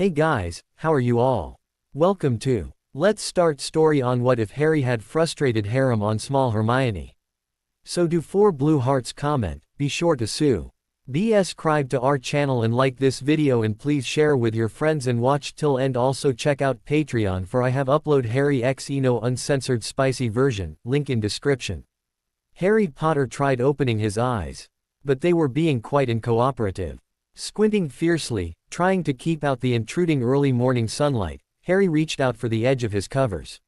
Hey guys, how are you all? Welcome to Let's Start Story on What If Harry Had Frustrated Harem on Small Hermione. So do 4 blue hearts comment, be sure to subscribe to our channel and like this video and please share with your friends and watch till end. Also check out Patreon for I have upload Harry X Eno uncensored spicy version, link in description. Harry Potter tried opening his eyes. But they were being quite uncooperative. Squinting fiercely, trying to keep out the intruding early morning sunlight, Harry reached out for the edge of his covers.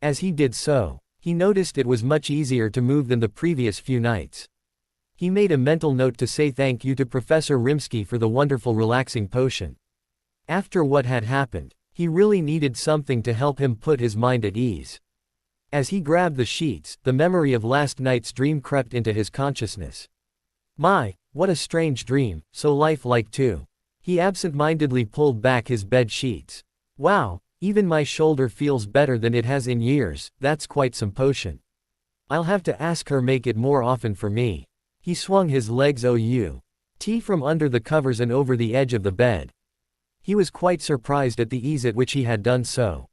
As he did so, he noticed it was much easier to move than the previous few nights. He made a mental note to say thank you to Professor Rimsky for the wonderful relaxing potion. After what had happened, he really needed something to help him put his mind at ease. As he grabbed the sheets, the memory of last night's dream crept into his consciousness. My, what a strange dream, so lifelike too. He absent-mindedly pulled back his bed sheets. Wow, even my shoulder feels better than it has in years, that's quite some potion. I'll have to ask her make it more often for me. He swung his legs from under the covers and over the edge of the bed. He was quite surprised at the ease at which he had done so.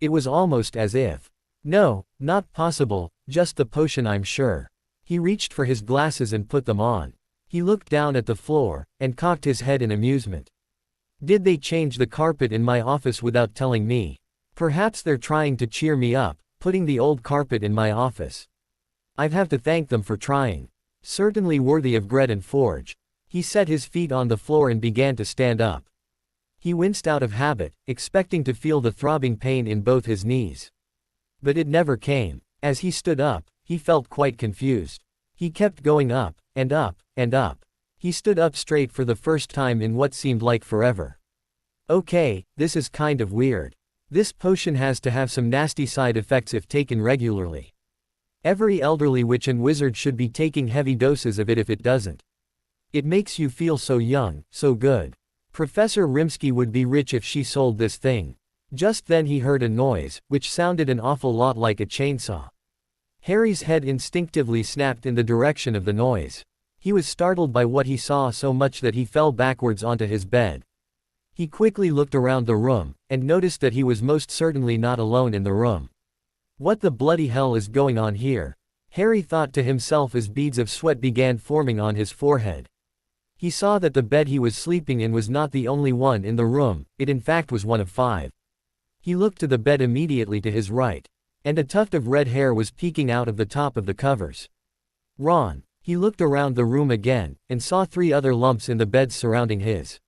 It was almost as if, no, not possible, just the potion I'm sure. He reached for his glasses and put them on. He looked down at the floor, and cocked his head in amusement. Did they change the carpet in my office without telling me? Perhaps they're trying to cheer me up, putting the old carpet in my office. I'd have to thank them for trying. Certainly worthy of Gret and Forge. He set his feet on the floor and began to stand up. He winced out of habit, expecting to feel the throbbing pain in both his knees. But it never came. As he stood up, he felt quite confused. He kept going up, and up, and up. He stood up straight for the first time in what seemed like forever. Okay, this is kind of weird. This potion has to have some nasty side effects if taken regularly. Every elderly witch and wizard should be taking heavy doses of it if it doesn't. It makes you feel so young, so good. Professor Rimsky would be rich if she sold this thing. Just then he heard a noise, which sounded an awful lot like a chainsaw. Harry's head instinctively snapped in the direction of the noise. He was startled by what he saw so much that he fell backwards onto his bed. He quickly looked around the room, and noticed that he was most certainly not alone in the room. What the bloody hell is going on here? Harry thought to himself as beads of sweat began forming on his forehead. He saw that the bed he was sleeping in was not the only one in the room, it in fact was one of 5. He looked to the bed immediately to his right. And a tuft of red hair was peeking out of the top of the covers. Ron. He looked around the room again, and saw 3 other lumps in the beds surrounding his.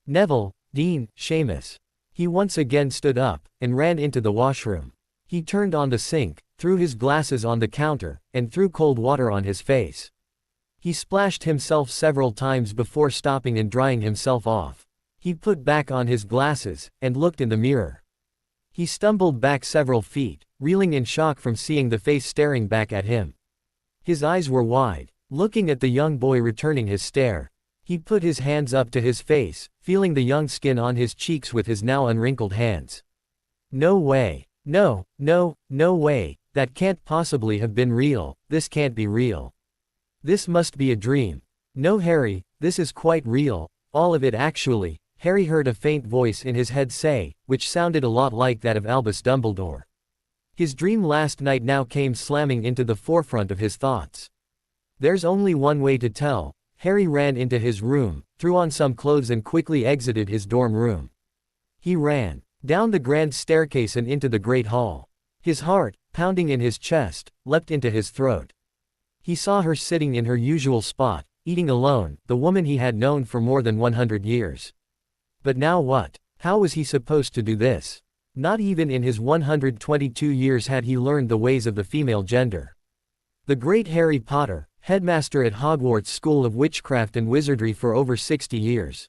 Neville, Dean, Seamus. He once again stood up, and ran into the washroom. He turned on the sink, threw his glasses on the counter, and threw cold water on his face. He splashed himself several times before stopping and drying himself off. He put back on his glasses, and looked in the mirror. He stumbled back several feet, reeling in shock from seeing the face staring back at him. His eyes were wide, looking at the young boy returning his stare. He put his hands up to his face, feeling the young skin on his cheeks with his now unwrinkled hands. No way. No way, that can't possibly have been real, this can't be real. This must be a dream. No Harry, this is quite real, all of it actually, Harry heard a faint voice in his head say, which sounded a lot like that of Albus Dumbledore. His dream last night now came slamming into the forefront of his thoughts. There's only one way to tell. Harry ran into his room, threw on some clothes and quickly exited his dorm room. He ran down the grand staircase and into the great hall. His heart, pounding in his chest, leapt into his throat. He saw her sitting in her usual spot, eating alone, the woman he had known for more than 100 years. But now what? How was he supposed to do this? Not even in his 122 years had he learned the ways of the female gender. The great Harry Potter, headmaster at Hogwarts School of Witchcraft and Wizardry for over 60 years.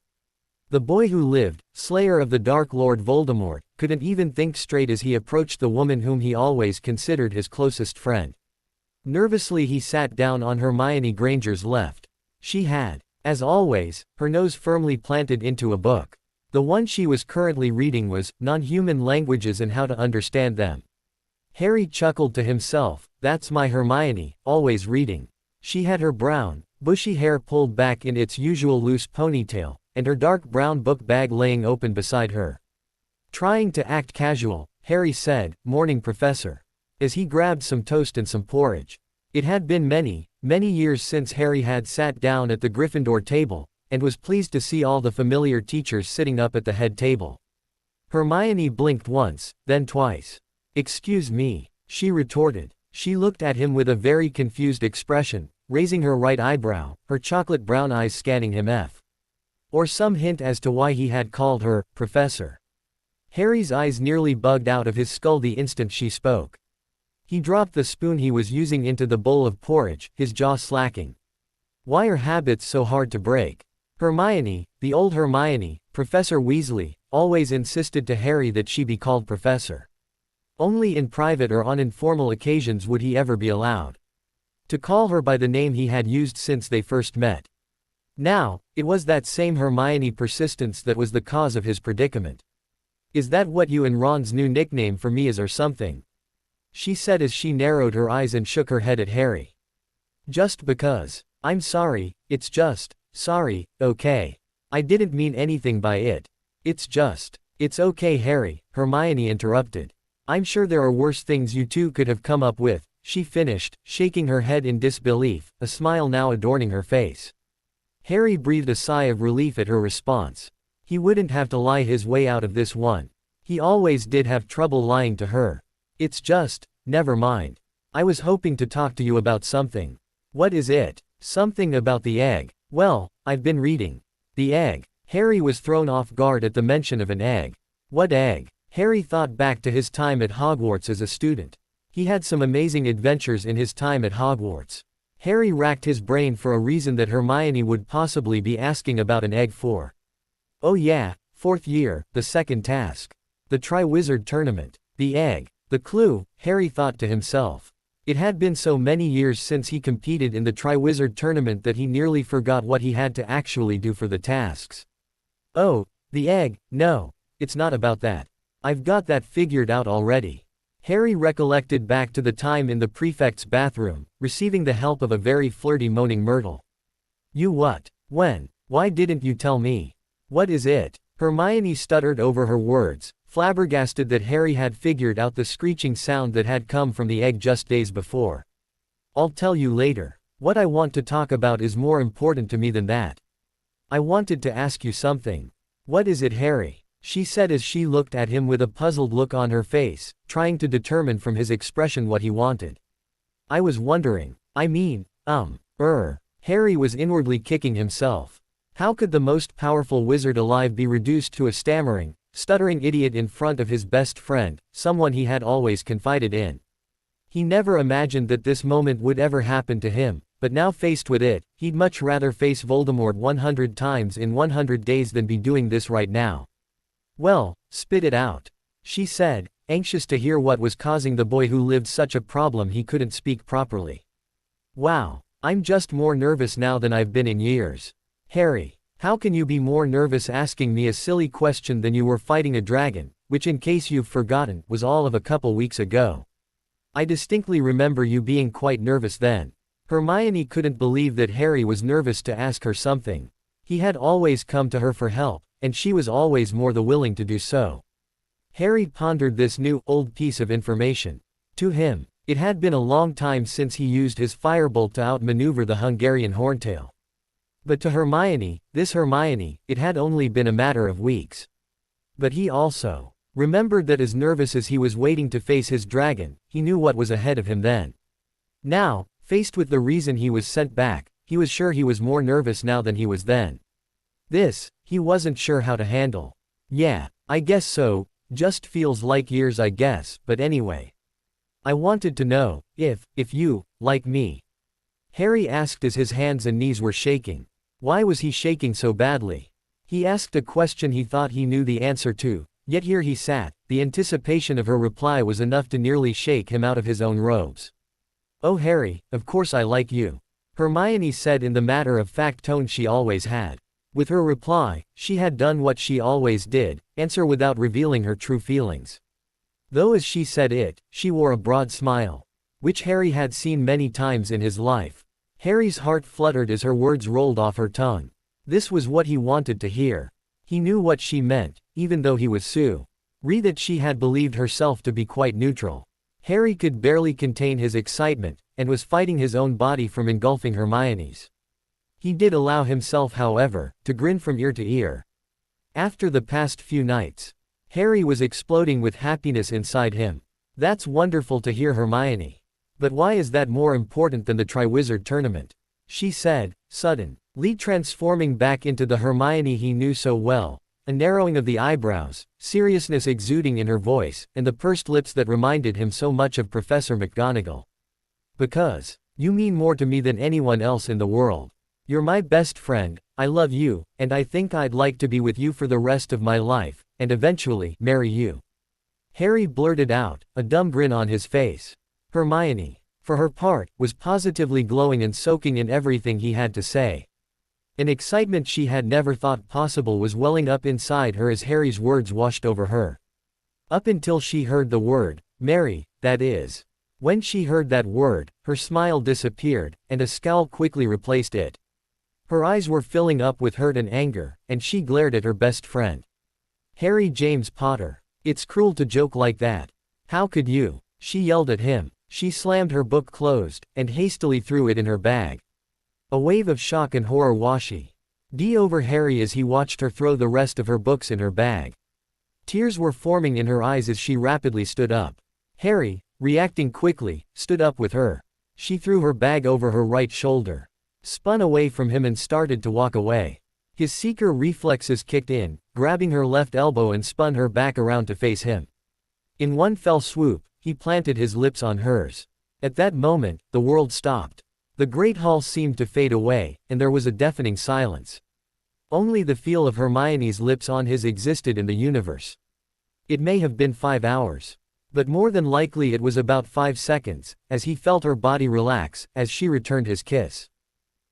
The boy who lived, slayer of the Dark Lord Voldemort, couldn't even think straight as he approached the woman whom he always considered his closest friend. Nervously he sat down on Hermione Granger's left. She had, as always, her nose firmly planted into a book. The one she was currently reading was Non-Human Languages and How to Understand Them. Harry chuckled to himself, that's my Hermione, always reading. She had her brown, bushy hair pulled back in its usual loose ponytail, and her dark brown book bag laying open beside her. Trying to act casual, Harry said, "Morning, Professor," as he grabbed some toast and some porridge. It had been many, many years since Harry had sat down at the Gryffindor table, and was pleased to see all the familiar teachers sitting up at the head table. Hermione blinked once, then twice. "Excuse me," she retorted. She looked at him with a very confused expression, raising her right eyebrow, her chocolate brown eyes scanning him or some hint as to why he had called her Professor. Harry's eyes nearly bugged out of his skull the instant she spoke. He dropped the spoon he was using into the bowl of porridge, his jaw slacking. Why are habits so hard to break? Hermione, the old Hermione, Professor Weasley, always insisted to Harry that she be called Professor. Only in private or on informal occasions would he ever be allowed to call her by the name he had used since they first met. Now, it was that same Hermione persistence that was the cause of his predicament. "Is that what you and Ron's new nickname for me is or something?" she said as she narrowed her eyes and shook her head at Harry. "Just because. I'm sorry, it's just, sorry, okay. I didn't mean anything by it. It's okay, Harry," Hermione interrupted. "I'm sure there are worse things you two could have come up with," she finished, shaking her head in disbelief, a smile now adorning her face. Harry breathed a sigh of relief at her response. He wouldn't have to lie his way out of this one. He always did have trouble lying to her. Never mind. I was hoping to talk to you about something." "What is it?" "Something about the egg." "Well, I've been reading." "The egg." Harry was thrown off guard at the mention of an egg. What egg? Harry thought back to his time at Hogwarts as a student. He had some amazing adventures in his time at Hogwarts. Harry racked his brain for a reason that Hermione would possibly be asking about an egg for. Oh yeah, 4th year, the second task. The Triwizard Tournament. The egg. The clue, Harry thought to himself. It had been so many years since he competed in the Triwizard Tournament that he nearly forgot what he had to actually do for the tasks. Oh, the egg, no, it's not about that. I've got that figured out already. Harry recollected back to the time in the prefect's bathroom, receiving the help of a very flirty moaning Myrtle. You what? When? Why didn't you tell me? What is it? Hermione stuttered over her words, flabbergasted that Harry had figured out the screeching sound that had come from the egg just days before. I'll tell you later. What I want to talk about is more important to me than that. I wanted to ask you something. What is it, Harry? She said as she looked at him with a puzzled look on her face, trying to determine from his expression what he wanted. I was wondering. Harry was inwardly kicking himself. How could the most powerful wizard alive be reduced to a stammering, stuttering idiot in front of his best friend, someone he had always confided in? He never imagined that this moment would ever happen to him, but now faced with it, he'd much rather face Voldemort 100 times in 100 days than be doing this right now. Well, spit it out, she said, anxious to hear what was causing the boy who lived such a problem he couldn't speak properly. Wow, I'm just more nervous now than I've been in years. Harry, how can you be more nervous asking me a silly question than you were fighting a dragon, which in case you've forgotten, was all of a couple weeks ago. I distinctly remember you being quite nervous then. Hermione couldn't believe that Harry was nervous to ask her something. He had always come to her for help, and she was always more than willing to do so. Harry pondered this new, old piece of information. To him, it had been a long time since he used his firebolt to outmaneuver the Hungarian Horntail. But to Hermione, it had only been a matter of weeks. But he also remembered that as nervous as he was waiting to face his dragon, he knew what was ahead of him then. Now, faced with the reason he was sent back, he was sure he was more nervous now than he was then. This, he wasn't sure how to handle. Yeah, I guess so, just feels like years I guess, but anyway. I wanted to know, if you, like me. Harry asked as his hands and knees were shaking. Why was he shaking so badly? He asked a question he thought he knew the answer to, yet here he sat, the anticipation of her reply was enough to nearly shake him out of his own robes. Oh Harry, of course I like you. Hermione said in the matter-of-fact tone she always had. With her reply, she had done what she always did, answer without revealing her true feelings. Though as she said it, she wore a broad smile, which Harry had seen many times in his life. Harry's heart fluttered as her words rolled off her tongue. This was what he wanted to hear. He knew what she meant, even though he was Sue. Read that she had believed herself to be quite neutral. Harry could barely contain his excitement, and was fighting his own body from engulfing Hermione's. He did allow himself, however, to grin from ear to ear. After the past few nights, Harry was exploding with happiness inside him. That's wonderful to hear, Hermione. But why is that more important than the Triwizard Tournament? She said, suddenly transforming back into the Hermione he knew so well, a narrowing of the eyebrows, seriousness exuding in her voice, and the pursed lips that reminded him so much of Professor McGonagall. Because you mean more to me than anyone else in the world. You're my best friend, I love you, and I think I'd like to be with you for the rest of my life, and eventually marry you. Harry blurted out, a dumb grin on his face. Hermione, for her part, was positively glowing and soaking in everything he had to say. An excitement she had never thought possible was welling up inside her as Harry's words washed over her. Up until she heard the word, marry, that is. When she heard that word, her smile disappeared, and a scowl quickly replaced it. Her eyes were filling up with hurt and anger, and she glared at her best friend. Harry James Potter. It's cruel to joke like that. How could you? She yelled at him. She slammed her book closed, and hastily threw it in her bag. A wave of shock and horror washed over Harry as he watched her throw the rest of her books in her bag. Tears were forming in her eyes as she rapidly stood up. Harry, reacting quickly, stood up with her. She threw her bag over her right shoulder, spun away from him and started to walk away. His seeker reflexes kicked in, grabbing her left elbow and spun her back around to face him. In one fell swoop, he planted his lips on hers. At that moment, the world stopped. The Great Hall seemed to fade away, and there was a deafening silence. Only the feel of Hermione's lips on his existed in the universe. It may have been 5 hours. But more than likely it was about 5 seconds, as he felt her body relax, as she returned his kiss.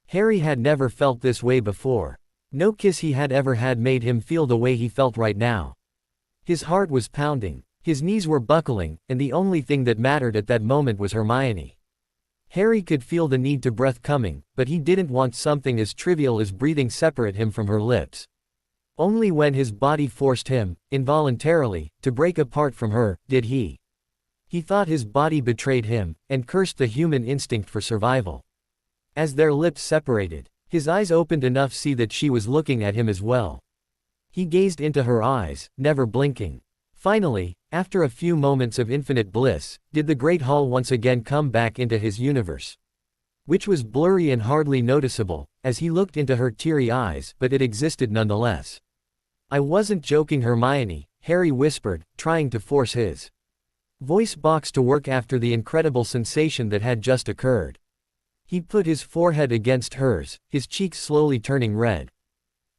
Harry had never felt this way before. No kiss he had ever had made him feel the way he felt right now. His heart was pounding, his knees were buckling, and the only thing that mattered at that moment was Hermione. Harry could feel the need to breath coming, but he didn't want something as trivial as breathing separate him from her lips. Only when his body forced him, involuntarily, to break apart from her, did he. He thought his body betrayed him, and cursed the human instinct for survival. As their lips separated, his eyes opened enough to see that she was looking at him as well. He gazed into her eyes, never blinking. Finally, after a few moments of infinite bliss, did the Great Hall once again come back into his universe. Which was blurry and hardly noticeable, as he looked into her teary eyes, but it existed nonetheless. I wasn't joking, Hermione, Harry whispered, trying to force his voice box to work after the incredible sensation that had just occurred. He put his forehead against hers, his cheeks slowly turning red.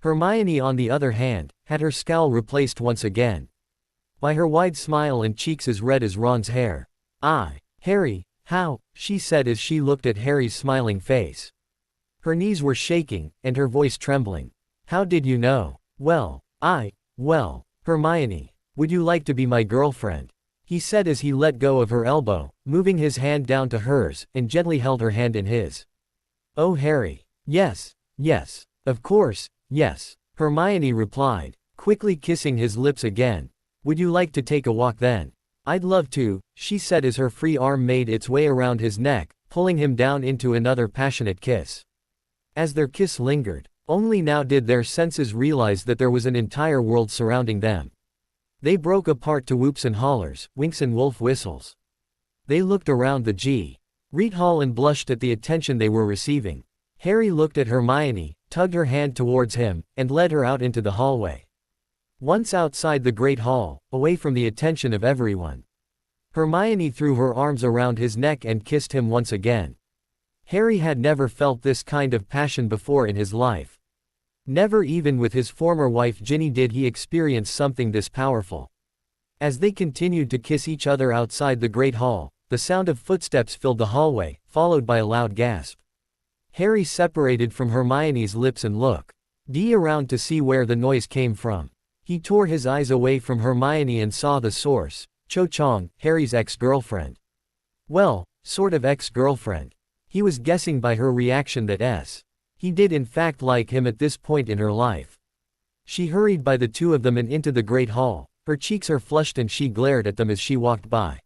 Hermione, on the other hand, had her scowl replaced once again by her wide smile and cheeks as red as Ron's hair. Harry, how? She said as she looked at Harry's smiling face. Her knees were shaking, and her voice trembling. How did you know? Well, Hermione, would you like to be my girlfriend? He said as he let go of her elbow, moving his hand down to hers, and gently held her hand in his. Oh, Harry. Yes, of course, yes, Hermione replied, quickly kissing his lips again. Would you like to take a walk then? I'd love to, she said as her free arm made its way around his neck, pulling him down into another passionate kiss. As their kiss lingered, only now did their senses realize that there was an entire world surrounding them. They broke apart to whoops and hollers, winks and wolf whistles. They looked around the Great Hall and blushed at the attention they were receiving. Harry looked at Hermione, tugged her hand towards him, and led her out into the hallway. Once outside the Great Hall, away from the attention of everyone, Hermione threw her arms around his neck and kissed him once again. Harry had never felt this kind of passion before in his life. Never even with his former wife Ginny did he experience something this powerful. As they continued to kiss each other outside the Great Hall, the sound of footsteps filled the hallway, followed by a loud gasp. Harry separated from Hermione's lips and looked around to see where the noise came from. He tore his eyes away from Hermione and saw the source, Cho Chang, Harry's ex-girlfriend. Well, sort of ex-girlfriend. He was guessing by her reaction that He did in fact like him at this point in her life. She hurried by the two of them and into the great hall. Her cheeks are flushed and she glared at them as she walked by.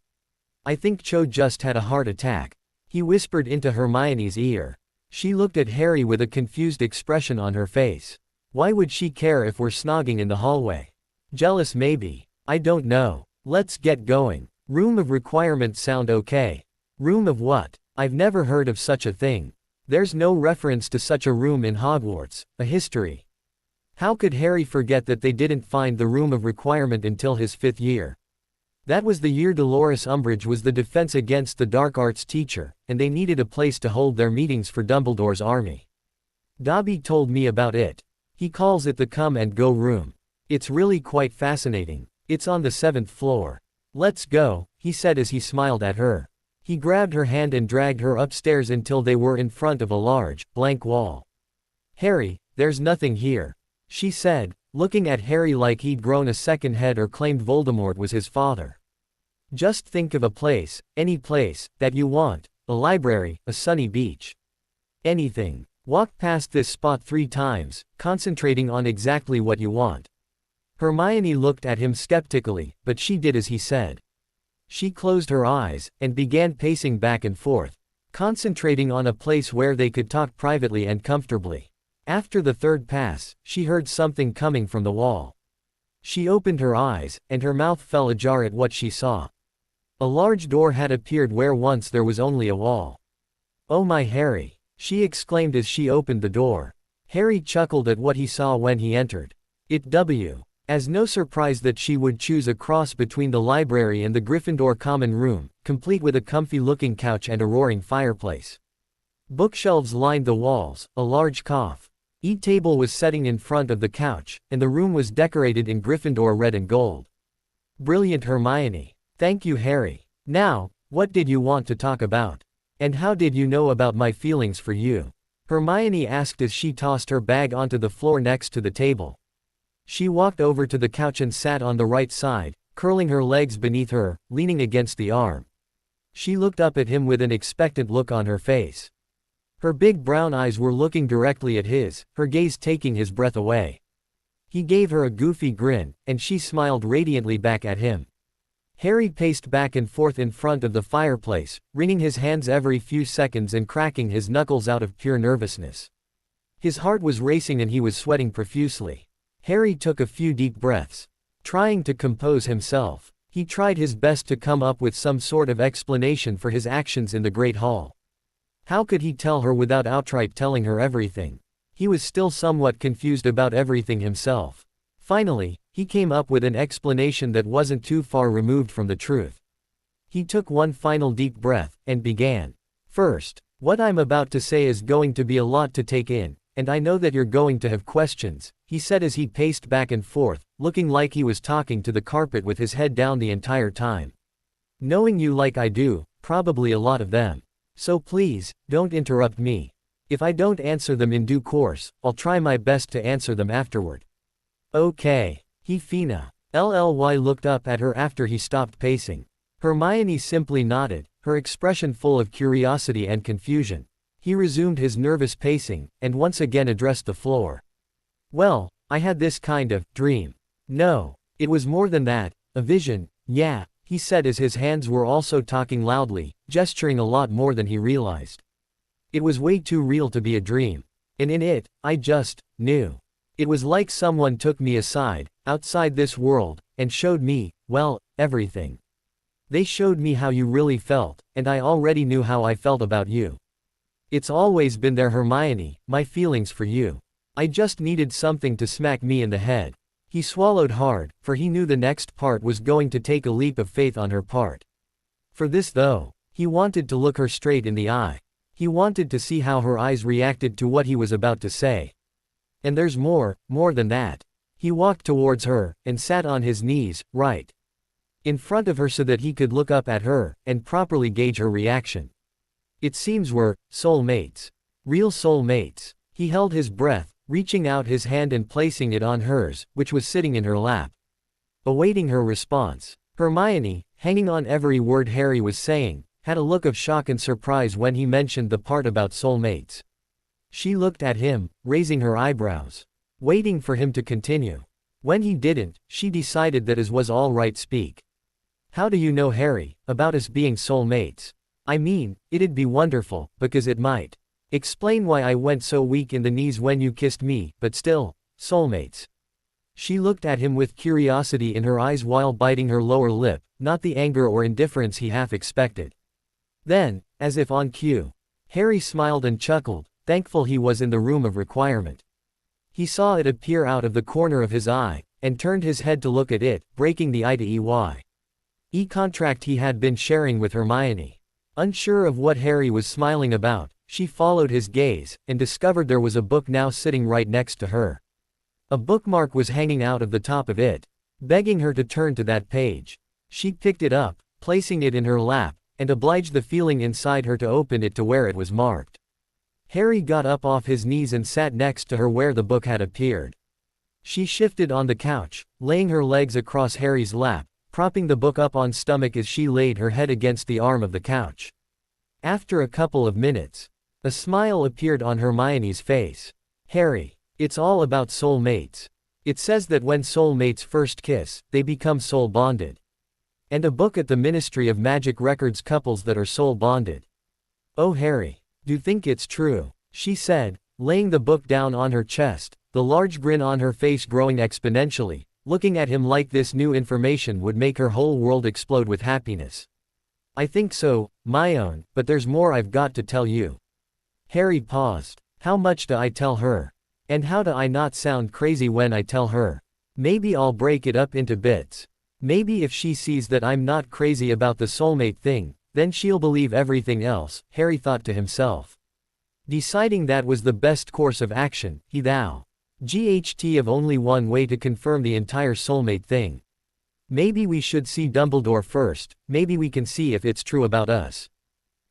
"I think Cho just had a heart attack," he whispered into Hermione's ear. She looked at Harry with a confused expression on her face. Why would she care if we're snogging in the hallway? Jealous maybe. I don't know. Let's get going. Room of requirement sound okay? Room of what? I've never heard of such a thing. There's no reference to such a room in Hogwarts, a history. How could Harry forget that they didn't find the room of requirement until his 5th year? That was the year Dolores Umbridge was the defense against the dark arts teacher, and they needed a place to hold their meetings for Dumbledore's army. Dobby told me about it. He calls it the come and go room. It's really quite fascinating. It's on the 7th floor. Let's go, he said as he smiled at her. He grabbed her hand and dragged her upstairs until they were in front of a large, blank wall. Harry, there's nothing here, she said, looking at Harry like he'd grown a second head or claimed Voldemort was his father. Just think of a place, any place, that you want, a library, a sunny beach. Anything. Walk past this spot 3 times, concentrating on exactly what you want. Hermione looked at him skeptically, but she did as he said. She closed her eyes, and began pacing back and forth, concentrating on a place where they could talk privately and comfortably. After the 3rd pass, she heard something coming from the wall. She opened her eyes, and her mouth fell ajar at what she saw. A large door had appeared where once there was only a wall. "Oh my Harry," she exclaimed as she opened the door. Harry chuckled at what he saw when he entered. It w. As no surprise that she would choose a cross between the library and the Gryffindor common room, complete with a comfy-looking couch and a roaring fireplace. Bookshelves lined the walls, a large coffee table was setting in front of the couch, and the room was decorated in Gryffindor red and gold. Brilliant Hermione. Thank you Harry. Now, what did you want to talk about? And how did you know about my feelings for you? Hermione asked as she tossed her bag onto the floor next to the table. She walked over to the couch and sat on the right side, curling her legs beneath her, leaning against the arm. She looked up at him with an expectant look on her face. Her big brown eyes were looking directly at his, her gaze taking his breath away. He gave her a goofy grin, and she smiled radiantly back at him. Harry paced back and forth in front of the fireplace, wringing his hands every few seconds and cracking his knuckles out of pure nervousness. His heart was racing and he was sweating profusely. Harry took a few deep breaths. Trying to compose himself, he tried his best to come up with some sort of explanation for his actions in the Great Hall. How could he tell her without outright telling her everything? He was still somewhat confused about everything himself. Finally, he came up with an explanation that wasn't too far removed from the truth. He took one final deep breath, and began. First, what I'm about to say is going to be a lot to take in, and I know that you're going to have questions, he said as he paced back and forth, looking like he was talking to the carpet with his head down the entire time. Knowing you like I do, probably a lot of them. So please, don't interrupt me. If I don't answer them in due course, I'll try my best to answer them afterward. Okay. Fina. LLY looked up at her after he stopped pacing. Hermione simply nodded, her expression full of curiosity and confusion. He resumed his nervous pacing, and once again addressed the floor. Well, I had this kind of dream. No, it was more than that, a vision, yeah, he said as his hands were also talking loudly, gesturing a lot more than he realized. It was way too real to be a dream. And in it, I just knew. It was like someone took me aside, outside this world, and showed me, well, everything. They showed me how you really felt, and I already knew how I felt about you. It's always been there, Hermione, my feelings for you. I just needed something to smack me in the head. He swallowed hard, for he knew the next part was going to take a leap of faith on her part. For this though, he wanted to look her straight in the eye. He wanted to see how her eyes reacted to what he was about to say. And there's more than that. He walked towards her, and sat on his knees, right in front of her so that he could look up at her, and properly gauge her reaction. It seems we're soulmates. Real soulmates. He held his breath, reaching out his hand and placing it on hers, which was sitting in her lap. Awaiting her response. Hermione, hanging on every word Harry was saying, had a look of shock and surprise when he mentioned the part about soulmates. She looked at him, raising her eyebrows, waiting for him to continue. When he didn't, she decided that it was all right. Speak. How do you know, Harry, about us being soulmates? I mean, it'd be wonderful, because it might explain why I went so weak in the knees when you kissed me, but still, soulmates. She looked at him with curiosity in her eyes while biting her lower lip, not the anger or indifference he half expected. Then, as if on cue, Harry smiled and chuckled, thankful he was in the room of requirement. He saw it appear out of the corner of his eye, and turned his head to look at it, breaking the I to E contract he had been sharing with Hermione. Unsure of what Harry was smiling about, she followed his gaze, and discovered there was a book now sitting right next to her. A bookmark was hanging out of the top of it, begging her to turn to that page. She picked it up, placing it in her lap, and obliged the feeling inside her to open it to where it was marked. Harry got up off his knees and sat next to her where the book had appeared. She shifted on the couch, laying her legs across Harry's lap, propping the book up on stomach as she laid her head against the arm of the couch. After a couple of minutes, a smile appeared on Hermione's face. Harry, it's all about soulmates. It says that when soulmates first kiss, they become soul bonded. And a book at the Ministry of Magic records couples that are soul bonded. Oh Harry, do you think it's true? She said, laying the book down on her chest, the large grin on her face growing exponentially, looking at him like this new information would make her whole world explode with happiness. I think so, my own, but there's more I've got to tell you. Harry paused. How much do I tell her? And how do I not sound crazy when I tell her? Maybe I'll break it up into bits. Maybe if she sees that I'm not crazy about the soulmate thing, then she'll believe everything else, Harry thought to himself. Deciding that was the best course of action, he GHT of only one way to confirm the entire soulmate thing. Maybe we should see Dumbledore first, maybe we can see if it's true about us.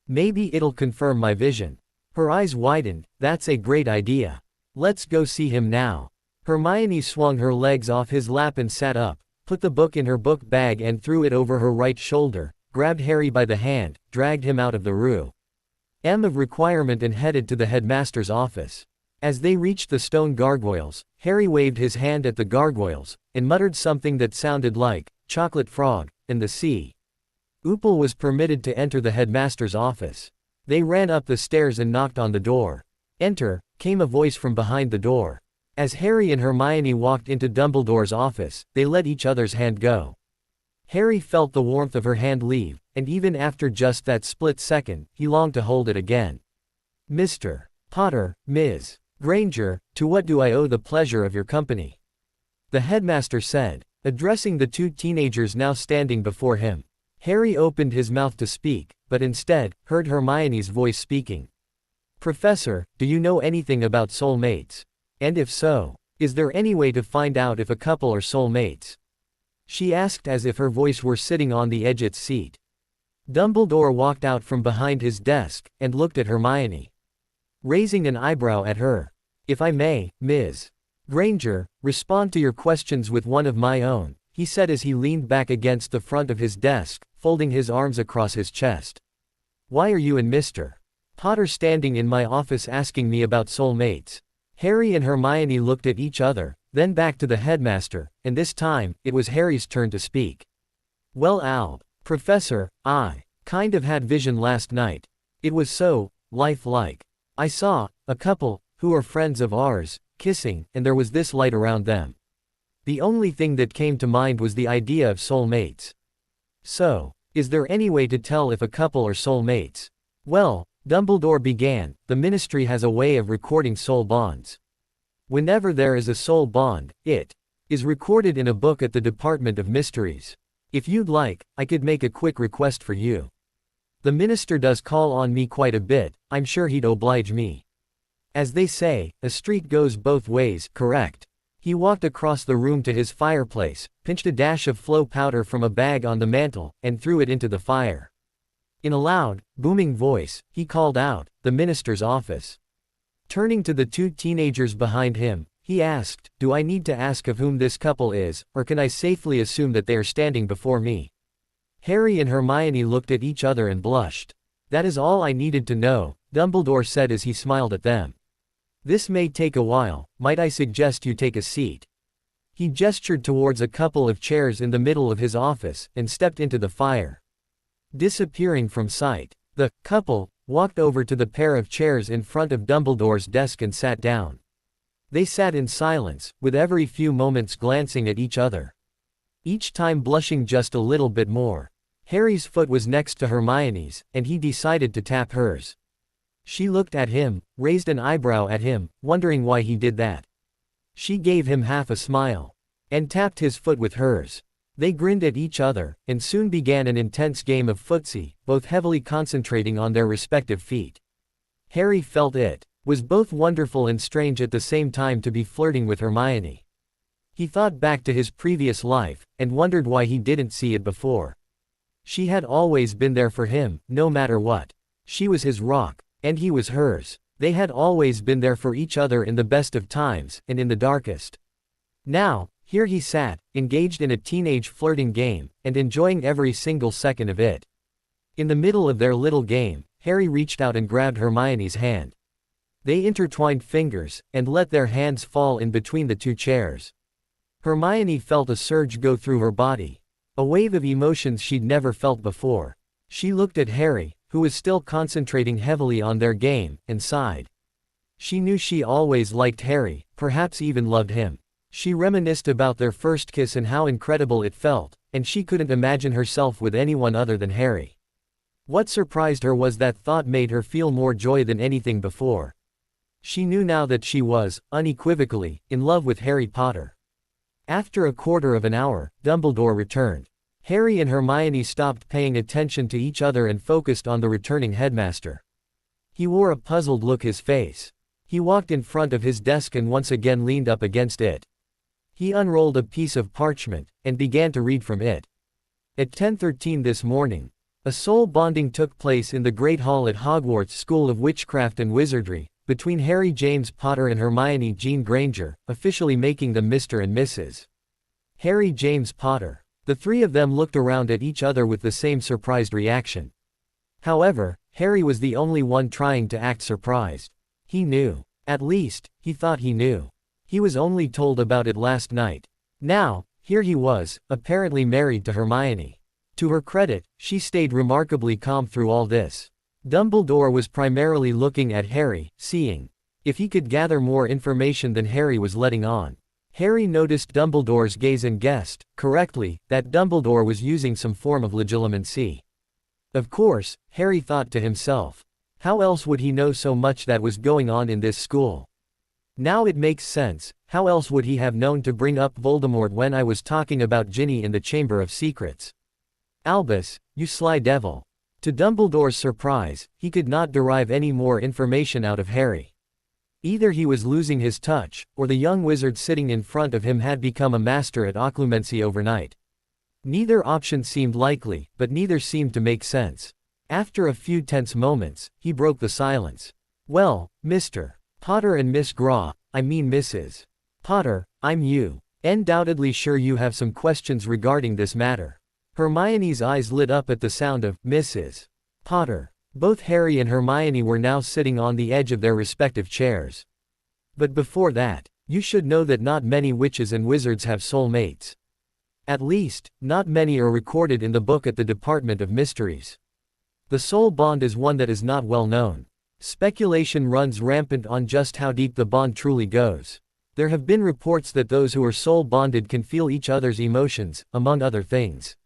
Maybe it'll confirm my vision. Her eyes widened, that's a great idea. Let's go see him now. Hermione swung her legs off his lap and sat up, put the book in her book bag and threw it over her right shoulder, grabbed Harry by the hand, dragged him out of the room of requirement and headed to the headmaster's office. As they reached the stone gargoyles, Harry waved his hand at the gargoyles, and muttered something that sounded like, chocolate frog, in the sea. Oople was permitted to enter the headmaster's office. They ran up the stairs and knocked on the door. Enter, came a voice from behind the door. As Harry and Hermione walked into Dumbledore's office, they let each other's hand go. Harry felt the warmth of her hand leave, and even after just that split second, he longed to hold it again. Mr. Potter, Ms. Granger, to what do I owe the pleasure of your company? The headmaster said, addressing the two teenagers now standing before him. Harry opened his mouth to speak, but instead, heard Hermione's voice speaking. Professor, do you know anything about soulmates? And if so, is there any way to find out if a couple are soulmates? She asked as if her voice were sitting on the edge of its seat. Dumbledore walked out from behind his desk, and looked at Hermione, raising an eyebrow at her. If I may, Ms. Granger, respond to your questions with one of my own, he said as he leaned back against the front of his desk, folding his arms across his chest. Why are you and Mr. Potter standing in my office asking me about soulmates? Harry and Hermione looked at each other, then back to the headmaster, and this time, it was Harry's turn to speak. Well, Professor, I kind of had vision last night. It was so lifelike. I saw a couple, who are friends of ours, kissing, and there was this light around them. The only thing that came to mind was the idea of soulmates. So, is there any way to tell if a couple are soulmates? Well, Dumbledore began, the Ministry has a way of recording soul bonds. Whenever there is a soul bond, it is recorded in a book at the Department of Mysteries. If you'd like, I could make a quick request for you. The minister does call on me quite a bit, I'm sure he'd oblige me. As they say, a street goes both ways, correct? He walked across the room to his fireplace, pinched a dash of flow powder from a bag on the mantel, and threw it into the fire. In a loud, booming voice, he called out, the minister's office. Turning to the two teenagers behind him, he asked, do I need to ask of whom this couple is, or can I safely assume that they are standing before me? Harry and Hermione looked at each other and blushed. That is all I needed to know, Dumbledore said as he smiled at them. This may take a while, might I suggest you take a seat? He gestured towards a couple of chairs in the middle of his office, and stepped into the fire. Disappearing from sight, the couple walked over to the pair of chairs in front of Dumbledore's desk and sat down. They sat in silence, with every few moments glancing at each other. Each time blushing just a little bit more. Harry's foot was next to Hermione's, and he decided to tap hers. She looked at him, raised an eyebrow at him, wondering why he did that. She gave him half a smile, and tapped his foot with hers. They grinned at each other, and soon began an intense game of footsie, both heavily concentrating on their respective feet. Harry felt it was both wonderful and strange at the same time to be flirting with Hermione. He thought back to his previous life, and wondered why he didn't see it before. She had always been there for him, no matter what. She was his rock, and he was hers. They had always been there for each other in the best of times, and in the darkest. Now, here he sat, engaged in a teenage flirting game, and enjoying every single second of it. In the middle of their little game, Harry reached out and grabbed Hermione's hand. They intertwined fingers, and let their hands fall in between the two chairs. Hermione felt a surge go through her body. A wave of emotions she'd never felt before. She looked at Harry, who was still concentrating heavily on their game, and sighed. She knew she always liked Harry, perhaps even loved him. She reminisced about their first kiss and how incredible it felt, and she couldn't imagine herself with anyone other than Harry. What surprised her was that thought made her feel more joy than anything before. She knew now that she was, unequivocally, in love with Harry Potter. After a quarter of an hour, Dumbledore returned. Harry and Hermione stopped paying attention to each other and focused on the returning headmaster. He wore a puzzled look his face. He walked in front of his desk and once again leaned up against it. He unrolled a piece of parchment, and began to read from it. At 10:13 this morning, a soul bonding took place in the Great Hall at Hogwarts School of Witchcraft and Wizardry, between Harry James Potter and Hermione Jean Granger, officially making them Mr. and Mrs. Harry James Potter. The three of them looked around at each other with the same surprised reaction. However, Harry was the only one trying to act surprised. He knew. At least, he thought he knew. He was only told about it last night. Now, here he was, apparently married to Hermione. To her credit, she stayed remarkably calm through all this. Dumbledore was primarily looking at Harry, seeing if he could gather more information than Harry was letting on. Harry noticed Dumbledore's gaze and guessed, correctly, that Dumbledore was using some form of legilimency. Of course, Harry thought to himself. How else would he know so much that was going on in this school? Now it makes sense. How else would he have known to bring up Voldemort when I was talking about Ginny in the Chamber of Secrets? Albus, you sly devil. To Dumbledore's surprise, he could not derive any more information out of Harry. Either he was losing his touch, or the young wizard sitting in front of him had become a master at occlumency overnight. Neither option seemed likely, but neither seemed to make sense. After a few tense moments, he broke the silence. Well, Mr. Potter and Miss I mean Mrs. Potter, I'm undoubtedly sure you have some questions regarding this matter. Hermione's eyes lit up at the sound of Mrs. Potter. Both Harry and Hermione were now sitting on the edge of their respective chairs. But before that, you should know that not many witches and wizards have soulmates. At least, not many are recorded in the book at the Department of Mysteries. The soul bond is one that is not well known. Speculation runs rampant on just how deep the bond truly goes. There have been reports that those who are soul bonded can feel each other's emotions, among other things.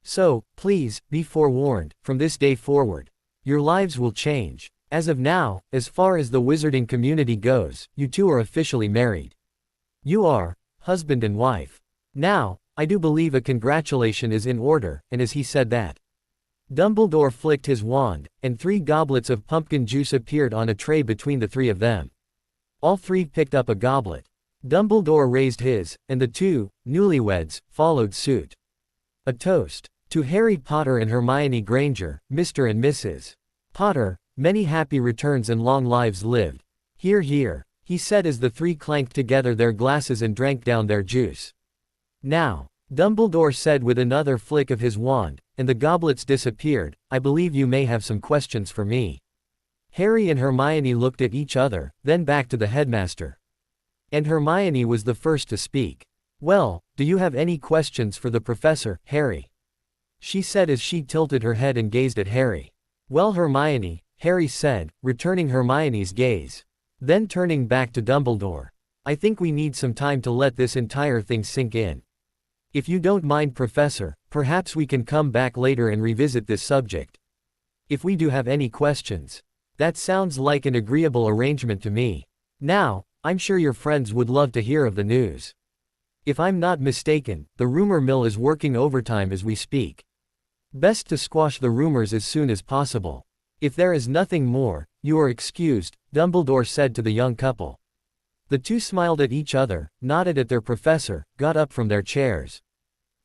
So, please, be forewarned, from this day forward, your lives will change. As of now, as far as the wizarding community goes, you two are officially married. You are husband and wife. Now, I do believe a congratulation is in order, and as he said that, Dumbledore flicked his wand, and 3 goblets of pumpkin juice appeared on a tray between the three of them. All three picked up a goblet. Dumbledore raised his, and the 2 newlyweds followed suit. A toast to Harry Potter and Hermione Granger, Mr. and Mrs. Potter, many happy returns and long lives lived. Hear, hear, he said as the 3 clanked together their glasses and drank down their juice. Now, Dumbledore said with another flick of his wand, and the goblets disappeared, I believe you may have some questions for me. Harry and Hermione looked at each other, then back to the headmaster. And Hermione was the first to speak. "Well, do you have any questions for the professor, Harry?" she said as she tilted her head and gazed at Harry. "Well, Hermione," Harry said, returning Hermione's gaze. Then turning back to Dumbledore. "I think we need some time to let this entire thing sink in. If you don't mind, Professor, perhaps we can come back later and revisit this subject. If we do have any questions." "That sounds like an agreeable arrangement to me. Now, I'm sure your friends would love to hear of the news. If I'm not mistaken, the rumor mill is working overtime as we speak. Best to squash the rumors as soon as possible. If there is nothing more, you are excused," Dumbledore said to the young couple. The two smiled at each other, nodded at their professor, got up from their chairs,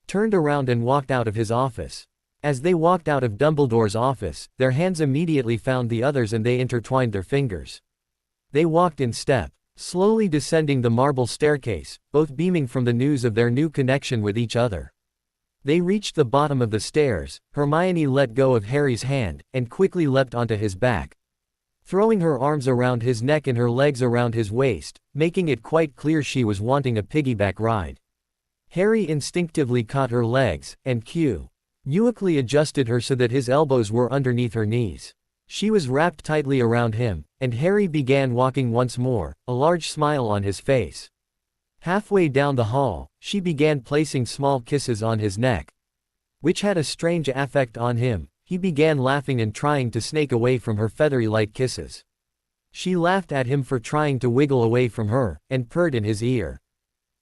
turned around and walked out of his office. As they walked out of Dumbledore's office, their hands immediately found the others and they intertwined their fingers. They walked in step, slowly descending the marble staircase, both beaming from the news of their new connection with each other. They reached the bottom of the stairs. Hermione let go of Harry's hand, and quickly leapt onto his back, throwing her arms around his neck and her legs around his waist, making it quite clear she was wanting a piggyback ride. Harry instinctively caught her legs, and quickly adjusted her so that his elbows were underneath her knees. She was wrapped tightly around him, and Harry began walking once more, a large smile on his face. Halfway down the hall, she began placing small kisses on his neck, which had a strange effect on him. He began laughing and trying to snake away from her feathery light kisses. She laughed at him for trying to wiggle away from her, and purred in his ear.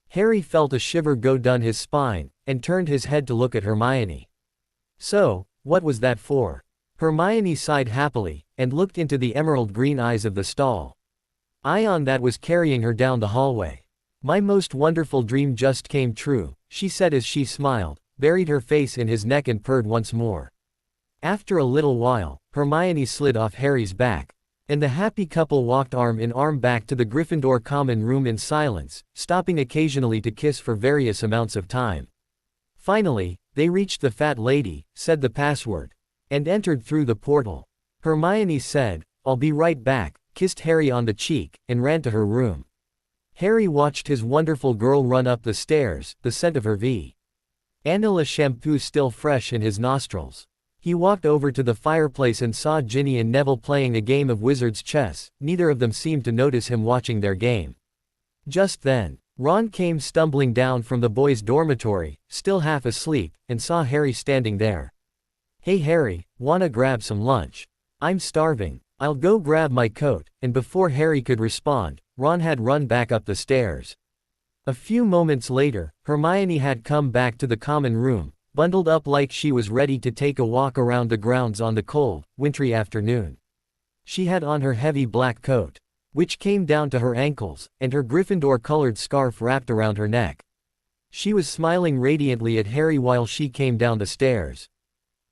Harry felt a shiver go down his spine, and turned his head to look at Hermione. "So, what was that for?" Hermione sighed happily, and looked into the emerald green eyes of the stall Ion that was carrying her down the hallway. "My most wonderful dream just came true," she said as she smiled, buried her face in his neck and purred once more. After a little while, Hermione slid off Harry's back, and the happy couple walked arm in arm back to the Gryffindor common room in silence, stopping occasionally to kiss for various amounts of time. Finally, they reached the fat lady, said the password, and entered through the portal. Hermione said, "I'll be right back," kissed Harry on the cheek, and ran to her room. Harry watched his wonderful girl run up the stairs, the scent of her vanilla shampoo still fresh in his nostrils. He walked over to the fireplace and saw Ginny and Neville playing a game of wizard's chess. Neither of them seemed to notice him watching their game. Just then, Ron came stumbling down from the boys' dormitory, still half asleep, and saw Harry standing there. "Hey Harry, wanna grab some lunch? I'm starving." "I'll go grab my coat," and before Harry could respond, Ron had run back up the stairs. A few moments later, Hermione had come back to the common room, bundled up like she was ready to take a walk around the grounds on the cold, wintry afternoon. She had on her heavy black coat, which came down to her ankles, and her Gryffindor-colored scarf wrapped around her neck. She was smiling radiantly at Harry while she came down the stairs.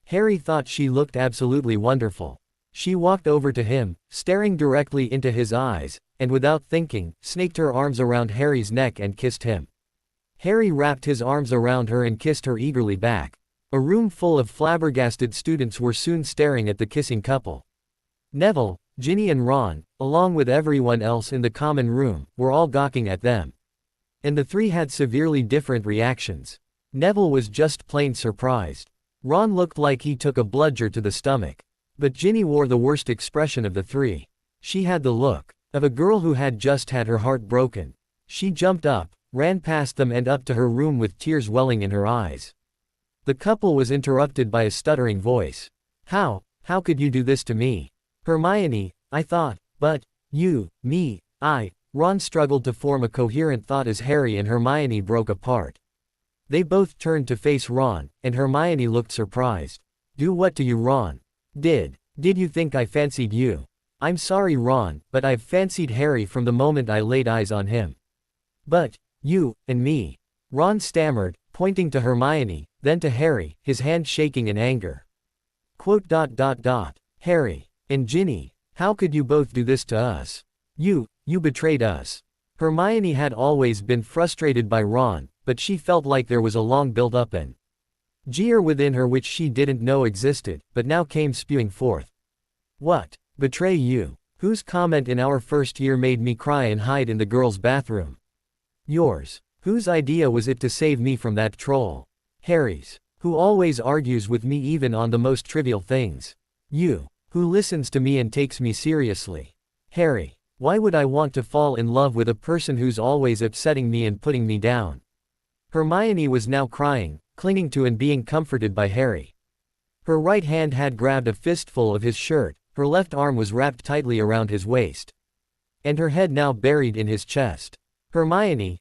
Harry thought she looked absolutely wonderful. She walked over to him, staring directly into his eyes, and without thinking, snaked her arms around Harry's neck and kissed him. Harry wrapped his arms around her and kissed her eagerly back. A room full of flabbergasted students were soon staring at the kissing couple. Neville, Ginny and Ron, along with everyone else in the common room, were all gawking at them. And the three had severely different reactions. Neville was just plain surprised. Ron looked like he took a bludger to the stomach. But Ginny wore the worst expression of the three. She had the look of a girl who had just had her heart broken. She jumped up, ran past them and up to her room with tears welling in her eyes. The couple was interrupted by a stuttering voice. How could you do this to me? Hermione, I thought, but, Ron struggled to form a coherent thought as Harry and Hermione broke apart. They both turned to face Ron, and Hermione looked surprised. Do what to you, Ron? Did you think I fancied you? I'm sorry, Ron, but I've fancied Harry from the moment I laid eyes on him. But, you, and me. Ron stammered, pointing to Hermione, then to Harry, his hand shaking in anger. Harry. And Ginny, how could you both do this to us? You betrayed us. Hermione had always been frustrated by Ron, but she felt like there was a long build-up and jeer within her which she didn't know existed, but now came spewing forth. What? Betray you. Whose comment in our first year made me cry and hide in the girls' bathroom? Yours. Whose idea was it to save me from that troll? Harry's. Who always argues with me even on the most trivial things? You. Who listens to me and takes me seriously? Harry. Why would I want to fall in love with a person who's always upsetting me and putting me down? Hermione was now crying, clinging to and being comforted by Harry. Her right hand had grabbed a fistful of his shirt, her left arm was wrapped tightly around his waist. And her head now buried in his chest. Hermione,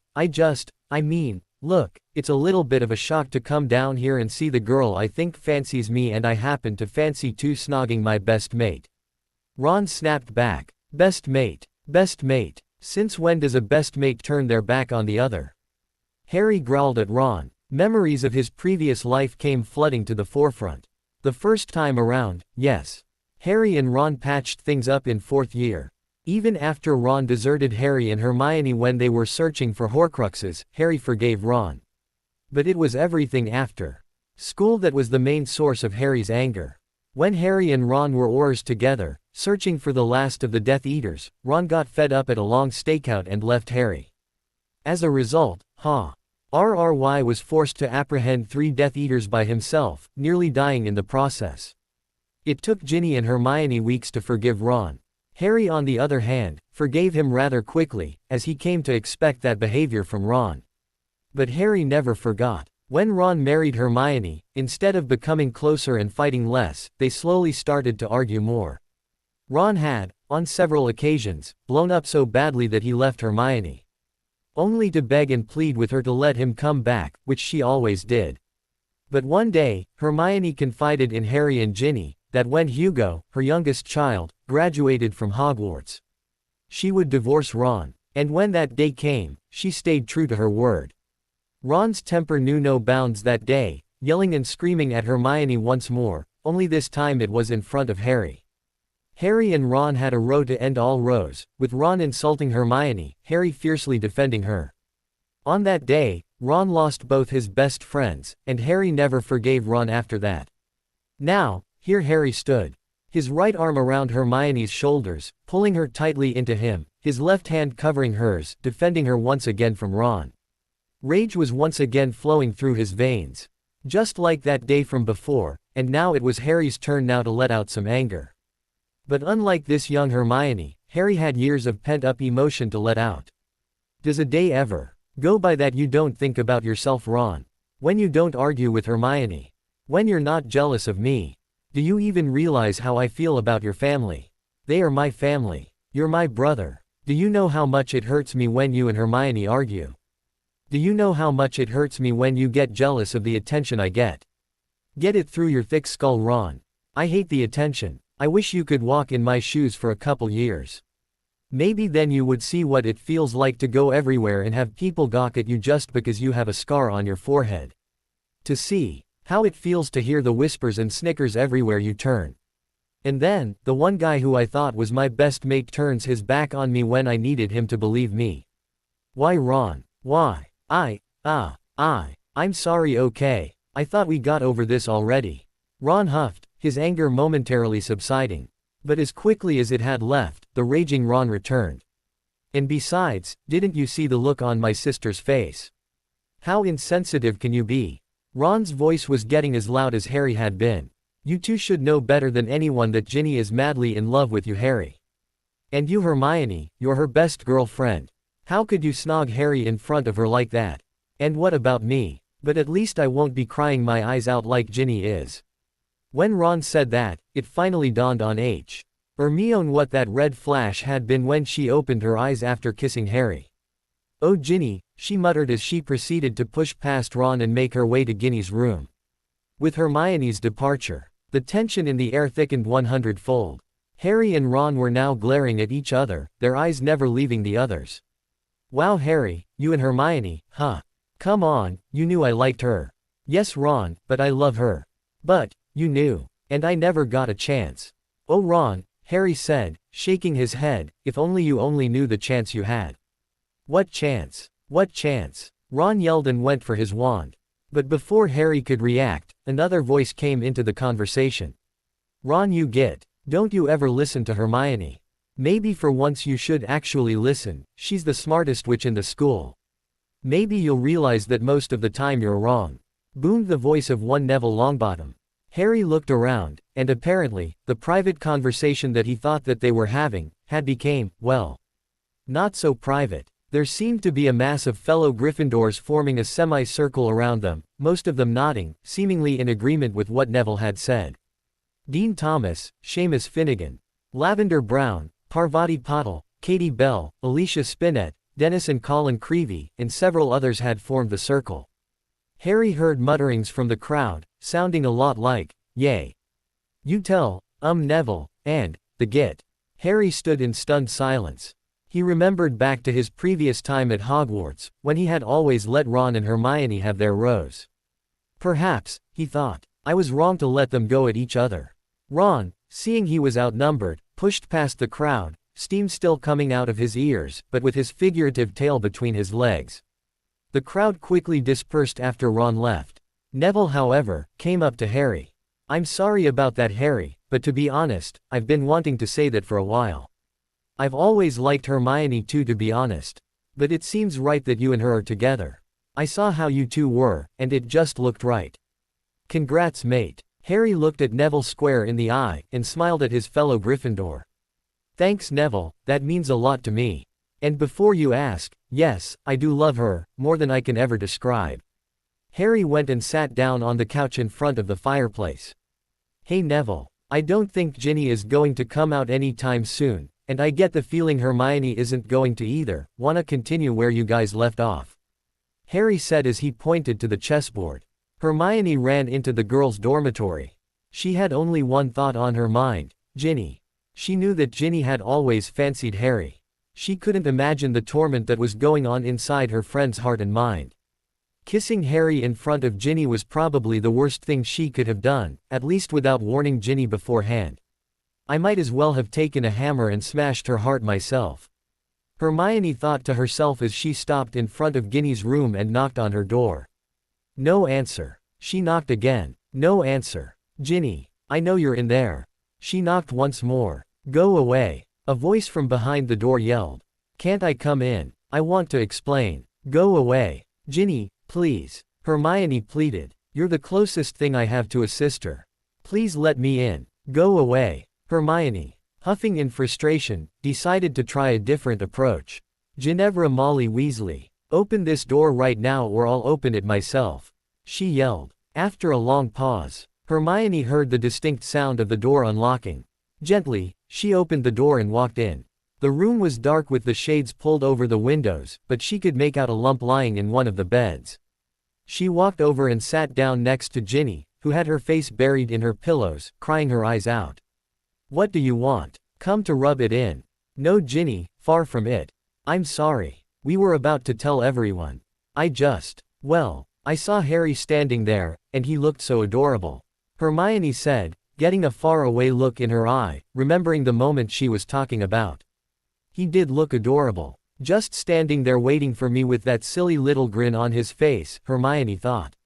look, it's a little bit of a shock to come down here and see the girl I think fancies me and I happen to fancy too snogging my best mate. Ron snapped back. Best mate. Best mate. Since when does a best mate turn their back on the other? Harry growled at Ron. Memories of his previous life came flooding to the forefront. The first time around, yes. Harry and Ron patched things up in fourth year. Even after Ron deserted Harry and Hermione when they were searching for Horcruxes, Harry forgave Ron. But it was everything after school that was the main source of Harry's anger. When Harry and Ron were oars together, searching for the last of the Death Eaters, Ron got fed up at a long stakeout and left Harry. As a result, RRY was forced to apprehend 3 Death Eaters by himself, nearly dying in the process. It took Ginny and Hermione weeks to forgive Ron. Harry on the other hand, forgave him rather quickly, as he came to expect that behavior from Ron. But Harry never forgot. When Ron married Hermione, instead of becoming closer and fighting less, they slowly started to argue more. Ron had, on several occasions, blown up so badly that he left Hermione. Only to beg and plead with her to let him come back, which she always did. But one day, Hermione confided in Harry and Ginny, that when Hugo, her youngest child, graduated from Hogwarts, she would divorce Ron. And when that day came, she stayed true to her word. Ron's temper knew no bounds that day, yelling and screaming at Hermione once more, only this time it was in front of Harry. Harry and Ron had a row to end all rows, with Ron insulting Hermione, Harry fiercely defending her. On that day, Ron lost both his best friends, and Harry never forgave Ron after that. Now, here Harry stood. His right arm around Hermione's shoulders, pulling her tightly into him, his left hand covering hers, defending her once again from Ron. Rage was once again flowing through his veins. Just like that day from before, and now it was Harry's turn now to let out some anger. But unlike this young Hermione, Harry had years of pent-up emotion to let out. Does a day ever go by that you don't think about yourself, Ron? When you don't argue with Hermione? When you're not jealous of me? Do you even realize how I feel about your family? They are my family. You're my brother. Do you know how much it hurts me when you and Hermione argue? Do you know how much it hurts me when you get jealous of the attention I get? Get it through your thick skull, Ron. I hate the attention. I wish you could walk in my shoes for a couple years. Maybe then you would see what it feels like to go everywhere and have people gawk at you just because you have a scar on your forehead. To see how it feels to hear the whispers and snickers everywhere you turn. And then, the one guy who I thought was my best mate turns his back on me when I needed him to believe me. Why, Ron? Why? I'm sorry, okay. I thought we got over this already. Ron huffed, his anger momentarily subsiding. But as quickly as it had left, the raging Ron returned. And besides, didn't you see the look on my sister's face? How insensitive can you be? Ron's voice was getting as loud as Harry had been. You two should know better than anyone that Ginny is madly in love with you, Harry. And you, Hermione, you're her best girlfriend. How could you snog Harry in front of her like that? And what about me? But at least I won't be crying my eyes out like Ginny is. When Ron said that, it finally dawned on Hermione what that red flash had been when she opened her eyes after kissing Harry. Oh, Ginny, she muttered as she proceeded to push past Ron and make her way to Ginny's room. With Hermione's departure, the tension in the air thickened 100-fold. Harry and Ron were now glaring at each other, their eyes never leaving the others. Wow, Harry, you and Hermione, huh? Come on, you knew I liked her. Yes, Ron, but I love her. But, you knew. And I never got a chance. Oh, Ron, Harry said, shaking his head, if only you only knew the chance you had. What chance? What chance? Ron yelled and went for his wand. But before Harry could react, another voice came into the conversation. Ron, you get Don't you ever listen to Hermione. Maybe for once you should actually listen, she's the smartest witch in the school. Maybe you'll realize that most of the time you're wrong. Boomed the voice of one Neville Longbottom. Harry looked around, and apparently, the private conversation that he thought that they were having, had become, well, not so private. There seemed to be a mass of fellow Gryffindors forming a semi-circle around them, most of them nodding, seemingly in agreement with what Neville had said. Dean Thomas, Seamus Finnegan, Lavender Brown, Parvati Patil, Katie Bell, Alicia Spinett, Dennis and Colin Creevey, and several others had formed the circle. Harry heard mutterings from the crowd, sounding a lot like, "Yay. You tell, Neville," and, "the git." Harry stood in stunned silence. He remembered back to his previous time at Hogwarts, when he had always let Ron and Hermione have their rows. Perhaps, he thought, I was wrong to let them go at each other. Ron, seeing he was outnumbered, pushed past the crowd, steam still coming out of his ears, but with his figurative tail between his legs. The crowd quickly dispersed after Ron left. Neville, however, came up to Harry. "I'm sorry about that, Harry, but to be honest, I've been wanting to say that for a while. I've always liked Hermione too, to be honest. But it seems right that you and her are together. I saw how you two were, and it just looked right. Congrats, mate." Harry looked at Neville square in the eye, and smiled at his fellow Gryffindor. "Thanks, Neville, that means a lot to me. And before you ask, yes, I do love her, more than I can ever describe." Harry went and sat down on the couch in front of the fireplace. "Hey Neville, I don't think Ginny is going to come out anytime soon, and I get the feeling Hermione isn't going to either. Wanna continue where you guys left off?" Harry said as he pointed to the chessboard. Hermione ran into the girls' dormitory. She had only one thought on her mind, Ginny. She knew that Ginny had always fancied Harry. She couldn't imagine the torment that was going on inside her friend's heart and mind. Kissing Harry in front of Ginny was probably the worst thing she could have done, at least without warning Ginny beforehand. "I might as well have taken a hammer and smashed her heart myself," Hermione thought to herself as she stopped in front of Ginny's room and knocked on her door. No answer. She knocked again. No answer. "Ginny, I know you're in there." She knocked once more. "Go away." A voice from behind the door yelled. "Can't I come in? I want to explain." "Go away. Ginny, please." Hermione pleaded. "You're the closest thing I have to a sister. Please let me in." "Go away." Hermione, huffing in frustration, decided to try a different approach. "Ginevra Molly Weasley, open this door right now or I'll open it myself," she yelled. After a long pause, Hermione heard the distinct sound of the door unlocking. Gently, she opened the door and walked in. The room was dark with the shades pulled over the windows, but she could make out a lump lying in one of the beds. She walked over and sat down next to Ginny, who had her face buried in her pillows, crying her eyes out. "What do you want? Come to rub it in." "No, Ginny, far from it. I'm sorry. We were about to tell everyone. Well, I saw Harry standing there, and he looked so adorable," Hermione said, getting a faraway look in her eye, remembering the moment she was talking about. "He did look adorable. Just standing there waiting for me with that silly little grin on his face," Hermione thought.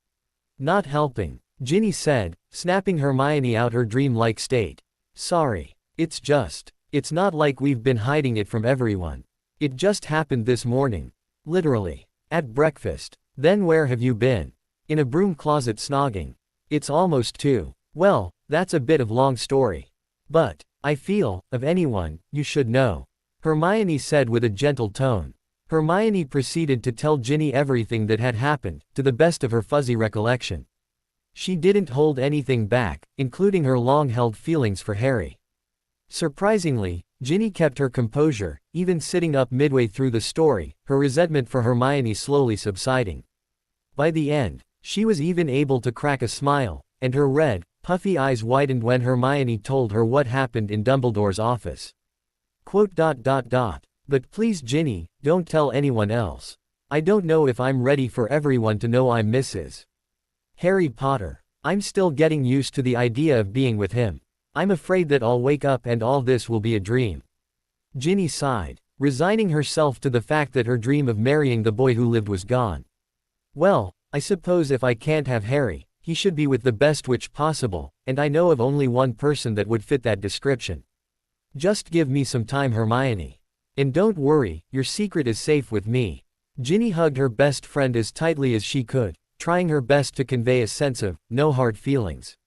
"Not helping," Ginny said, snapping Hermione out her dream-like state. "Sorry. It's not like we've been hiding it from everyone. It just happened this morning. Literally. At breakfast. Then where have you been?" "In a broom closet snogging. It's almost 2. Well, that's a bit of long story. But, I feel, of anyone, you should know," Hermione said with a gentle tone. Hermione proceeded to tell Ginny everything that had happened, to the best of her fuzzy recollection. She didn't hold anything back, including her long-held feelings for Harry. Surprisingly, Ginny kept her composure, even sitting up midway through the story, her resentment for Hermione slowly subsiding. By the end, she was even able to crack a smile, and her red, puffy eyes widened when Hermione told her what happened in Dumbledore's office. "But please Ginny, don't tell anyone else. I don't know if I'm ready for everyone to know I'm Mrs. Harry Potter. I'm still getting used to the idea of being with him. I'm afraid that I'll wake up and all this will be a dream." Ginny sighed, resigning herself to the fact that her dream of marrying the boy who lived was gone. "Well, I suppose if I can't have Harry, he should be with the best witch possible, and I know of only one person that would fit that description. Just give me some time, Hermione. And don't worry, your secret is safe with me. Ginny hugged her best friend as tightly as she could, trying her best to convey a sense of, no hard feelings.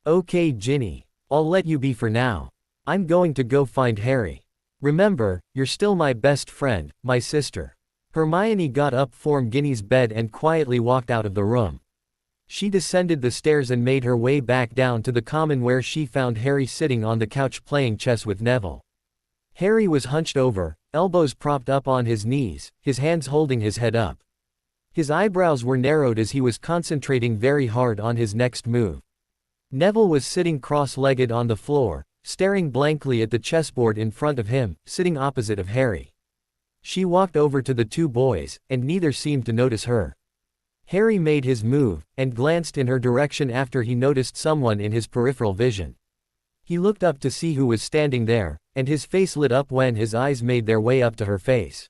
Okay, Ginny. I'll let you be for now. I'm going to go find Harry. Remember, you're still my best friend, my sister. Hermione got up from Ginny's bed and quietly walked out of the room. She descended the stairs and made her way back down to the common where she found Harry sitting on the couch playing chess with Neville. Harry was hunched over, elbows propped up on his knees, his hands holding his head up. His eyebrows were narrowed as he was concentrating very hard on his next move. Neville was sitting cross-legged on the floor, staring blankly at the chessboard in front of him, sitting opposite of Harry. She walked over to the two boys, and neither seemed to notice her. Harry made his move, and glanced in her direction after he noticed someone in his peripheral vision. He looked up to see who was standing there, and his face lit up when his eyes made their way up to her face.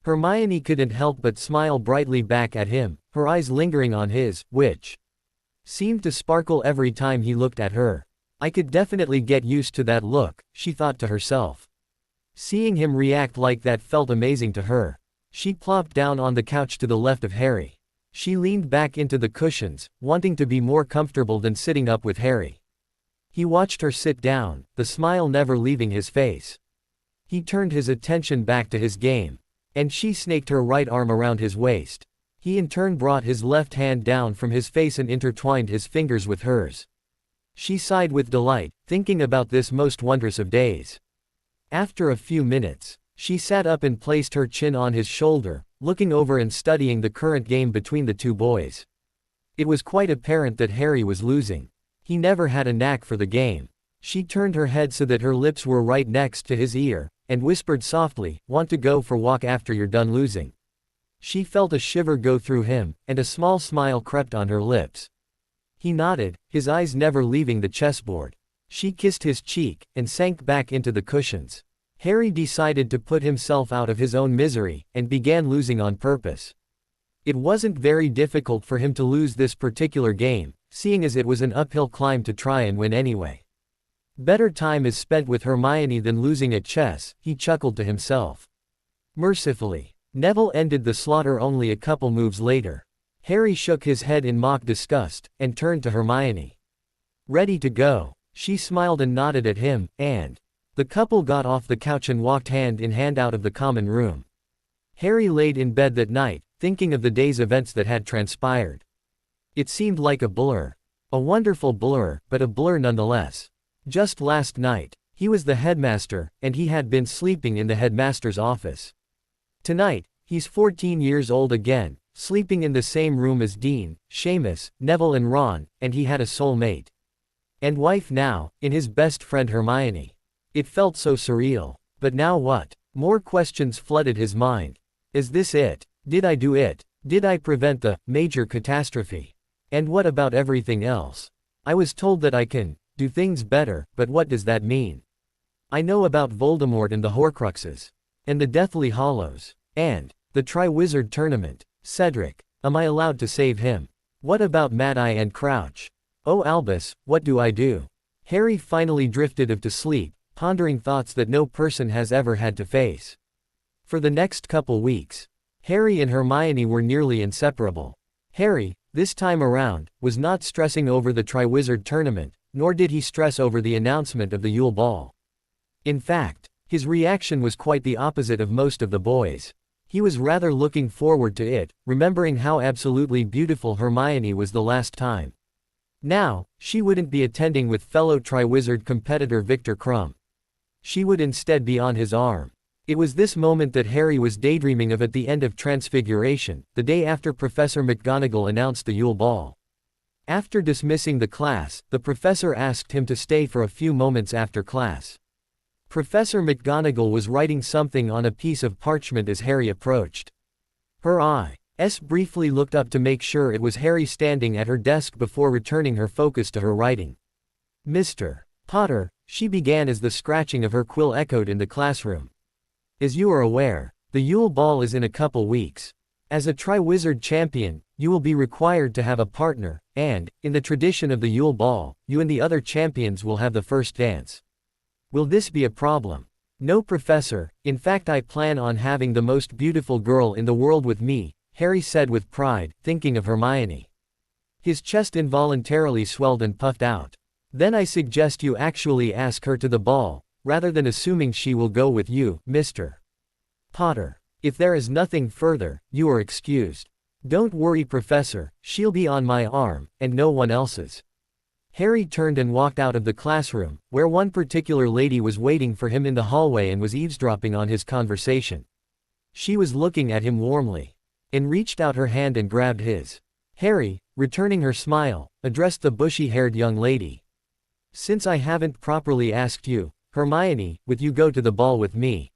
Hermione couldn't help but smile brightly back at him, her eyes lingering on his, which seemed to sparkle every time he looked at her. I could definitely get used to that look, she thought to herself. Seeing him react like that felt amazing to her. She plopped down on the couch to the left of Harry. She leaned back into the cushions, wanting to be more comfortable than sitting up with Harry. He watched her sit down, the smile never leaving his face. He turned his attention back to his game. And she snaked her right arm around his waist. He in turn brought his left hand down from his face and intertwined his fingers with hers. She sighed with delight, thinking about this most wondrous of days. After a few minutes, she sat up and placed her chin on his shoulder, looking over and studying the current game between the two boys. It was quite apparent that Harry was losing. He never had a knack for the game. She turned her head so that her lips were right next to his ear, and whispered softly, "Want to go for a walk after you're done losing?" She felt a shiver go through him, and a small smile crept on her lips. He nodded, his eyes never leaving the chessboard. She kissed his cheek, and sank back into the cushions. Harry decided to put himself out of his own misery, and began losing on purpose. It wasn't very difficult for him to lose this particular game, seeing as it was an uphill climb to try and win anyway. Better time is spent with Hermione than losing at chess, he chuckled to himself. Mercifully, Neville ended the slaughter only a couple moves later. Harry shook his head in mock disgust, and turned to Hermione. Ready to go. She smiled and nodded at him, and the couple got off the couch and walked hand in hand out of the common room. Harry laid in bed that night, thinking of the day's events that had transpired. It seemed like a blur. A wonderful blur, but a blur nonetheless. Just last night, he was the headmaster, and he had been sleeping in the headmaster's office. Tonight, he's 14 years old again, sleeping in the same room as Dean, Seamus, Neville and Ron, and he had a soulmate. And wife now, in his best friend Hermione. It felt so surreal. But now what? More questions flooded his mind. Is this it? Did I do it? Did I prevent the major catastrophe? And what about everything else? I was told that I can do things better, but what does that mean? I know about Voldemort and the Horcruxes. And the Deathly Hallows. And the Triwizard Tournament. Cedric. Am I allowed to save him? What about Mad-Eye and Crouch? Oh Albus, what do I do? Harry finally drifted off to sleep, pondering thoughts that no person has ever had to face. For the next couple weeks, Harry and Hermione were nearly inseparable. Harry, this time around, was not stressing over the Triwizard Tournament, nor did he stress over the announcement of the Yule Ball. In fact, his reaction was quite the opposite of most of the boys. He was rather looking forward to it, remembering how absolutely beautiful Hermione was the last time. Now, she wouldn't be attending with fellow Triwizard competitor Victor Crumb. She would instead be on his arm. It was this moment that Harry was daydreaming of at the end of Transfiguration, the day after Professor McGonagall announced the Yule Ball. After dismissing the class, the professor asked him to stay for a few moments after class. Professor McGonagall was writing something on a piece of parchment as Harry approached. Her eyes briefly looked up to make sure it was Harry standing at her desk before returning her focus to her writing. Mr. Potter, she began as the scratching of her quill echoed in the classroom. As you are aware, the Yule Ball is in a couple weeks. As a Triwizard champion, you will be required to have a partner, and, in the tradition of the Yule Ball, you and the other champions will have the first dance. Will this be a problem? No, Professor, in fact I plan on having the most beautiful girl in the world with me, Harry said with pride, thinking of Hermione. His chest involuntarily swelled and puffed out. Then I suggest you actually ask her to the ball, rather than assuming she will go with you, Mr. Potter. If there is nothing further, you are excused. Don't worry, Professor, she'll be on my arm, and no one else's. Harry turned and walked out of the classroom, where one particular lady was waiting for him in the hallway and was eavesdropping on his conversation. She was looking at him warmly, and reached out her hand and grabbed his. Harry, returning her smile, addressed the bushy-haired young lady. Since I haven't properly asked you, Hermione, would you go to the ball with me?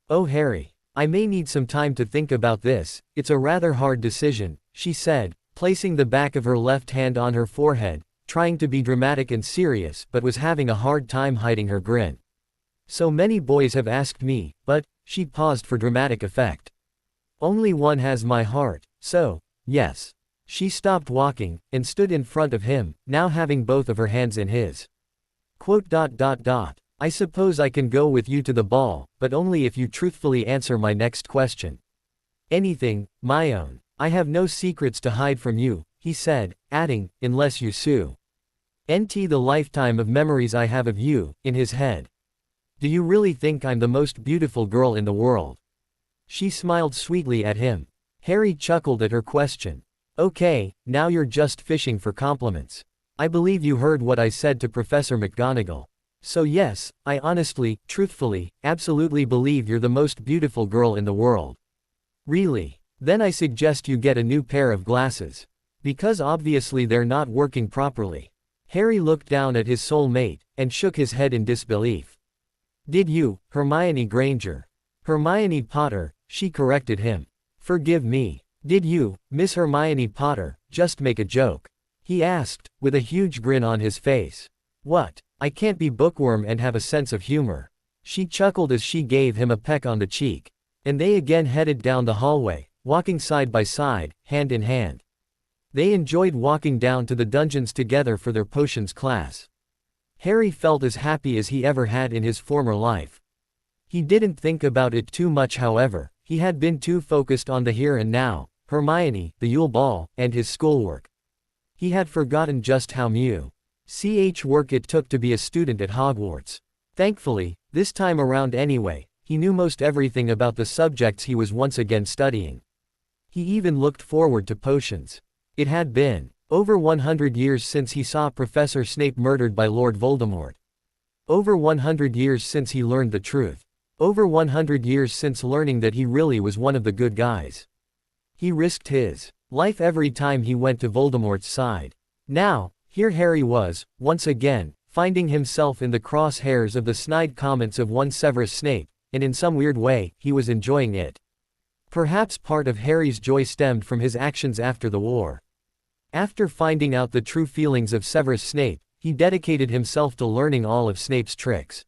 Oh Harry, I may need some time to think about this, it's a rather hard decision, she said, placing the back of her left hand on her forehead, trying to be dramatic and serious but was having a hard time hiding her grin. So many boys have asked me, but, she paused for dramatic effect. Only one has my heart, so, yes. She stopped walking, and stood in front of him, now having both of her hands in his. I suppose I can go with you to the ball, but only if you truthfully answer my next question. Anything, my own. I have no secrets to hide from you, he said, adding, unless you sue. The lifetime of memories I have of you, in his head. Do you really think I'm the most beautiful girl in the world? She smiled sweetly at him. Harry chuckled at her question. Okay, now you're just fishing for compliments. I believe you heard what I said to Professor McGonagall. So yes, I honestly, truthfully, absolutely believe you're the most beautiful girl in the world. Really? Then I suggest you get a new pair of glasses. Because obviously they're not working properly. Harry looked down at his soulmate, and shook his head in disbelief. Did you, Hermione Granger? Hermione Potter, she corrected him. Forgive me. Did you, Miss Hermione Potter, just make a joke? He asked, with a huge grin on his face. What? I can't be bookworm and have a sense of humor. She chuckled as she gave him a peck on the cheek. And they again headed down the hallway, walking side by side, hand in hand. They enjoyed walking down to the dungeons together for their potions class. Harry felt as happy as he ever had in his former life. He didn't think about it too much, however. He had been too focused on the here and now, Hermione, the Yule Ball, and his schoolwork. He had forgotten just how much work it took to be a student at Hogwarts. Thankfully, this time around anyway, he knew most everything about the subjects he was once again studying. He even looked forward to potions. It had been over 100 years since he saw Professor Snape murdered by Lord Voldemort. Over 100 years since he learned the truth. Over 100 years since learning that he really was one of the good guys. He risked his life every time he went to Voldemort's side. Now, here Harry was, once again, finding himself in the crosshairs of the snide comments of one Severus Snape, and in some weird way, he was enjoying it. Perhaps part of Harry's joy stemmed from his actions after the war. After finding out the true feelings of Severus Snape, he dedicated himself to learning all of Snape's tricks.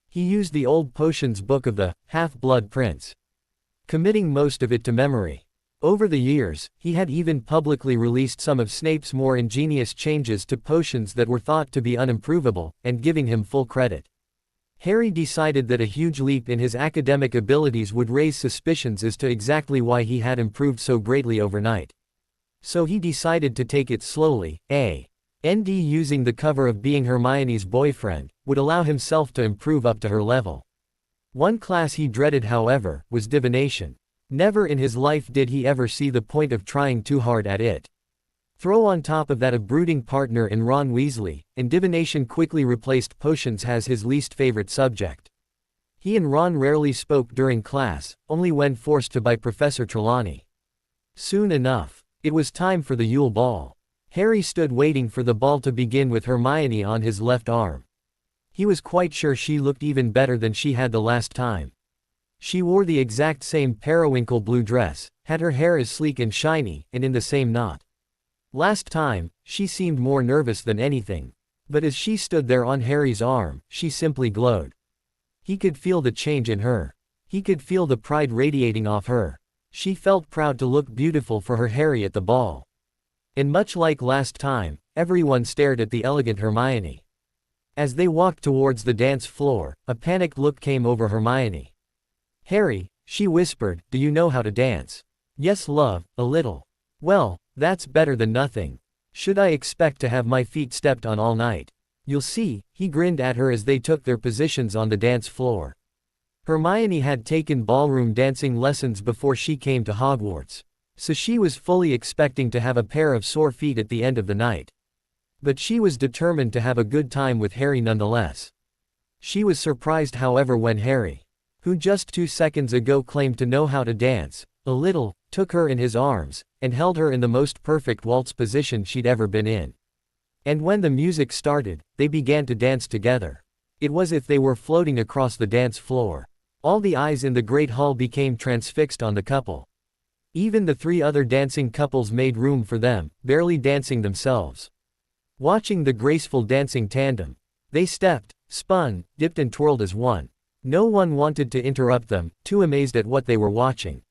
He used the old potions book of the Half-Blood Prince, committing most of it to memory. Over the years, he had even publicly released some of Snape's more ingenious changes to potions that were thought to be unimprovable, and giving him full credit. Harry decided that a huge leap in his academic abilities would raise suspicions as to exactly why he had improved so greatly overnight. So he decided to take it slowly. Using the cover of being Hermione's boyfriend, would allow himself to improve up to her level. One class he dreaded, however, was divination. Never in his life did he ever see the point of trying too hard at it. Throw on top of that a brooding partner in Ron Weasley, and divination quickly replaced potions as his least favorite subject. He and Ron rarely spoke during class, only when forced to by Professor Trelawney. Soon enough, it was time for the Yule Ball. Harry stood waiting for the ball to begin with Hermione on his left arm. He was quite sure she looked even better than she had the last time. She wore the exact same periwinkle blue dress, had her hair as sleek and shiny, and in the same knot. Last time, she seemed more nervous than anything. But as she stood there on Harry's arm, she simply glowed. He could feel the change in her. He could feel the pride radiating off her. She felt proud to look beautiful for her Harry at the ball. And much like last time, everyone stared at the elegant Hermione. As they walked towards the dance floor, a panicked look came over Hermione. "Harry," she whispered, "do you know how to dance?" "Yes, love, a little." "Well, that's better than nothing. Should I expect to have my feet stepped on all night?" "You'll see," he grinned at her as they took their positions on the dance floor. Hermione had taken ballroom dancing lessons before she came to Hogwarts, so she was fully expecting to have a pair of sore feet at the end of the night. But she was determined to have a good time with Harry nonetheless. She was surprised, however, when Harry, who just 2 seconds ago claimed to know how to dance a little, took her in his arms, and held her in the most perfect waltz position she'd ever been in. And when the music started, they began to dance together. It was as if they were floating across the dance floor. All the eyes in the great hall became transfixed on the couple. Even the 3 other dancing couples made room for them, barely dancing themselves. Watching the graceful dancing tandem, they stepped, spun, dipped and twirled as one. No one wanted to interrupt them, too amazed at what they were watching.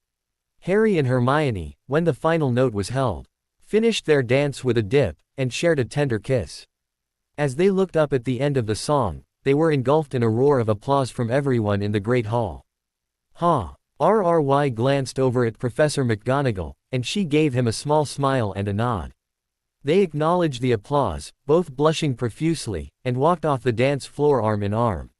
Harry and Hermione, when the final note was held, finished their dance with a dip, and shared a tender kiss. As they looked up at the end of the song, they were engulfed in a roar of applause from everyone in the great hall. RRY glanced over at Professor McGonagall, and she gave him a small smile and a nod. They acknowledged the applause, both blushing profusely, and walked off the dance floor arm in arm.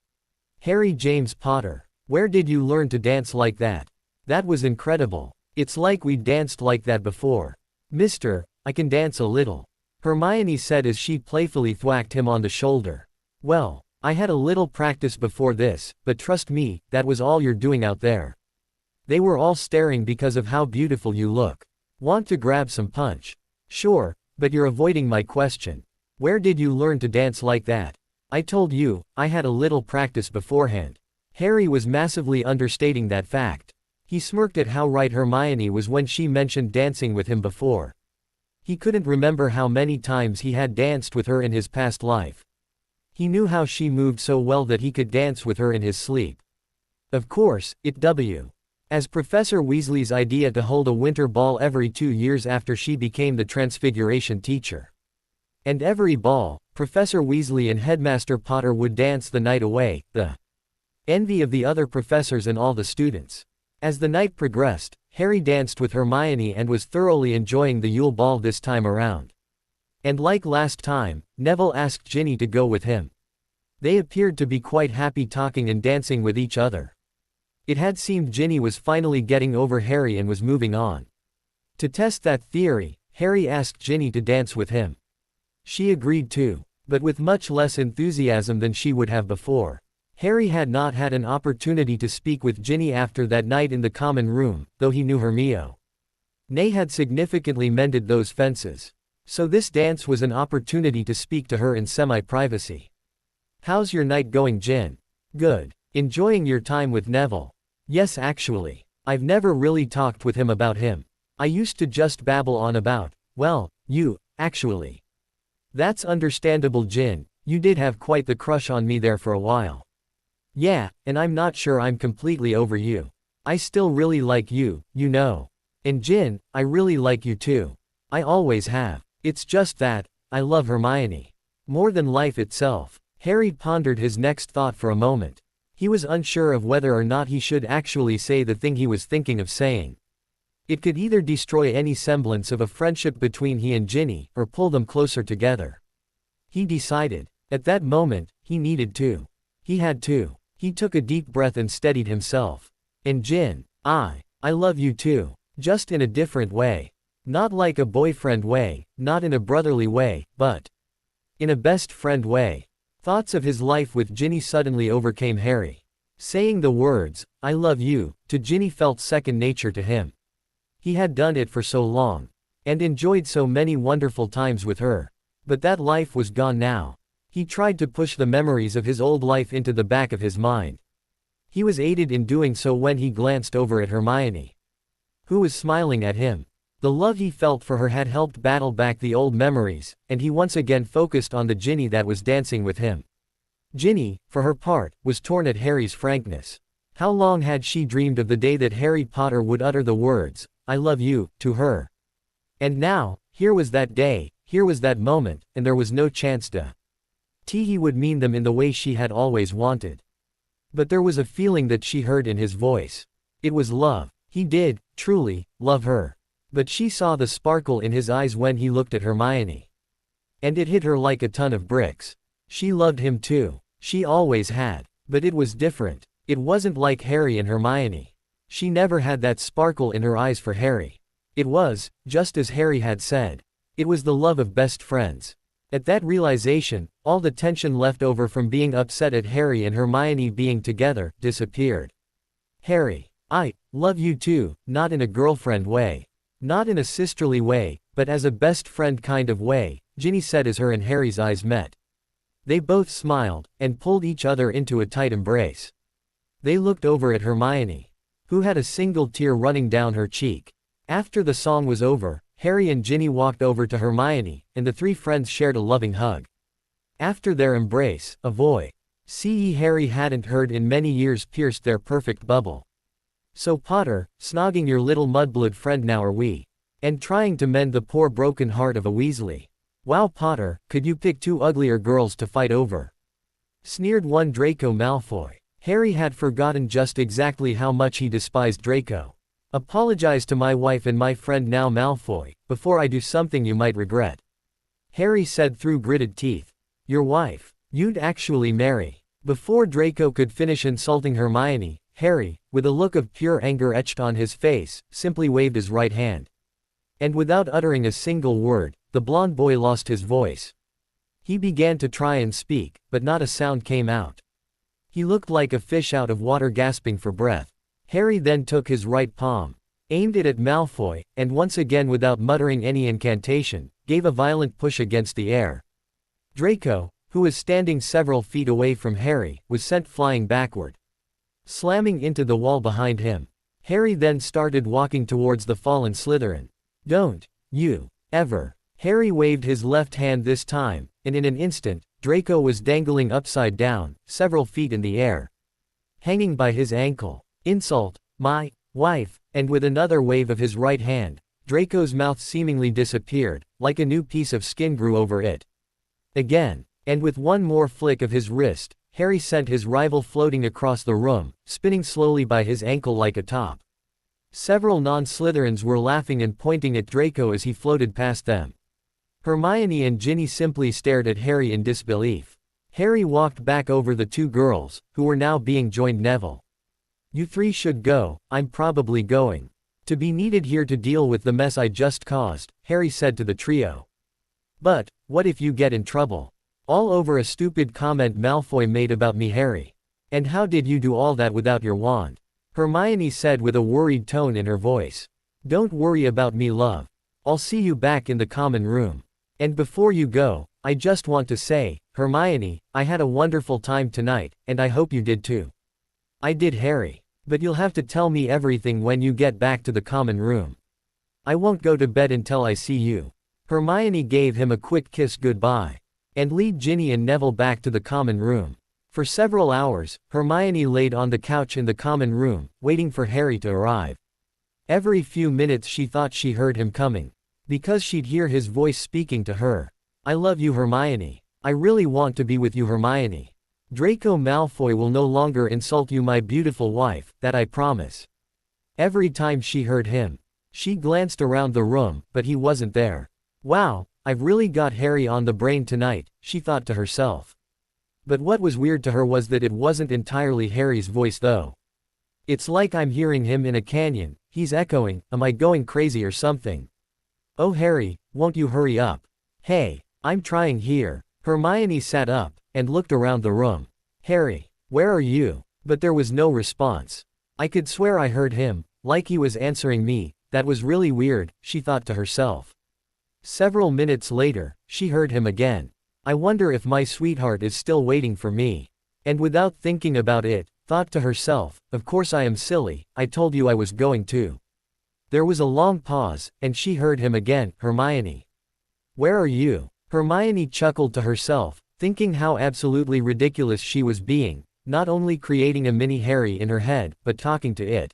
"Harry James Potter, where did you learn to dance like that? That was incredible. It's like we danced like that before." "Mister, I can dance a little," Hermione said as she playfully thwacked him on the shoulder. "Well, I had a little practice before this, but trust me, that was all you're doing out there." They were all staring because of how beautiful you look. "Want to grab some punch?" "Sure, but you're avoiding my question. Where did you learn to dance like that?" "I told you, I had a little practice beforehand." Harry was massively understating that fact. He smirked at how right Hermione was when she mentioned dancing with him before. He couldn't remember how many times he had danced with her in his past life. He knew how she moved so well that he could dance with her in his sleep. Of course, it was Professor Weasley's idea to hold a winter ball every 2 years after she became the Transfiguration teacher. And every ball, Professor Weasley and Headmaster Potter would dance the night away, the envy of the other professors and all the students. As the night progressed, Harry danced with Hermione and was thoroughly enjoying the Yule Ball this time around. And like last time, Neville asked Ginny to go with him. They appeared to be quite happy talking and dancing with each other. It had seemed Ginny was finally getting over Harry and was moving on. To test that theory, Harry asked Ginny to dance with him. She agreed too, but with much less enthusiasm than she would have before. Harry had not had an opportunity to speak with Ginny after that night in the common room, though he knew Hermione had significantly mended those fences. So this dance was an opportunity to speak to her in semi-privacy. "How's your night going, Gin?" "Good. Enjoying your time with Neville?" "Yes, actually. I've never really talked with him about him. I used to just babble on about, well, you, actually." "That's understandable, Gin. You did have quite the crush on me there for a while." "Yeah, and I'm not sure I'm completely over you. I still really like you, you know. And Gin, I really like you too. I always have. It's just that, I love Hermione more than life itself." Harry pondered his next thought for a moment. He was unsure of whether or not he should actually say the thing he was thinking of saying. It could either destroy any semblance of a friendship between he and Ginny, or pull them closer together. He decided. At that moment, he needed to. He had to. He took a deep breath and steadied himself. "And Gin, I love you too. Just in a different way. Not like a boyfriend way, not in a brotherly way, but in a best friend way." Thoughts of his life with Ginny suddenly overcame Harry. Saying the words, "I love you," to Ginny felt second nature to him. He had done it for so long, and enjoyed so many wonderful times with her. But that life was gone now. He tried to push the memories of his old life into the back of his mind. He was aided in doing so when he glanced over at Hermione, who was smiling at him. The love he felt for her had helped battle back the old memories, and he once again focused on the Ginny that was dancing with him. Ginny, for her part, was torn at Harry's frankness. How long had she dreamed of the day that Harry Potter would utter the words, "I love you," to her? And now, Here was that day, here was that moment, and there was no chance he would mean them in the way she had always wanted. But there was a feeling that she heard in his voice. It was love. He did, truly, love her. But she saw the sparkle in his eyes when he looked at Hermione. And it hit her like a ton of bricks. She loved him too. She always had. But it was different. It wasn't like Harry and Hermione. She never had that sparkle in her eyes for Harry. It was, just as Harry had said. It was the love of best friends. At that realization, all the tension left over from being upset at Harry and Hermione being together, disappeared. Harry, I love you too, not in a girlfriend way. Not in a sisterly way, but as a best friend kind of way, Ginny said as her and Harry's eyes met. They both smiled, and pulled each other into a tight embrace. They looked over at Hermione, who had a single tear running down her cheek. After the song was over, Harry and Ginny walked over to Hermione, and the three friends shared a loving hug. After their embrace, a voice Harry hadn't heard in many years pierced their perfect bubble. So Potter, snogging your little mudblood friend now are we? And trying to mend the poor broken heart of a Weasley. Wow Potter, could you pick two uglier girls to fight over? Sneered one Draco Malfoy. Harry had forgotten just exactly how much he despised Draco. Apologize to my wife and my friend now Malfoy, before I do something you might regret. Harry said through gritted teeth. Your wife? You'd actually marry. Before Draco could finish insulting Hermione, Harry, with a look of pure anger etched on his face, simply waved his right hand. And without uttering a single word, the blond boy lost his voice. He began to try and speak, but not a sound came out. He looked like a fish out of water gasping for breath. Harry then took his right palm, aimed it at Malfoy, and once again without muttering any incantation, gave a violent push against the air. Draco, who was standing several feet away from Harry, was sent flying backward, slamming into the wall behind him. Harry then started walking towards the fallen Slytherin. Don't you ever. Harry waved his left hand this time, and in an instant, Draco was dangling upside down, several feet in the air, hanging by his ankle. Insult, my wife, and with another wave of his right hand, Draco's mouth seemingly disappeared, like a new piece of skin grew over it. Again, and with one more flick of his wrist, Harry sent his rival floating across the room, spinning slowly by his ankle like a top. Several non-Slytherins were laughing and pointing at Draco as he floated past them. Hermione and Ginny simply stared at Harry in disbelief. Harry walked back over the two girls, who were now being joined Neville. You three should go, I'm probably going to be needed here to deal with the mess I just caused, Harry said to the trio. But, what if you get in trouble? All over a stupid comment Malfoy made about me Harry. And how did you do all that without your wand? Hermione said with a worried tone in her voice. Don't worry about me love. I'll see you back in the common room. And before you go, I just want to say, Hermione, I had a wonderful time tonight, and I hope you did too. I did Harry. But you'll have to tell me everything when you get back to the common room. I won't go to bed until I see you. Hermione gave him a quick kiss goodbye, and lead Ginny and Neville back to the common room. For several hours, Hermione laid on the couch in the common room, waiting for Harry to arrive. Every few minutes she thought she heard him coming, because she'd hear his voice speaking to her. I love you Hermione. I really want to be with you Hermione. Draco Malfoy will no longer insult you my beautiful wife, that I promise. Every time she heard him, she glanced around the room, but he wasn't there. Wow, I've really got Harry on the brain tonight, she thought to herself. But what was weird to her was that it wasn't entirely Harry's voice though. It's like I'm hearing him in a canyon, he's echoing, am I going crazy or something? Oh Harry, won't you hurry up? Hey, I'm trying here. Hermione sat up, and looked around the room. Harry, where are you? But there was no response. I could swear I heard him, like he was answering me, that was really weird, she thought to herself. Several minutes later, she heard him again. I wonder if my sweetheart is still waiting for me. And without thinking about it, thought to herself, of course I am silly, I told you I was going to. There was a long pause, and she heard him again, Hermione. Where are you? Hermione chuckled to herself, thinking how absolutely ridiculous she was being, not only creating a mini Harry in her head, but talking to it.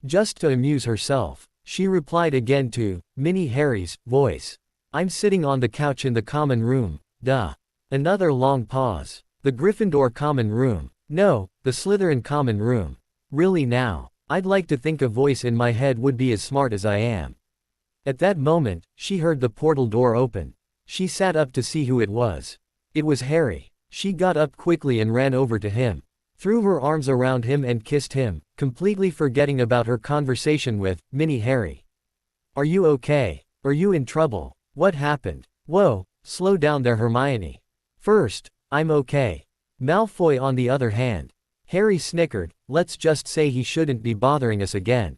Just to amuse herself, she replied again to mini Harry's voice. I'm sitting on the couch in the common room, duh. Another long pause. The Gryffindor common room. No, the Slytherin common room. Really now? I'd like to think a voice in my head would be as smart as I am. At that moment, she heard the portal door open. She sat up to see who it was. It was Harry. She got up quickly and ran over to him. Threw her arms around him and kissed him, completely forgetting about her conversation with Mini Harry. Are you okay? Are you in trouble? What happened? Whoa, slow down there, Hermione. First, I'm okay. Malfoy on the other hand. Harry snickered, let's just say he shouldn't be bothering us again.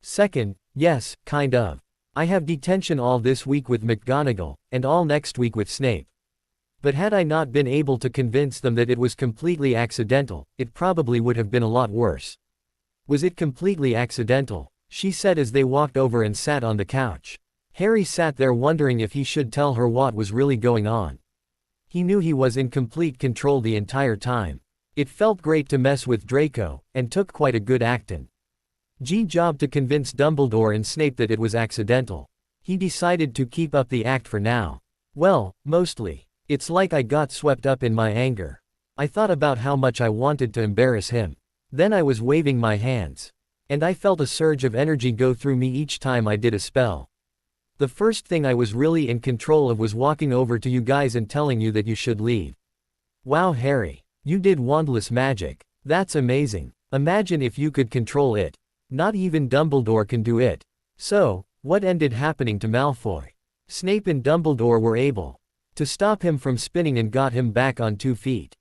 Second, yes, kind of. I have detention all this week with McGonagall, and all next week with Snape. But had I not been able to convince them that it was completely accidental, it probably would have been a lot worse. Was it completely accidental? She said as they walked over and sat on the couch. Harry sat there wondering if he should tell her what was really going on. He knew he was in complete control the entire time. It felt great to mess with Draco, and took quite a good actin'. Job to convince Dumbledore and Snape that it was accidental. He decided to keep up the act for now. Well, mostly. It's like I got swept up in my anger. I thought about how much I wanted to embarrass him. Then I was waving my hands. And I felt a surge of energy go through me each time I did a spell. The first thing I was really in control of was walking over to you guys and telling you that you should leave. Wow, Harry. You did wandless magic. That's amazing. Imagine if you could control it. Not even Dumbledore can do it. So, what ended happening to Malfoy? Snape and Dumbledore were able to stop him from spinning and got him back on 2 feet.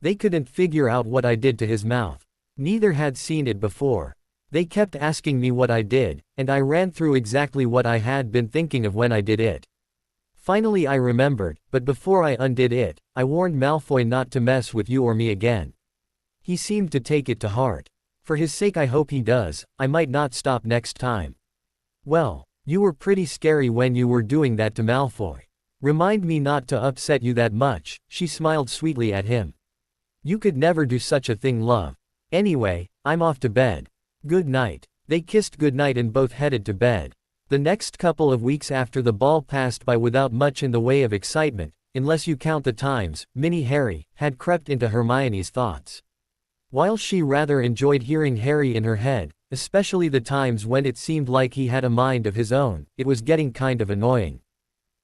They couldn't figure out what I did to his mouth. Neither had seen it before. They kept asking me what I did, and I ran through exactly what I had been thinking of when I did it. Finally I remembered, but before I undid it, I warned Malfoy not to mess with you or me again. He seemed to take it to heart. For his sake I hope he does, I might not stop next time. Well, you were pretty scary when you were doing that to Malfoy. Remind me not to upset you that much, she smiled sweetly at him. You could never do such a thing, love. Anyway, I'm off to bed. Good night. They kissed goodnight and both headed to bed. The next couple of weeks after the ball passed by without much in the way of excitement, unless you count the times Mini Harry had crept into Hermione's thoughts. While she rather enjoyed hearing Harry in her head, especially the times when it seemed like he had a mind of his own, it was getting kind of annoying.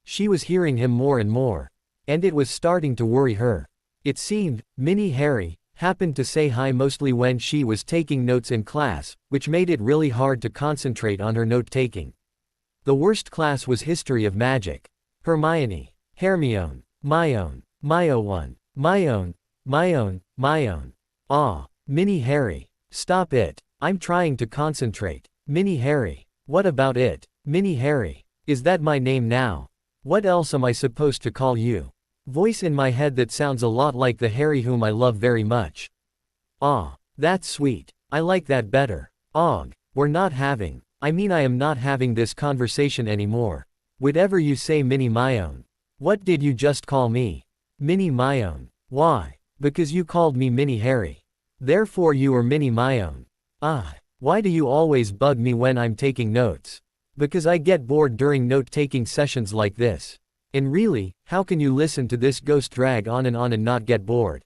She was hearing him more and more. And it was starting to worry her. It seemed, Mini Harry happened to say hi mostly when she was taking notes in class, which made it really hard to concentrate on her note-taking. The worst class was History of Magic. Hermione, Hermione, Myone, Myo1, Myone, Myone, Myone. Ah, Mini Harry. Stop it. I'm trying to concentrate. Mini Harry. What about it? Mini Harry. Is that my name now? What else am I supposed to call you? Voice in my head that sounds a lot like the Harry whom I love very much. Ah, that's sweet. I like that better. Og, I am not having this conversation anymore. Whatever you say, Mini Myone. What did you just call me? Mini Myone. Why? Because you called me Mini Harry. Therefore you are Mini Myone. Ah, why do you always bug me when I'm taking notes? Because I get bored during note-taking sessions like this. And really, how can you listen to this ghost drag on and not get bored?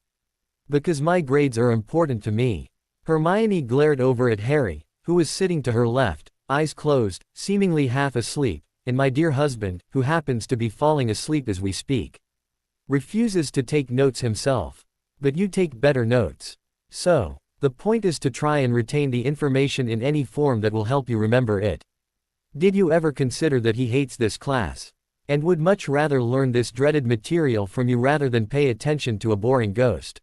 Because my grades are important to me. Hermione glared over at Harry, who was sitting to her left, eyes closed, seemingly half asleep, and my dear husband, who happens to be falling asleep as we speak. Refuses to take notes himself. But you take better notes. So, the point is to try and retain the information in any form that will help you remember it. Did you ever consider that he hates this class? And would much rather learn this dreaded material from you rather than pay attention to a boring ghost?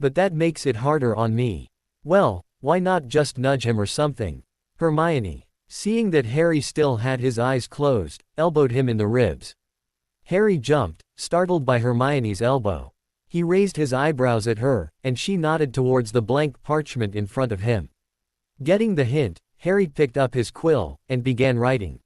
But that makes it harder on me. Well, why not just nudge him or something? Hermione, seeing that Harry still had his eyes closed, elbowed him in the ribs. Harry jumped, startled by Hermione's elbow. He raised his eyebrows at her, and she nodded towards the blank parchment in front of him. Getting the hint, Harry picked up his quill, and began writing.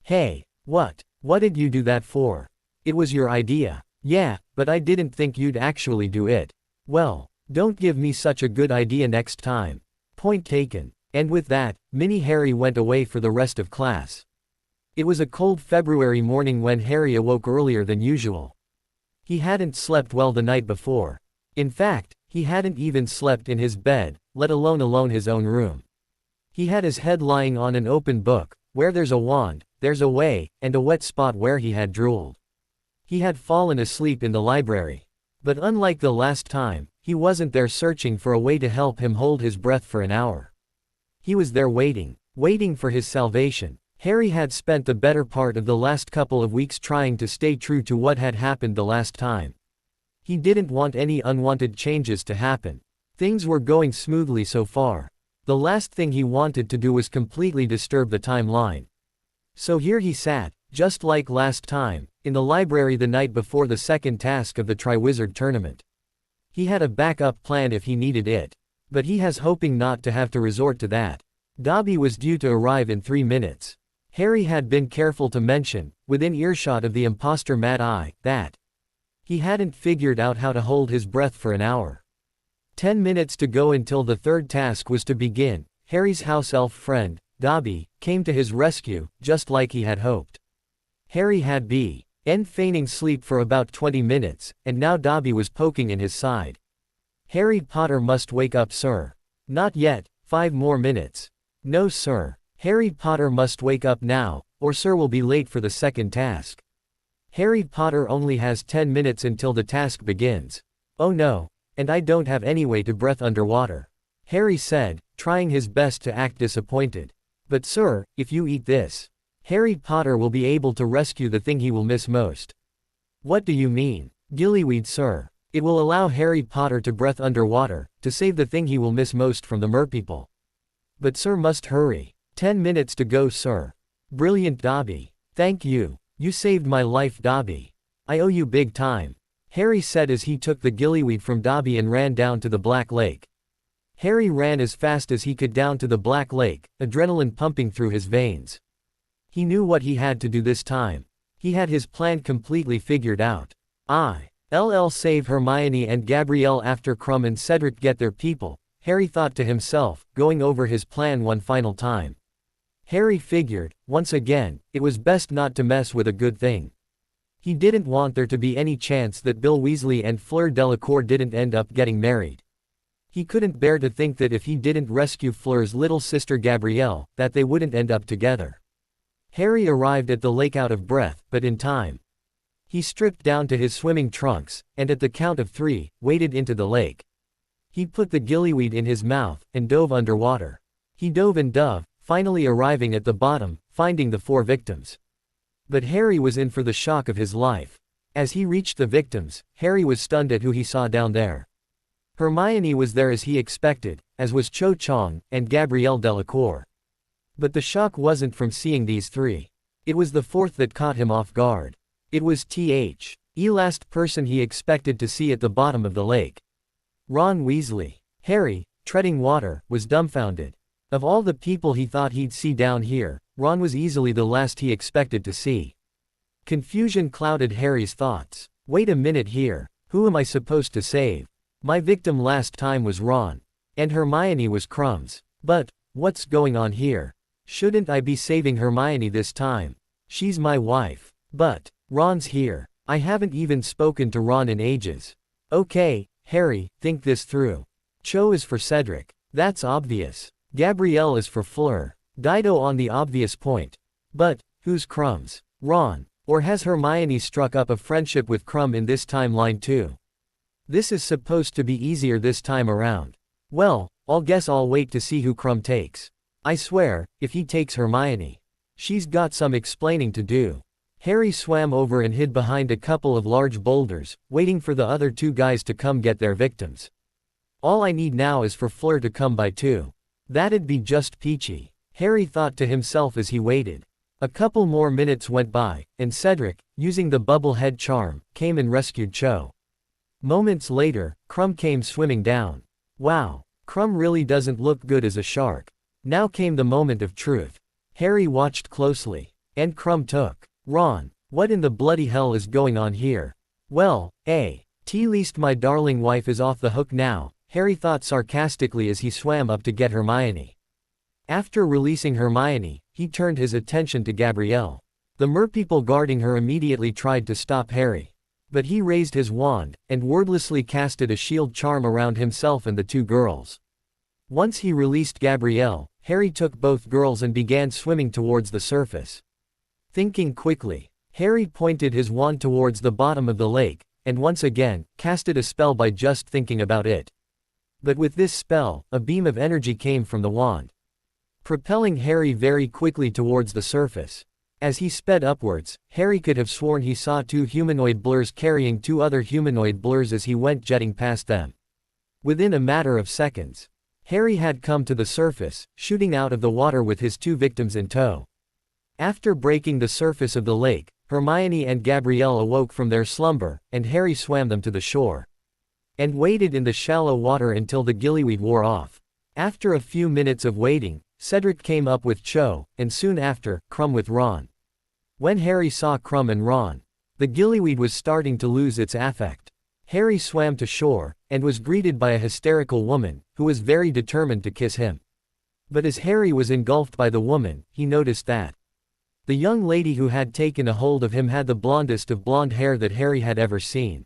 Hey, what did you do that for? It was your idea. Yeah, but I didn't think you'd actually do it. Well, don't give me such a good idea next time. Point taken. And with that, Mini Harry went away for the rest of class. It was a cold February morning when Harry awoke earlier than usual. He hadn't slept well the night before. In fact, he hadn't even slept in his bed, let alone his own room. He had his head lying on an open book. Where there's a wand, there's a way, and a wet spot where he had drooled. He had fallen asleep in the library. But unlike the last time, he wasn't there searching for a way to help him hold his breath for an hour. He was there waiting for his salvation. Harry had spent the better part of the last couple of weeks trying to stay true to what had happened the last time. He didn't want any unwanted changes to happen. Things were going smoothly so far. The last thing he wanted to do was completely disturb the timeline. So here he sat, just like last time, in the library the night before the second task of the Triwizard Tournament. He had a backup plan if he needed it. But he was hoping not to have to resort to that. Dobby was due to arrive in 3 minutes. Harry had been careful to mention, within earshot of the imposter Mad Eye, that he hadn't figured out how to hold his breath for an hour. 10 minutes to go until the third task was to begin. Harry's house elf friend, Dobby, came to his rescue, just like he had hoped. Harry had been feigning sleep for about 20 minutes, and now Dobby was poking in his side. Harry Potter must wake up, sir. Not yet, 5 more minutes. No, sir. Harry Potter must wake up now, or sir will be late for the second task. Harry Potter only has 10 minutes until the task begins. Oh no, and I don't have any way to breathe underwater. Harry said, trying his best to act disappointed. But sir, if you eat this, Harry Potter will be able to rescue the thing he will miss most. What do you mean? Gillyweed, sir. It will allow Harry Potter to breathe underwater, to save the thing he will miss most from the merpeople. But sir must hurry. 10 minutes to go, sir. Brilliant, Dobby. Thank you. You saved my life, Dobby. I owe you big time. Harry said as he took the gillyweed from Dobby and ran down to the Black Lake. Harry ran as fast as he could down to the Black Lake, adrenaline pumping through his veins. He knew what he had to do this time. He had his plan completely figured out. I'll save Hermione and Gabrielle after Krum and Cedric get their people, Harry thought to himself, going over his plan one final time. Harry figured, once again, it was best not to mess with a good thing. He didn't want there to be any chance that Bill Weasley and Fleur Delacour didn't end up getting married. He couldn't bear to think that if he didn't rescue Fleur's little sister Gabrielle, that they wouldn't end up together. Harry arrived at the lake out of breath, but in time. He stripped down to his swimming trunks, and at the count of 3, waded into the lake. He put the gillyweed in his mouth, and dove underwater. He dove and dove, finally arriving at the bottom, finding the 4 victims. But Harry was in for the shock of his life. As he reached the victims, Harry was stunned at who he saw down there. Hermione was there as he expected, as was Cho Chang, and Gabrielle Delacour. But the shock wasn't from seeing these 3. It was the 4th that caught him off guard. It was the last person he expected to see at the bottom of the lake. Ron Weasley. Harry, treading water, was dumbfounded. Of all the people he thought he'd see down here, Ron was easily the last he expected to see. Confusion clouded Harry's thoughts. Wait a minute here, who am I supposed to save? My victim last time was Ron. And Hermione was Crumbs. But, what's going on here? Shouldn't I be saving Hermione this time? She's my wife. But, Ron's here. I haven't even spoken to Ron in ages. Okay, Harry, think this through. Cho is for Cedric. That's obvious. Gabrielle is for Fleur. Dido on the obvious point. But, who's Crumbs? Ron. Or has Hermione struck up a friendship with Krum in this timeline too? This is supposed to be easier this time around. Well, guess I'll wait to see who Krum takes. I swear, if he takes Hermione, she's got some explaining to do. Harry swam over and hid behind a couple of large boulders, waiting for the other 2 guys to come get their victims. All I need now is for Fleur to come by too. That'd be just peachy, Harry thought to himself as he waited. A couple more minutes went by, and Cedric, using the bubble head charm, came and rescued Cho. Moments later, Krum came swimming down. Wow, Krum really doesn't look good as a shark. Now came the moment of truth. Harry watched closely. And Krum took Ron. What in the bloody hell is going on here? Well, at least my darling wife is off the hook now, Harry thought sarcastically as he swam up to get Hermione. After releasing Hermione, he turned his attention to Gabrielle. The merpeople guarding her immediately tried to stop Harry. But he raised his wand, and wordlessly casted a shield charm around himself and the two girls. Once he released Gabrielle, Harry took both girls and began swimming towards the surface. Thinking quickly, Harry pointed his wand towards the bottom of the lake, and once again, casted a spell by just thinking about it. But with this spell, a beam of energy came from the wand, propelling Harry very quickly towards the surface. As he sped upwards, Harry could have sworn he saw two humanoid blurs carrying two other humanoid blurs as he went jetting past them. Within a matter of seconds, Harry had come to the surface, shooting out of the water with his two victims in tow. After breaking the surface of the lake, Hermione and Gabrielle awoke from their slumber, and Harry swam them to the shore, and waited in the shallow water until the gillyweed wore off. After a few minutes of waiting, Cedric came up with Cho, and soon after, Krum with Ron. When Harry saw Krum and Ron, the gillyweed was starting to lose its affect. Harry swam to shore, and was greeted by a hysterical woman, who was very determined to kiss him. But as Harry was engulfed by the woman, he noticed that the young lady who had taken a hold of him had the blondest of blonde hair that Harry had ever seen.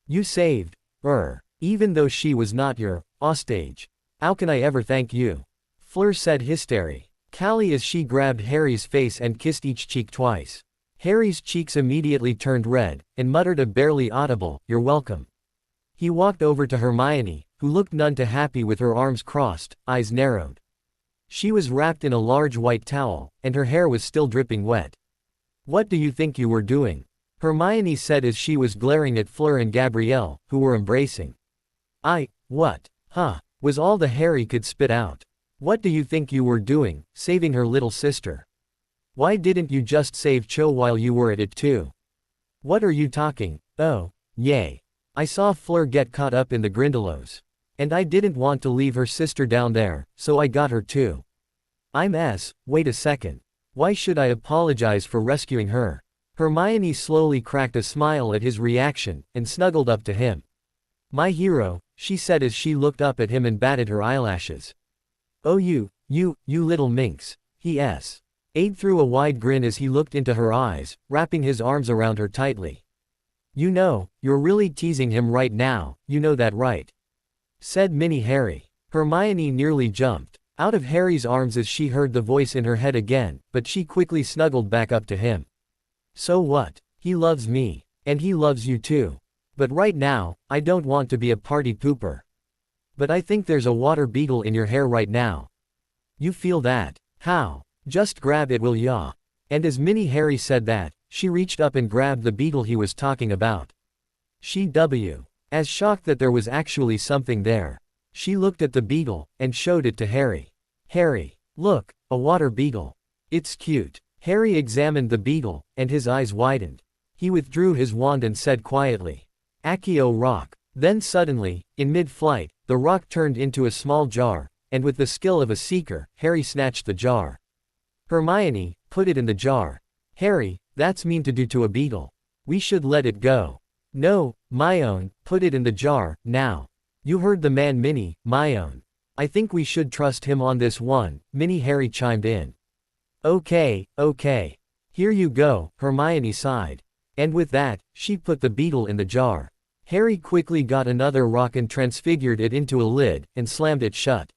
"You saved her, even though she was not your hostage. How can I ever thank you?" Fleur said hysterically as she grabbed Harry's face and kissed each cheek twice. Harry's cheeks immediately turned red, and muttered a barely audible, "You're welcome." He walked over to Hermione, who looked none too happy with her arms crossed, eyes narrowed. She was wrapped in a large white towel, and her hair was still dripping wet. "What do you think you were doing?" Hermione said as she was glaring at Fleur and Gabrielle, who were embracing. What? Was all the Harry could spit out. "What do you think you were doing, saving her little sister? Why didn't you just save Cho while you were at it too? What are you talking? Oh, yay. I saw Fleur get caught up in the Grindylows. And I didn't want to leave her sister down there, so I got her too. Wait a second. Why should I apologize for rescuing her?" Hermione slowly cracked a smile at his reaction, and snuggled up to him. "My hero," she said as she looked up at him and batted her eyelashes. "Oh you little minx," he ate through a wide grin as he looked into her eyes, wrapping his arms around her tightly. "You know, you're really teasing him right now, you know that right?" said Mini Harry. Hermione nearly jumped out of Harry's arms as she heard the voice in her head again, but she quickly snuggled back up to him. "So what? He loves me. And he loves you too. But right now, I don't want to be a party pooper. But I think there's a water beetle in your hair right now. You feel that? How? Just grab it, will ya?" And as Mini Harry said that, she reached up and grabbed the beetle he was talking about. As shocked that there was actually something there. She looked at the beetle, and showed it to Harry. "Harry, look, a water beetle. It's cute." Harry examined the beetle, and his eyes widened. He withdrew his wand and said quietly, "Accio rock." Then suddenly, in mid-flight, the rock turned into a small jar, and with the skill of a seeker, Harry snatched the jar. "Hermione, put it in the jar." "Harry, that's mean to do to a beetle. We should let it go." "No, my own, put it in the jar, now. You heard the man Minnie, my own. I think we should trust him on this one," Mini Harry chimed in. Okay. Here you go," Hermione sighed. And with that, she put the beetle in the jar. Harry quickly got another rock and transfigured it into a lid, and slammed it shut.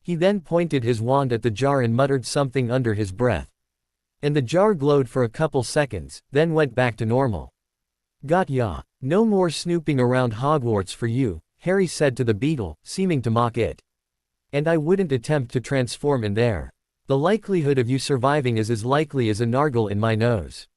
He then pointed his wand at the jar and muttered something under his breath. And the jar glowed for a couple seconds, then went back to normal. "Got ya. No more snooping around Hogwarts for you," Harry said to the beetle, seeming to mock it. "And I wouldn't attempt to transform in there. The likelihood of you surviving is as likely as a nargle in my nose."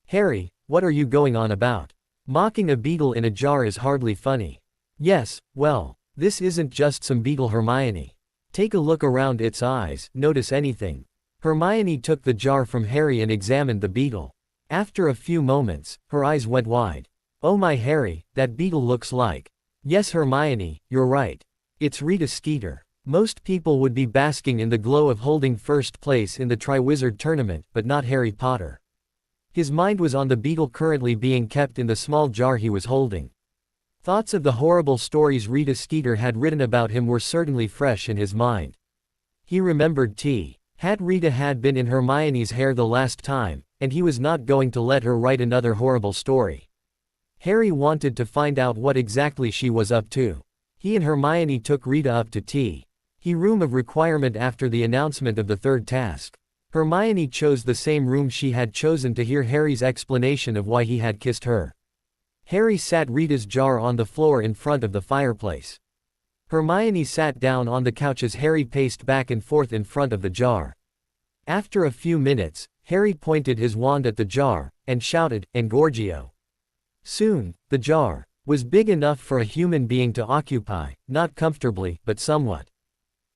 "Harry, what are you going on about? Mocking a beetle in a jar is hardly funny." "Yes, well, this isn't just some beetle, Hermione. Take a look around its eyes, notice anything." Hermione took the jar from Harry and examined the beetle. After a few moments, her eyes went wide. "Oh my Harry, that beetle looks like..." "Yes Hermione, you're right. It's Rita Skeeter. Most people would be basking in the glow of holding first place in the Triwizard Tournament, but not Harry Potter." His mind was on the beetle currently being kept in the small jar he was holding. Thoughts of the horrible stories Rita Skeeter had written about him were certainly fresh in his mind. He remembered had Rita had been in Hermione's hair the last time, and he was not going to let her write another horrible story. Harry wanted to find out what exactly she was up to. He and Hermione took Rita up to tea. He room of requirement after the announcement of the third task. Hermione chose the same room she had chosen to hear Harry's explanation of why he had kissed her. Harry sat Rita's jar on the floor in front of the fireplace. Hermione sat down on the couch as Harry paced back and forth in front of the jar. After a few minutes, Harry pointed his wand at the jar, and shouted, "Engorgio." Soon, the jar was big enough for a human being to occupy, not comfortably, but somewhat.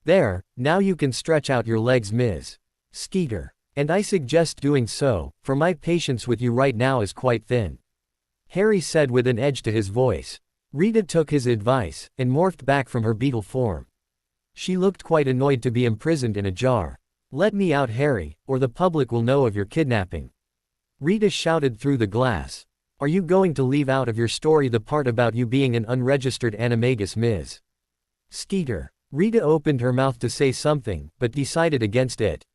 "There, now you can stretch out your legs, Ms. Skeeter. And I suggest doing so, for my patience with you right now is quite thin," Harry said with an edge to his voice. Rita took his advice, and morphed back from her beetle form. She looked quite annoyed to be imprisoned in a jar. "Let me out, Harry, or the public will know of your kidnapping," Rita shouted through the glass. "Are you going to leave out of your story the part about you being an unregistered animagus, Ms. Skeeter?" Rita opened her mouth to say something, but decided against it.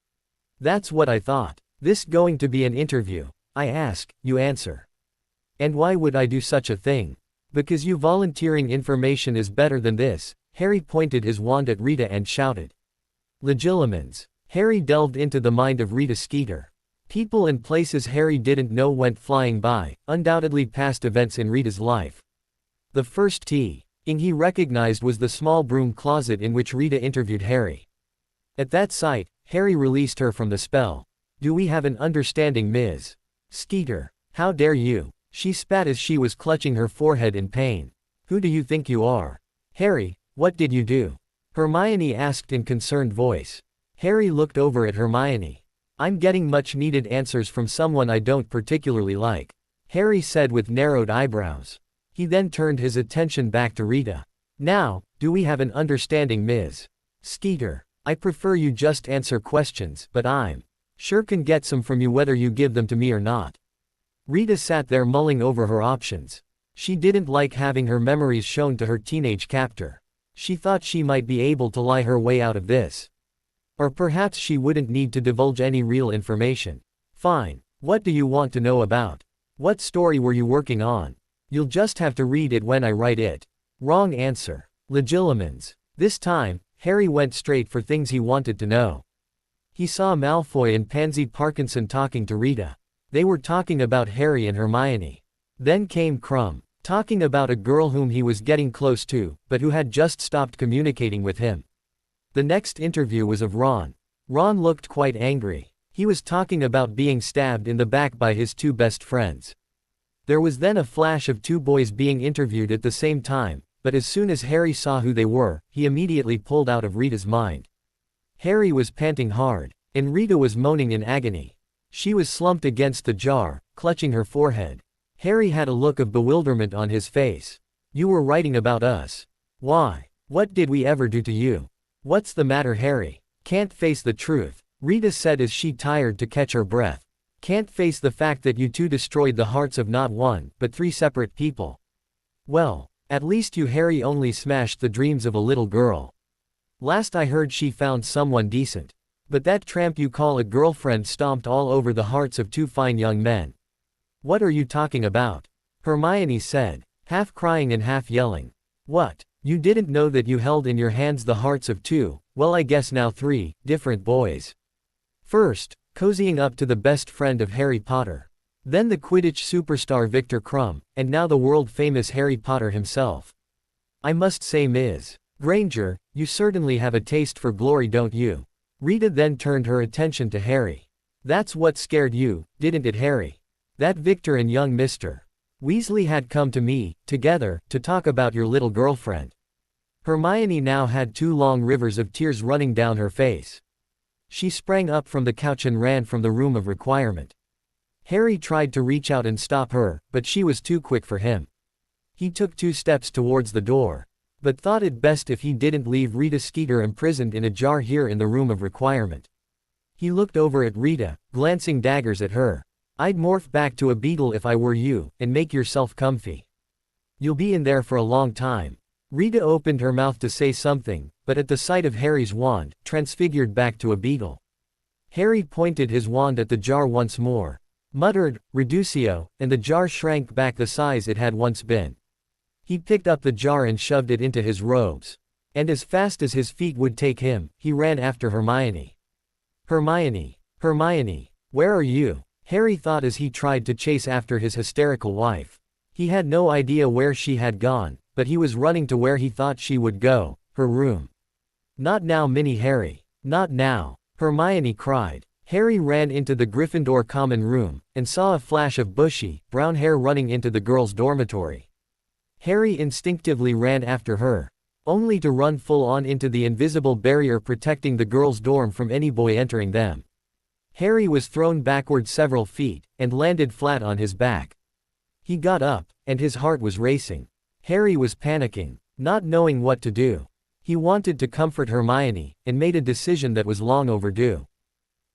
"That's what I thought. This going to be an interview? I ask, you answer. And why would I do such a thing? Because you volunteering information is better than this." Harry pointed his wand at Rita and shouted. Legilimens. Harry delved into the mind of Rita Skeeter. People and places Harry didn't know went flying by, undoubtedly past events in Rita's life. The first thing he recognized was the small broom closet in which Rita interviewed Harry. At that sight, Harry released her from the spell. "Do we have an understanding, Ms. Skeeter? How dare you?" She spat as she was clutching her forehead in pain. "Who do you think you are?" "Harry, what did you do?" Hermione asked in concerned voice. Harry looked over at Hermione. "I'm getting much needed answers from someone I don't particularly like," Harry said with narrowed eyebrows. He then turned his attention back to Rita. "Now, do we have an understanding, Ms. Skeeter? I prefer you just answer questions, but I'm sure can get some from you whether you give them to me or not." Rita sat there mulling over her options. She didn't like having her memories shown to her teenage captor. She thought she might be able to lie her way out of this. Or perhaps she wouldn't need to divulge any real information. "Fine. What do you want to know about? What story were you working on? You'll just have to read it when I write it." Wrong answer. Legilimens. This time, Harry went straight for things he wanted to know. He saw Malfoy and Pansy Parkinson talking to Rita. They were talking about Harry and Hermione. Then came Crumb, talking about a girl whom he was getting close to, but who had just stopped communicating with him. The next interview was of Ron. Ron looked quite angry. He was talking about being stabbed in the back by his two best friends. There was then a flash of two boys being interviewed at the same time, but as soon as Harry saw who they were, he immediately pulled out of Rita's mind. Harry was panting hard, and Rita was moaning in agony. She was slumped against the jar, clutching her forehead. Harry had a look of bewilderment on his face. "You were writing about us. Why? What did we ever do to you? What's the matter, Harry? Can't face the truth?" Rita said as she tired to catch her breath. "Can't face the fact that you two destroyed the hearts of not one, but three separate people? Well, at least you, Harry, only smashed the dreams of a little girl. Last I heard she found someone decent. But that tramp you call a girlfriend stomped all over the hearts of two fine young men." "What are you talking about?" Hermione said, half crying and half yelling. "What? You didn't know that you held in your hands the hearts of two, well I guess now three, different boys. First, cozying up to the best friend of Harry Potter. Then the Quidditch superstar Victor Crumb, and now the world-famous Harry Potter himself. I must say, Ms. Granger, you certainly have a taste for glory, don't you?" Rita then turned her attention to Harry. "That's what scared you, didn't it, Harry? That Victor and young Mr. Weasley had come to me, together, to talk about your little girlfriend." Hermione now had two long rivers of tears running down her face. She sprang up from the couch and ran from the room of requirement. Harry tried to reach out and stop her, but she was too quick for him. He took 2 steps towards the door, but thought it best if he didn't leave Rita Skeeter imprisoned in a jar here in the room of requirement. He looked over at Rita, glancing daggers at her. "I'd morph back to a beetle if I were you, and make yourself comfy. You'll be in there for a long time." Rita opened her mouth to say something, but at the sight of Harry's wand, transfigured back to a beetle. Harry pointed his wand at the jar once more. muttered Reducio, and the jar shrank back the size it had once been. He picked up the jar and shoved it into his robes. And as fast as his feet would take him, he ran after Hermione. Hermione! Hermione! Where are you? Harry thought as he tried to chase after his hysterical wife. He had no idea where she had gone, but he was running to where he thought she would go, her room. Not now, Mini Harry. Not now. Hermione cried. Harry ran into the Gryffindor common room, and saw a flash of bushy, brown hair running into the girls' dormitory. Harry instinctively ran after her, only to run full-on into the invisible barrier protecting the girls' dorm from any boy entering them. Harry was thrown backward several feet, and landed flat on his back. He got up, and his heart was racing. Harry was panicking, not knowing what to do. He wanted to comfort Hermione, and made a decision that was long overdue.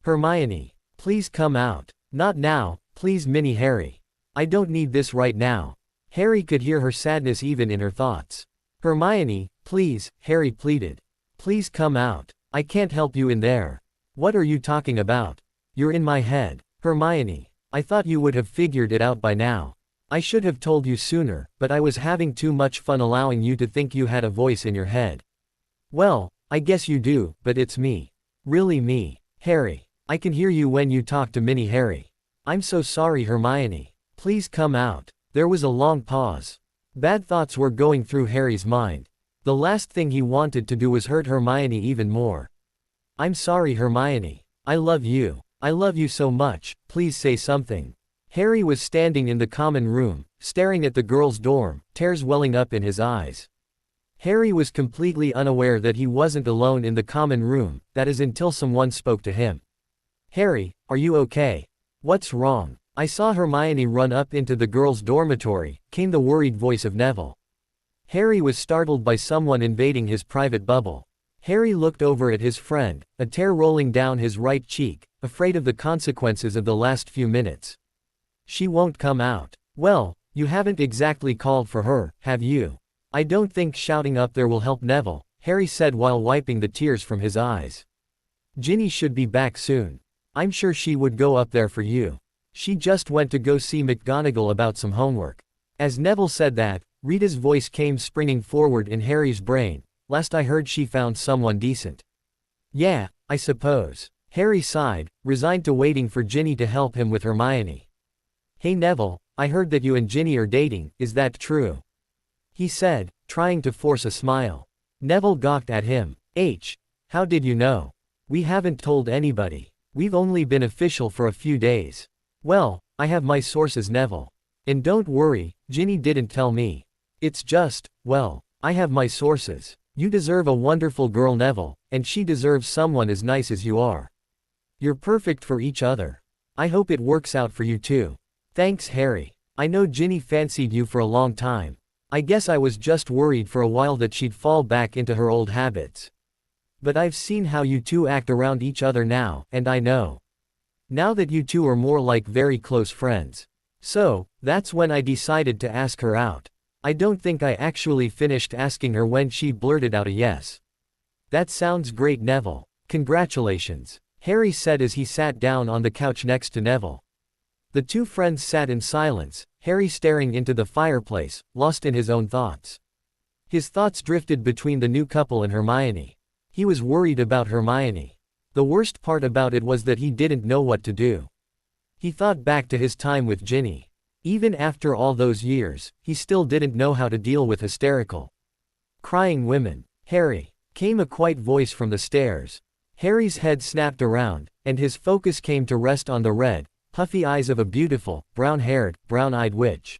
Hermione, please come out. Not now, please Mini Harry. I don't need this right now. Harry could hear her sadness even in her thoughts. Hermione, please, Harry pleaded. Please come out. I can't help you in there. What are you talking about? You're in my head. Hermione, I thought you would have figured it out by now. I should have told you sooner, but I was having too much fun allowing you to think you had a voice in your head. Well, I guess you do, but it's me. Really me. Harry, I can hear you when you talk to Mini Harry. I'm so sorry, Hermione. Please come out. There was a long pause. Bad thoughts were going through Harry's mind. The last thing he wanted to do was hurt Hermione even more. I'm sorry, Hermione. I love you. I love you so much, please say something. Harry was standing in the common room, staring at the girls' dorm, tears welling up in his eyes. Harry was completely unaware that he wasn't alone in the common room, that is until someone spoke to him. Harry, are you okay? What's wrong? I saw Hermione run up into the girls' dormitory, came the worried voice of Neville. Harry was startled by someone invading his private bubble. Harry looked over at his friend, a tear rolling down his right cheek, afraid of the consequences of the last few minutes. She won't come out. Well, you haven't exactly called for her, have you? I don't think shouting up there will help Neville, Harry said while wiping the tears from his eyes. Ginny should be back soon. I'm sure she would go up there for you. She just went to go see McGonagall about some homework. As Neville said that, Rita's voice came springing forward in Harry's brain. Last I heard she found someone decent. Yeah, I suppose. Harry sighed, resigned to waiting for Ginny to help him with Hermione. Hey Neville, I heard that you and Ginny are dating, is that true? He said, trying to force a smile. Neville gawked at him. How did you know? We haven't told anybody. We've only been official for a few days. Well, I have my sources, Neville. And don't worry, Ginny didn't tell me. It's just, well, I have my sources. You deserve a wonderful girl, Neville, and she deserves someone as nice as you are. You're perfect for each other. I hope it works out for you too. Thanks, Harry. I know Ginny fancied you for a long time. I guess I was just worried for a while that she'd fall back into her old habits. But I've seen how you two act around each other now, and I know. Now that you two are more like very close friends. So, that's when I decided to ask her out. I don't think I actually finished asking her when she blurted out a yes. That sounds great, Neville. Congratulations, Harry said as he sat down on the couch next to Neville. The two friends sat in silence, Harry staring into the fireplace, lost in his own thoughts. His thoughts drifted between the new couple and Hermione. He was worried about Hermione. The worst part about it was that he didn't know what to do. He thought back to his time with Ginny. Even after all those years, he still didn't know how to deal with hysterical, crying women. Harry, came a quiet voice from the stairs. Harry's head snapped around, and his focus came to rest on the red, puffy eyes of a beautiful, brown-haired, brown-eyed witch.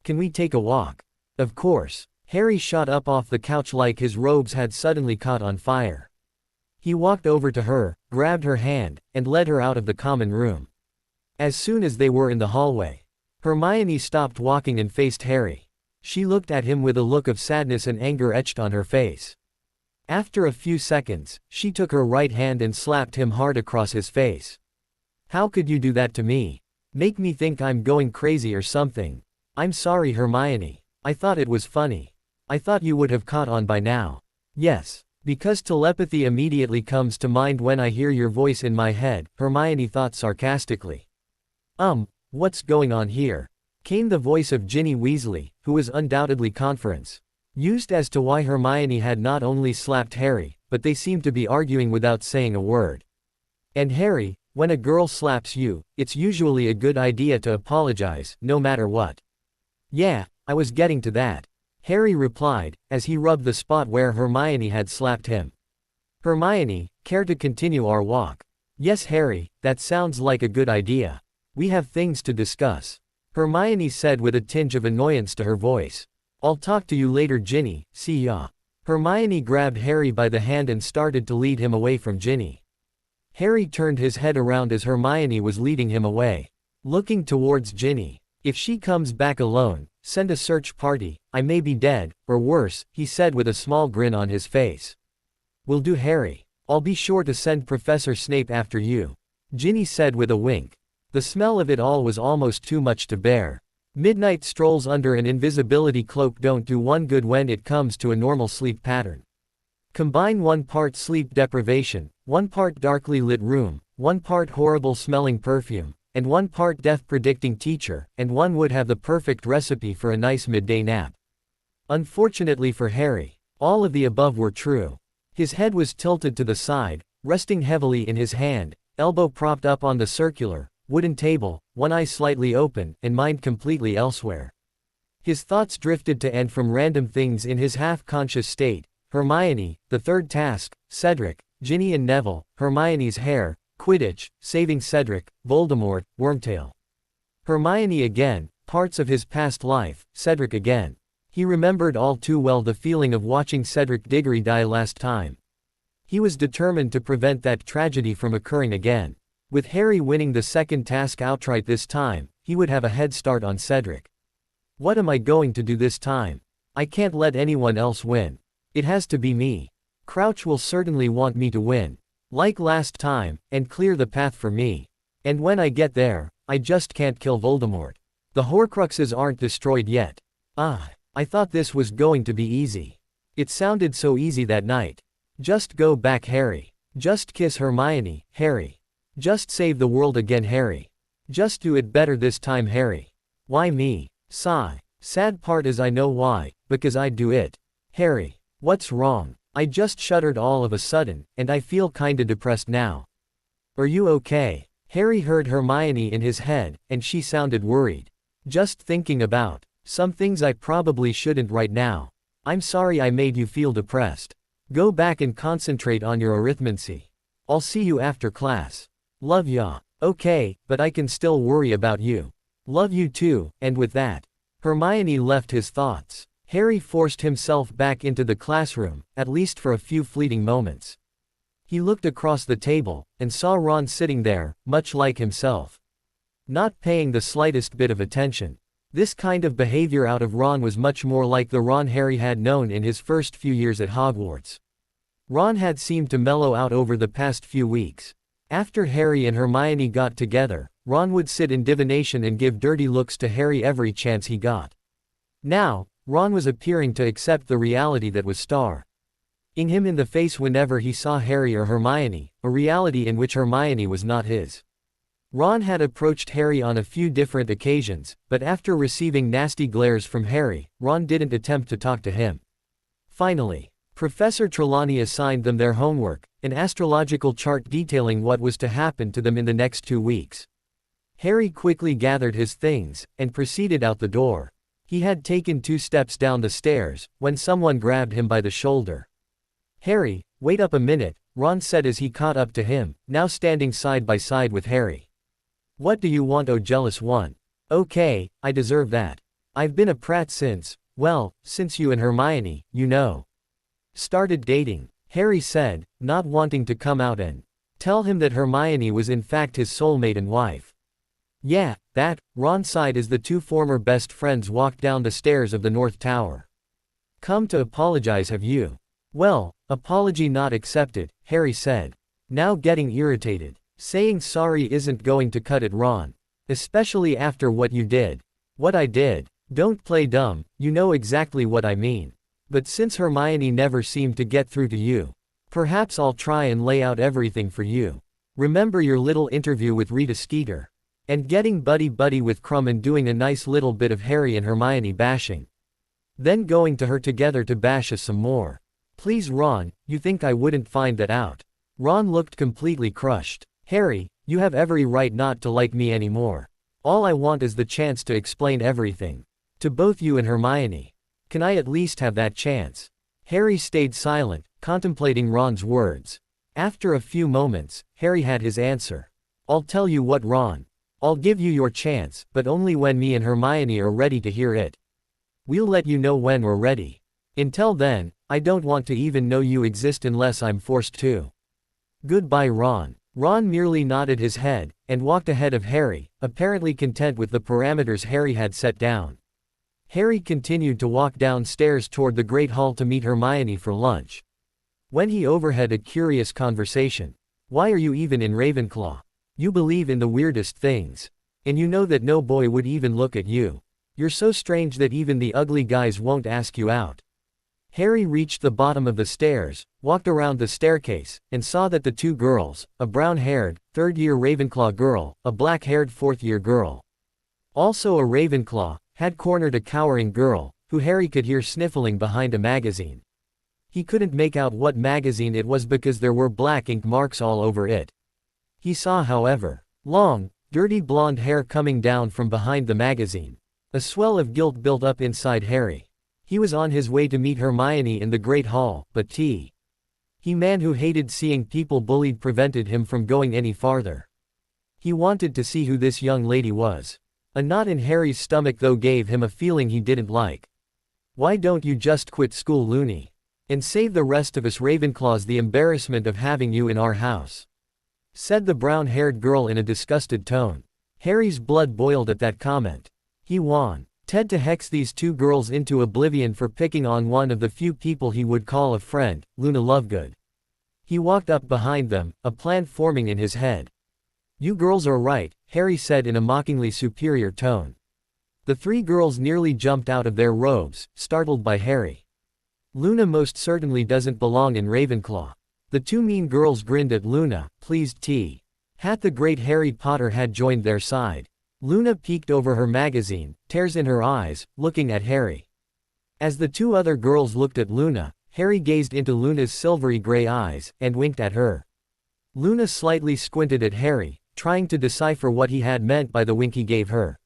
Can we take a walk? Of course. Harry shot up off the couch like his robes had suddenly caught on fire. He walked over to her, grabbed her hand, and led her out of the common room. As soon as they were in the hallway, Hermione stopped walking and faced Harry. She looked at him with a look of sadness and anger etched on her face. After a few seconds, she took her right hand and slapped him hard across his face. How could you do that to me? Make me think I'm going crazy or something. I'm sorry, Hermione. I thought it was funny. I thought you would have caught on by now. Yes, because telepathy immediately comes to mind when I hear your voice in my head, Hermione thought sarcastically. What's going on here? Came the voice of Ginny Weasley, who was undoubtedly conference used as to why Hermione had not only slapped Harry, but they seemed to be arguing without saying a word. And Harry, when a girl slaps you, it's usually a good idea to apologize, no matter what. Yeah, I was getting to that. Harry replied, as he rubbed the spot where Hermione had slapped him. Hermione, care to continue our walk? Yes, Harry, that sounds like a good idea. We have things to discuss. Hermione said with a tinge of annoyance to her voice. I'll talk to you later, Ginny, see ya. Hermione grabbed Harry by the hand and started to lead him away from Ginny. Harry turned his head around as Hermione was leading him away. Looking towards Ginny. If she comes back alone, send a search party, I may be dead, or worse, he said with a small grin on his face. Will do, Harry. I'll be sure to send Professor Snape after you. Ginny said with a wink. The smell of it all was almost too much to bear. Midnight strolls under an invisibility cloak don't do one good when it comes to a normal sleep pattern. Combine 1 part sleep deprivation, 1 part darkly lit room, 1 part horrible smelling perfume, and 1 part death predicting teacher, and one would have the perfect recipe for a nice midday nap. Unfortunately for Harry, all of the above were true. His head was tilted to the side, resting heavily in his hand, elbow propped up on the circular, wooden table, one eye slightly open, and mind completely elsewhere. His thoughts drifted to and from random things in his half-conscious state: Hermione, the third task, Cedric, Ginny and Neville, Hermione's hair, Quidditch, saving Cedric, Voldemort, Wormtail. Hermione again, parts of his past life, Cedric again. He remembered all too well the feeling of watching Cedric Diggory die last time. He was determined to prevent that tragedy from occurring again. With Harry winning the second task outright this time, he would have a head start on Cedric. What am I going to do this time? I can't let anyone else win. It has to be me. Crouch will certainly want me to win. Like last time, and clear the path for me. And when I get there, I just can't kill Voldemort. The Horcruxes aren't destroyed yet. I thought this was going to be easy. It sounded so easy that night. Just go back, Harry. Just kiss Hermione, Harry. Just save the world again, Harry. Just do it better this time, Harry. Why me? Sigh. Sad part is I know why, because I'd do it. Harry. What's wrong? I just shuddered all of a sudden, and I feel kinda depressed now. Are you okay? Harry heard Hermione in his head, and she sounded worried. Just thinking about some things I probably shouldn't right now. I'm sorry I made you feel depressed. Go back and concentrate on your arithmancy. I'll see you after class. Love ya. Okay, but I can still worry about you. Love you too. And with that, Hermione left his thoughts. Harry forced himself back into the classroom, at least for a few fleeting moments. He looked across the table, and saw Ron sitting there, much like himself. Not paying the slightest bit of attention. This kind of behavior out of Ron was much more like the Ron Harry had known in his first few years at Hogwarts. Ron had seemed to mellow out over the past few weeks. After Harry and Hermione got together, Ron would sit in divination and give dirty looks to Harry every chance he got. Now, Ron was appearing to accept the reality that was staring him in the face whenever he saw Harry or Hermione, a reality in which Hermione was not his. Ron had approached Harry on a few different occasions, but after receiving nasty glares from Harry, Ron didn't attempt to talk to him. Finally, Professor Trelawney assigned them their homework, an astrological chart detailing what was to happen to them in the next 2 weeks. Harry quickly gathered his things, and proceeded out the door. He had taken 2 steps down the stairs, when someone grabbed him by the shoulder. Harry, wait up a minute, Ron said as he caught up to him, now standing side by side with Harry. What do you want, oh jealous one? Okay, I deserve that. I've been a prat since you and Hermione, you know, started dating, Harry said, not wanting to come out and tell him that Hermione was in fact his soulmate and wife. Yeah, that, Ron sighed as the 2 former best friends walked down the stairs of the North Tower. Come to apologize, have you? Well, apology not accepted, Harry said. Now getting irritated. Saying sorry isn't going to cut it, Ron. Especially after what you did. What I did. Don't play dumb, you know exactly what I mean. But since Hermione never seemed to get through to you, perhaps I'll try and lay out everything for you. Remember your little interview with Rita Skeeter? And getting buddy-buddy with Crumb and doing a nice little bit of Harry and Hermione bashing. Then going to her together to bash us some more. Please Ron, you think I wouldn't find that out? Ron looked completely crushed. Harry, you have every right not to like me anymore. All I want is the chance to explain everything. To both you and Hermione. Can I at least have that chance? Harry stayed silent, contemplating Ron's words. After a few moments, Harry had his answer. I'll tell you what Ron. I'll give you your chance, but only when me and Hermione are ready to hear it. We'll let you know when we're ready. Until then, I don't want to even know you exist unless I'm forced to. Goodbye Ron. Ron merely nodded his head, and walked ahead of Harry, apparently content with the parameters Harry had set down. Harry continued to walk downstairs toward the Great Hall to meet Hermione for lunch. When he overheard a curious conversation. Why are you even in Ravenclaw? You believe in the weirdest things. And you know that no boy would even look at you. You're so strange that even the ugly guys won't ask you out. Harry reached the bottom of the stairs, walked around the staircase, and saw that the two girls, a brown-haired, third-year Ravenclaw girl, a black-haired fourth-year girl, also a Ravenclaw, had cornered a cowering girl, who Harry could hear sniffling behind a magazine. He couldn't make out what magazine it was because there were black ink marks all over it. He saw, however, long, dirty blonde hair coming down from behind the magazine. A swell of guilt built up inside Harry. He was on his way to meet Hermione in the Great Hall, but he man who hated seeing people bullied prevented him from going any farther. He wanted to see who this young lady was. A knot in Harry's stomach though gave him a feeling he didn't like. Why don't you just quit school, Loony? And save the rest of us Ravenclaws the embarrassment of having you in our house? Said the brown-haired girl in a disgusted tone. Harry's blood boiled at that comment. He won. Ted to hex these two girls into oblivion for picking on one of the few people he would call a friend, Luna Lovegood. He walked up behind them, a plan forming in his head. You girls are right, Harry said in a mockingly superior tone. The three girls nearly jumped out of their robes, startled by Harry. Luna most certainly doesn't belong in Ravenclaw. The two mean girls grinned at Luna, pleased the great Harry Potter had joined their side. Luna peeked over her magazine, tears in her eyes, looking at Harry. As the two other girls looked at Luna, Harry gazed into Luna's silvery gray eyes, and winked at her. Luna slightly squinted at Harry, trying to decipher what he had meant by the wink he gave her.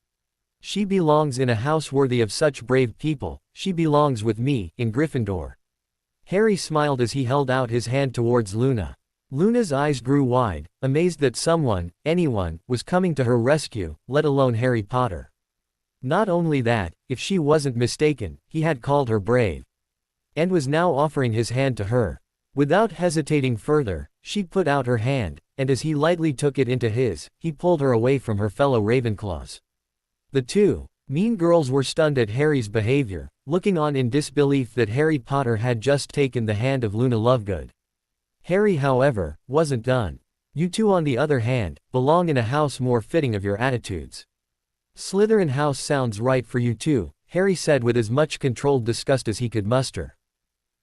She belongs in a house worthy of such brave people, she belongs with me, in Gryffindor. Harry smiled as he held out his hand towards Luna. Luna's eyes grew wide, amazed that someone, anyone, was coming to her rescue, let alone Harry Potter. Not only that, if she wasn't mistaken, he had called her brave. And was now offering his hand to her. Without hesitating further, she put out her hand, and as he lightly took it into his, he pulled her away from her fellow Ravenclaws. The two mean girls were stunned at Harry's behavior, looking on in disbelief that Harry Potter had just taken the hand of Luna Lovegood. Harry, however, wasn't done. You two, on the other hand, belong in a house more fitting of your attitudes. Slytherin house sounds right for you too, Harry said with as much controlled disgust as he could muster.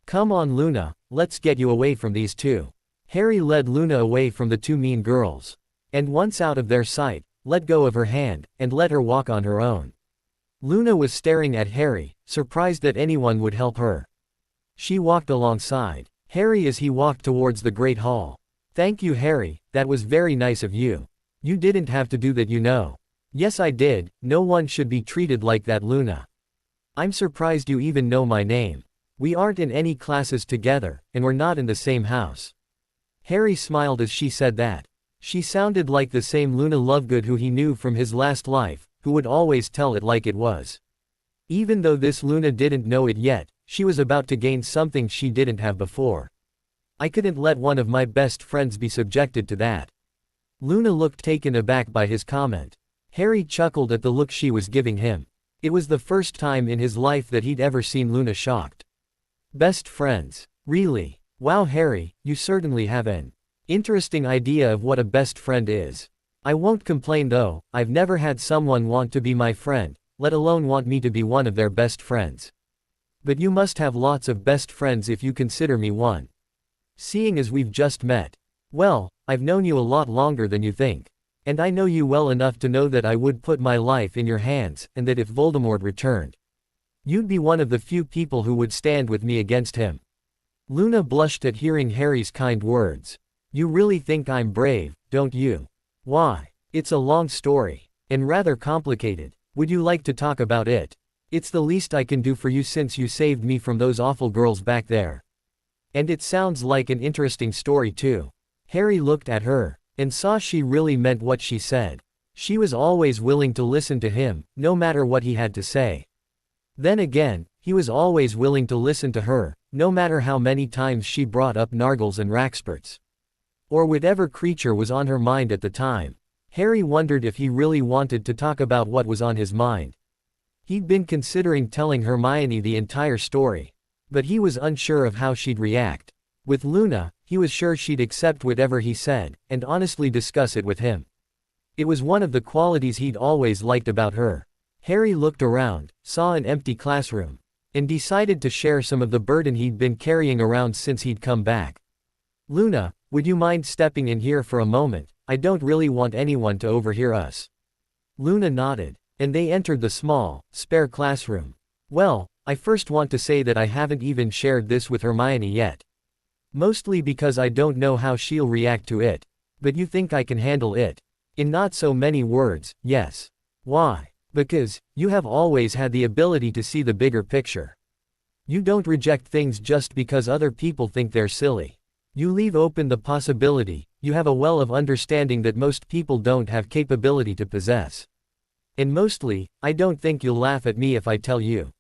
Come on Luna, let's get you away from these two. Harry led Luna away from the two mean girls. And once out of their sight, let go of her hand, and let her walk on her own. Luna was staring at Harry, surprised that anyone would help her. She walked alongside Harry as he walked towards the Great Hall. Thank you Harry, that was very nice of you. You didn't have to do that, you know. Yes I did, no one should be treated like that Luna. I'm surprised you even know my name. We aren't in any classes together, and we're not in the same house. Harry smiled as she said that. She sounded like the same Luna Lovegood who he knew from his last life, who would always tell it like it was. Even though this Luna didn't know it yet, she was about to gain something she didn't have before. I couldn't let one of my best friends be subjected to that. Luna looked taken aback by his comment. Harry chuckled at the look she was giving him. It was the first time in his life that he'd ever seen Luna shocked. Best friends? Really? Wow Harry, you certainly have an interesting idea of what a best friend is. I won't complain though, I've never had someone want to be my friend, let alone want me to be one of their best friends. But you must have lots of best friends if you consider me one. Seeing as we've just met. Well, I've known you a lot longer than you think. And I know you well enough to know that I would put my life in your hands, and that if Voldemort returned, you'd be one of the few people who would stand with me against him." Luna blushed at hearing Harry's kind words. "You really think I'm brave, don't you?" "Why? It's a long story. And rather complicated. Would you like to talk about it? It's the least I can do for you since you saved me from those awful girls back there. And it sounds like an interesting story too." Harry looked at her, and saw she really meant what she said. She was always willing to listen to him, no matter what he had to say. Then again, he was always willing to listen to her, no matter how many times she brought up Nargles and Raxperts, or whatever creature was on her mind at the time. Harry wondered if he really wanted to talk about what was on his mind. He'd been considering telling Hermione the entire story, but he was unsure of how she'd react. With Luna, he was sure she'd accept whatever he said, and honestly discuss it with him. It was one of the qualities he'd always liked about her. Harry looked around, saw an empty classroom, and decided to share some of the burden he'd been carrying around since he'd come back. "Luna, would you mind stepping in here for a moment? I don't really want anyone to overhear us." Luna nodded, and they entered the small, spare classroom. "Well, I first want to say that I haven't even shared this with Hermione yet. Mostly because I don't know how she'll react to it. But you think I can handle it? In not so many words, yes. Why? Because you have always had the ability to see the bigger picture. You don't reject things just because other people think they're silly. You leave open the possibility. You have a well of understanding that most people don't have capability to possess. And mostly, I don't think you'll laugh at me if I tell you."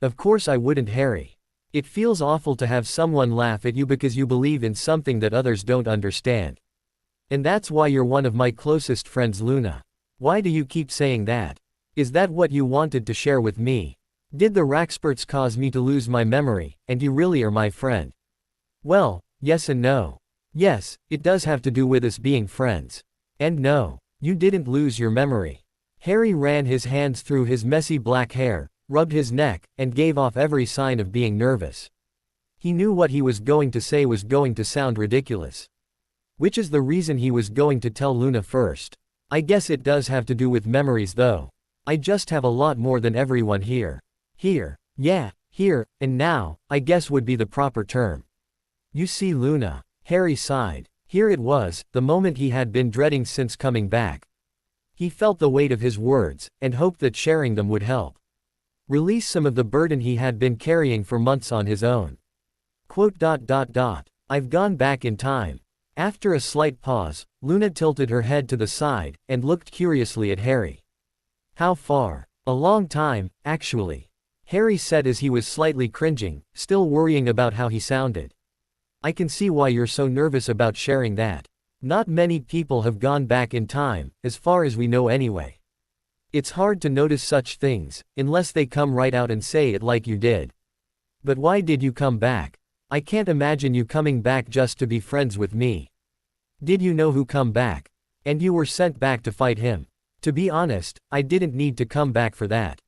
"Of course I wouldn't, Harry. It feels awful to have someone laugh at you because you believe in something that others don't understand. And that's why you're one of my closest friends, Luna. Why do you keep saying that? Is that what you wanted to share with me? Did the Raxperts cause me to lose my memory, and you really are my friend?" "Well, yes and no. Yes, it does have to do with us being friends. And no, you didn't lose your memory." Harry ran his hands through his messy black hair, rubbed his neck, and gave off every sign of being nervous. He knew what he was going to say was going to sound ridiculous. Which is the reason he was going to tell Luna first. "I guess it does have to do with memories though. I just have a lot more than everyone here. Here, yeah, here, and now, I guess would be the proper term. You see, Luna." Harry sighed. Here it was, the moment he had been dreading since coming back. He felt the weight of his words, and hoped that sharing them would help release some of the burden he had been carrying for months on his own. "I've gone back in time." After a slight pause, Luna tilted her head to the side, and looked curiously at Harry. "How far?" "A long time, actually," Harry said as he was slightly cringing, still worrying about how he sounded. "I can see why you're so nervous about sharing that. Not many people have gone back in time, as far as we know anyway. It's hard to notice such things, unless they come right out and say it like you did. But why did you come back? I can't imagine you coming back just to be friends with me. Did you know who come back? And you were sent back to fight him?" "To be honest, I didn't need to come back for that.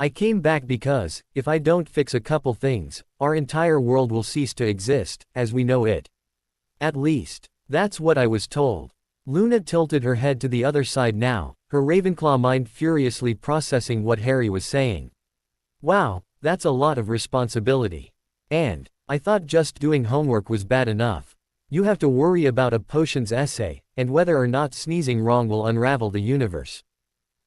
I came back because, if I don't fix a couple things, our entire world will cease to exist, as we know it. At least, that's what I was told." Luna tilted her head to the other side now, her Ravenclaw mind furiously processing what Harry was saying. "Wow, that's a lot of responsibility. And I thought just doing homework was bad enough. You have to worry about a potions essay, and whether or not sneezing wrong will unravel the universe."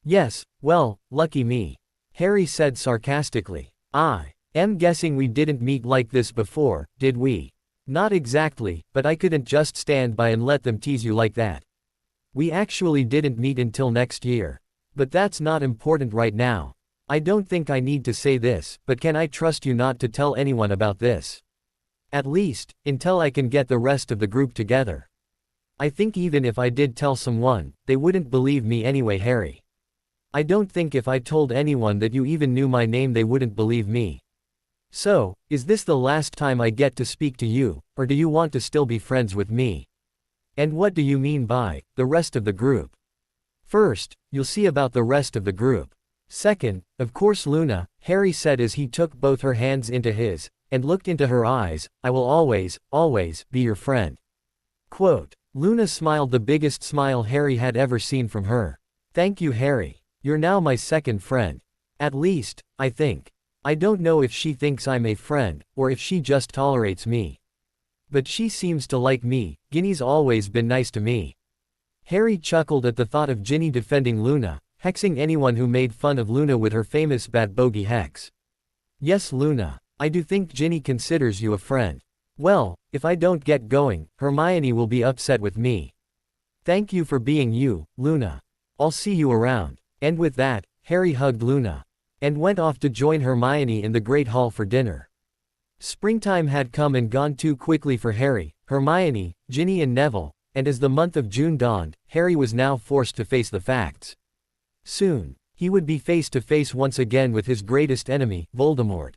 "Yes, well, lucky me," Harry said sarcastically. "I am guessing we didn't meet like this before, did we?" "Not exactly, but I couldn't just stand by and let them tease you like that. We actually didn't meet until next year. But that's not important right now. I don't think I need to say this, but can I trust you not to tell anyone about this? At least, until I can get the rest of the group together. I think even if I did tell someone, they wouldn't believe me anyway, Harry. I don't think if I told anyone that you even knew my name they wouldn't believe me. So, is this the last time I get to speak to you, or do you want to still be friends with me? And what do you mean by, the rest of the group? First, you'll see about the rest of the group. Second, of course Luna, Harry said as he took both her hands into his, and looked into her eyes, I will always, always, be your friend. Quote. Luna smiled the biggest smile Harry had ever seen from her. Thank you, Harry. You're now my second friend. At least, I think. I don't know if she thinks I'm a friend, or if she just tolerates me. But she seems to like me. Ginny's always been nice to me. Harry chuckled at the thought of Ginny defending Luna, hexing anyone who made fun of Luna with her famous Bat Bogey hex. Yes, Luna. I do think Ginny considers you a friend. Well, if I don't get going, Hermione will be upset with me. Thank you for being you, Luna. I'll see you around. And with that, Harry hugged Luna and went off to join Hermione in the Great Hall for dinner. Springtime had come and gone too quickly for Harry, Hermione, Ginny and Neville, and as the month of June dawned, Harry was now forced to face the facts. Soon, he would be face to face once again with his greatest enemy, Voldemort.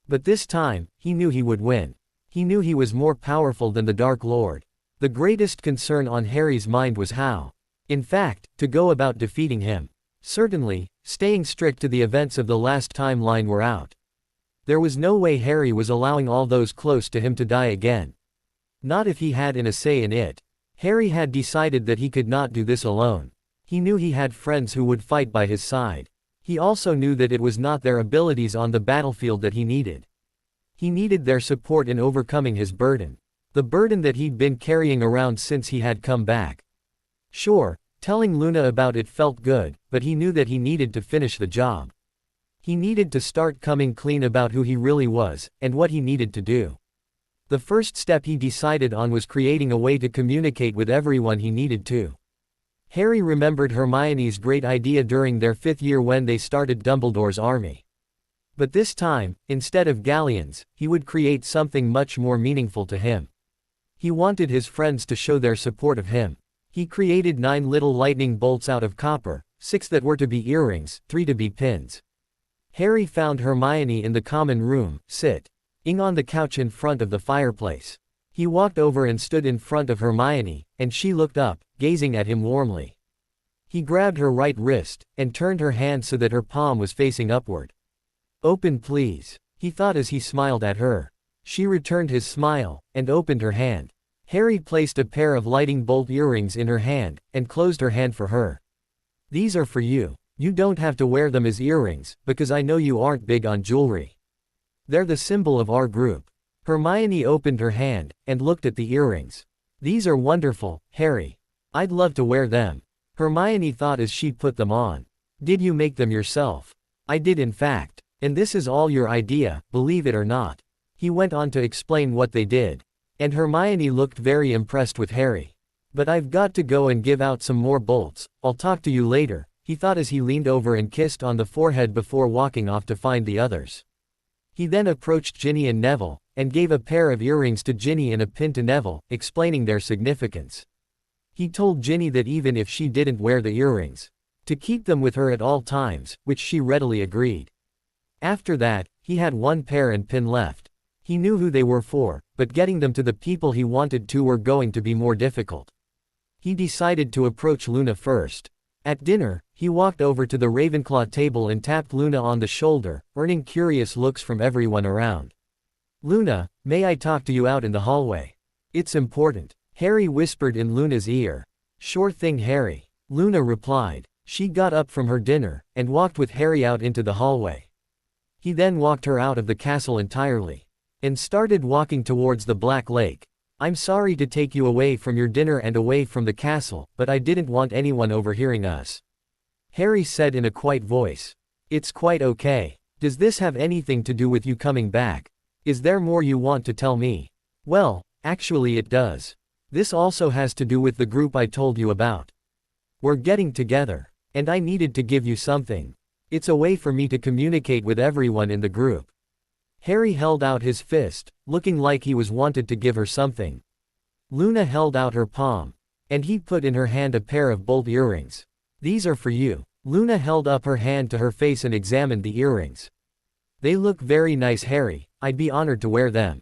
But this time, he knew he would win. He knew he was more powerful than the Dark Lord. The greatest concern on Harry's mind was how, in fact, to go about defeating him. Certainly, staying strict to the events of the last timeline were out. There was no way Harry was allowing all those close to him to die again. Not if he had a say in it. Harry had decided that he could not do this alone. He knew he had friends who would fight by his side. He also knew that it was not their abilities on the battlefield that he needed. He needed their support in overcoming his burden. The burden that he'd been carrying around since he had come back. Sure, telling Luna about it felt good, but he knew that he needed to finish the job. He needed to start coming clean about who he really was, and what he needed to do. The first step he decided on was creating a way to communicate with everyone he needed to. Harry remembered Hermione's great idea during their 5th year when they started Dumbledore's army. But this time, instead of galleons, he would create something much more meaningful to him. He wanted his friends to show their support of him. He created 9 little lightning bolts out of copper, 6 that were to be earrings, 3 to be pins. Harry found Hermione in the common room, sitting on the couch in front of the fireplace. He walked over and stood in front of Hermione, and she looked up, gazing at him warmly. He grabbed her right wrist, and turned her hand so that her palm was facing upward. Open please, he thought as he smiled at her. She returned his smile, and opened her hand. Harry placed a pair of lightning bolt earrings in her hand, and closed her hand for her. These are for you. You don't have to wear them as earrings, because I know you aren't big on jewelry. They're the symbol of our group. Hermione opened her hand, and looked at the earrings. These are wonderful, Harry. I'd love to wear them. Hermione thought as she put them on. Did you make them yourself? I did in fact. And this is all your idea, believe it or not. He went on to explain what they did. And Hermione looked very impressed with Harry. But I've got to go and give out some more bolts. I'll talk to you later, he thought as he leaned over and kissed on the forehead before walking off to find the others. He then approached Ginny and Neville, and gave a pair of earrings to Ginny and a pin to Neville, explaining their significance. He told Ginny that even if she didn't wear the earrings, to keep them with her at all times, which she readily agreed. After that, he had 1 pair and pin left. He knew who they were for, but getting them to the people he wanted to were going to be more difficult. He decided to approach Luna first. At dinner, he walked over to the Ravenclaw table and tapped Luna on the shoulder, earning curious looks from everyone around. Luna, may I talk to you out in the hallway? It's important, Harry whispered in Luna's ear. Sure thing, Harry, Luna replied. She got up from her dinner, and walked with Harry out into the hallway. He then walked her out of the castle entirely, and started walking towards the Black Lake. I'm sorry to take you away from your dinner and away from the castle, but I didn't want anyone overhearing us. Harry said in a quiet voice. It's quite okay. Does this have anything to do with you coming back? Is there more you want to tell me? Well, actually it does. This also has to do with the group I told you about. We're getting together, and I needed to give you something. It's a way for me to communicate with everyone in the group. Harry held out his fist, looking like he was wanted to give her something. Luna held out her palm, and he put in her hand a pair of bolt earrings. These are for you. Luna held up her hand to her face and examined the earrings. They look very nice, Harry. I'd be honored to wear them,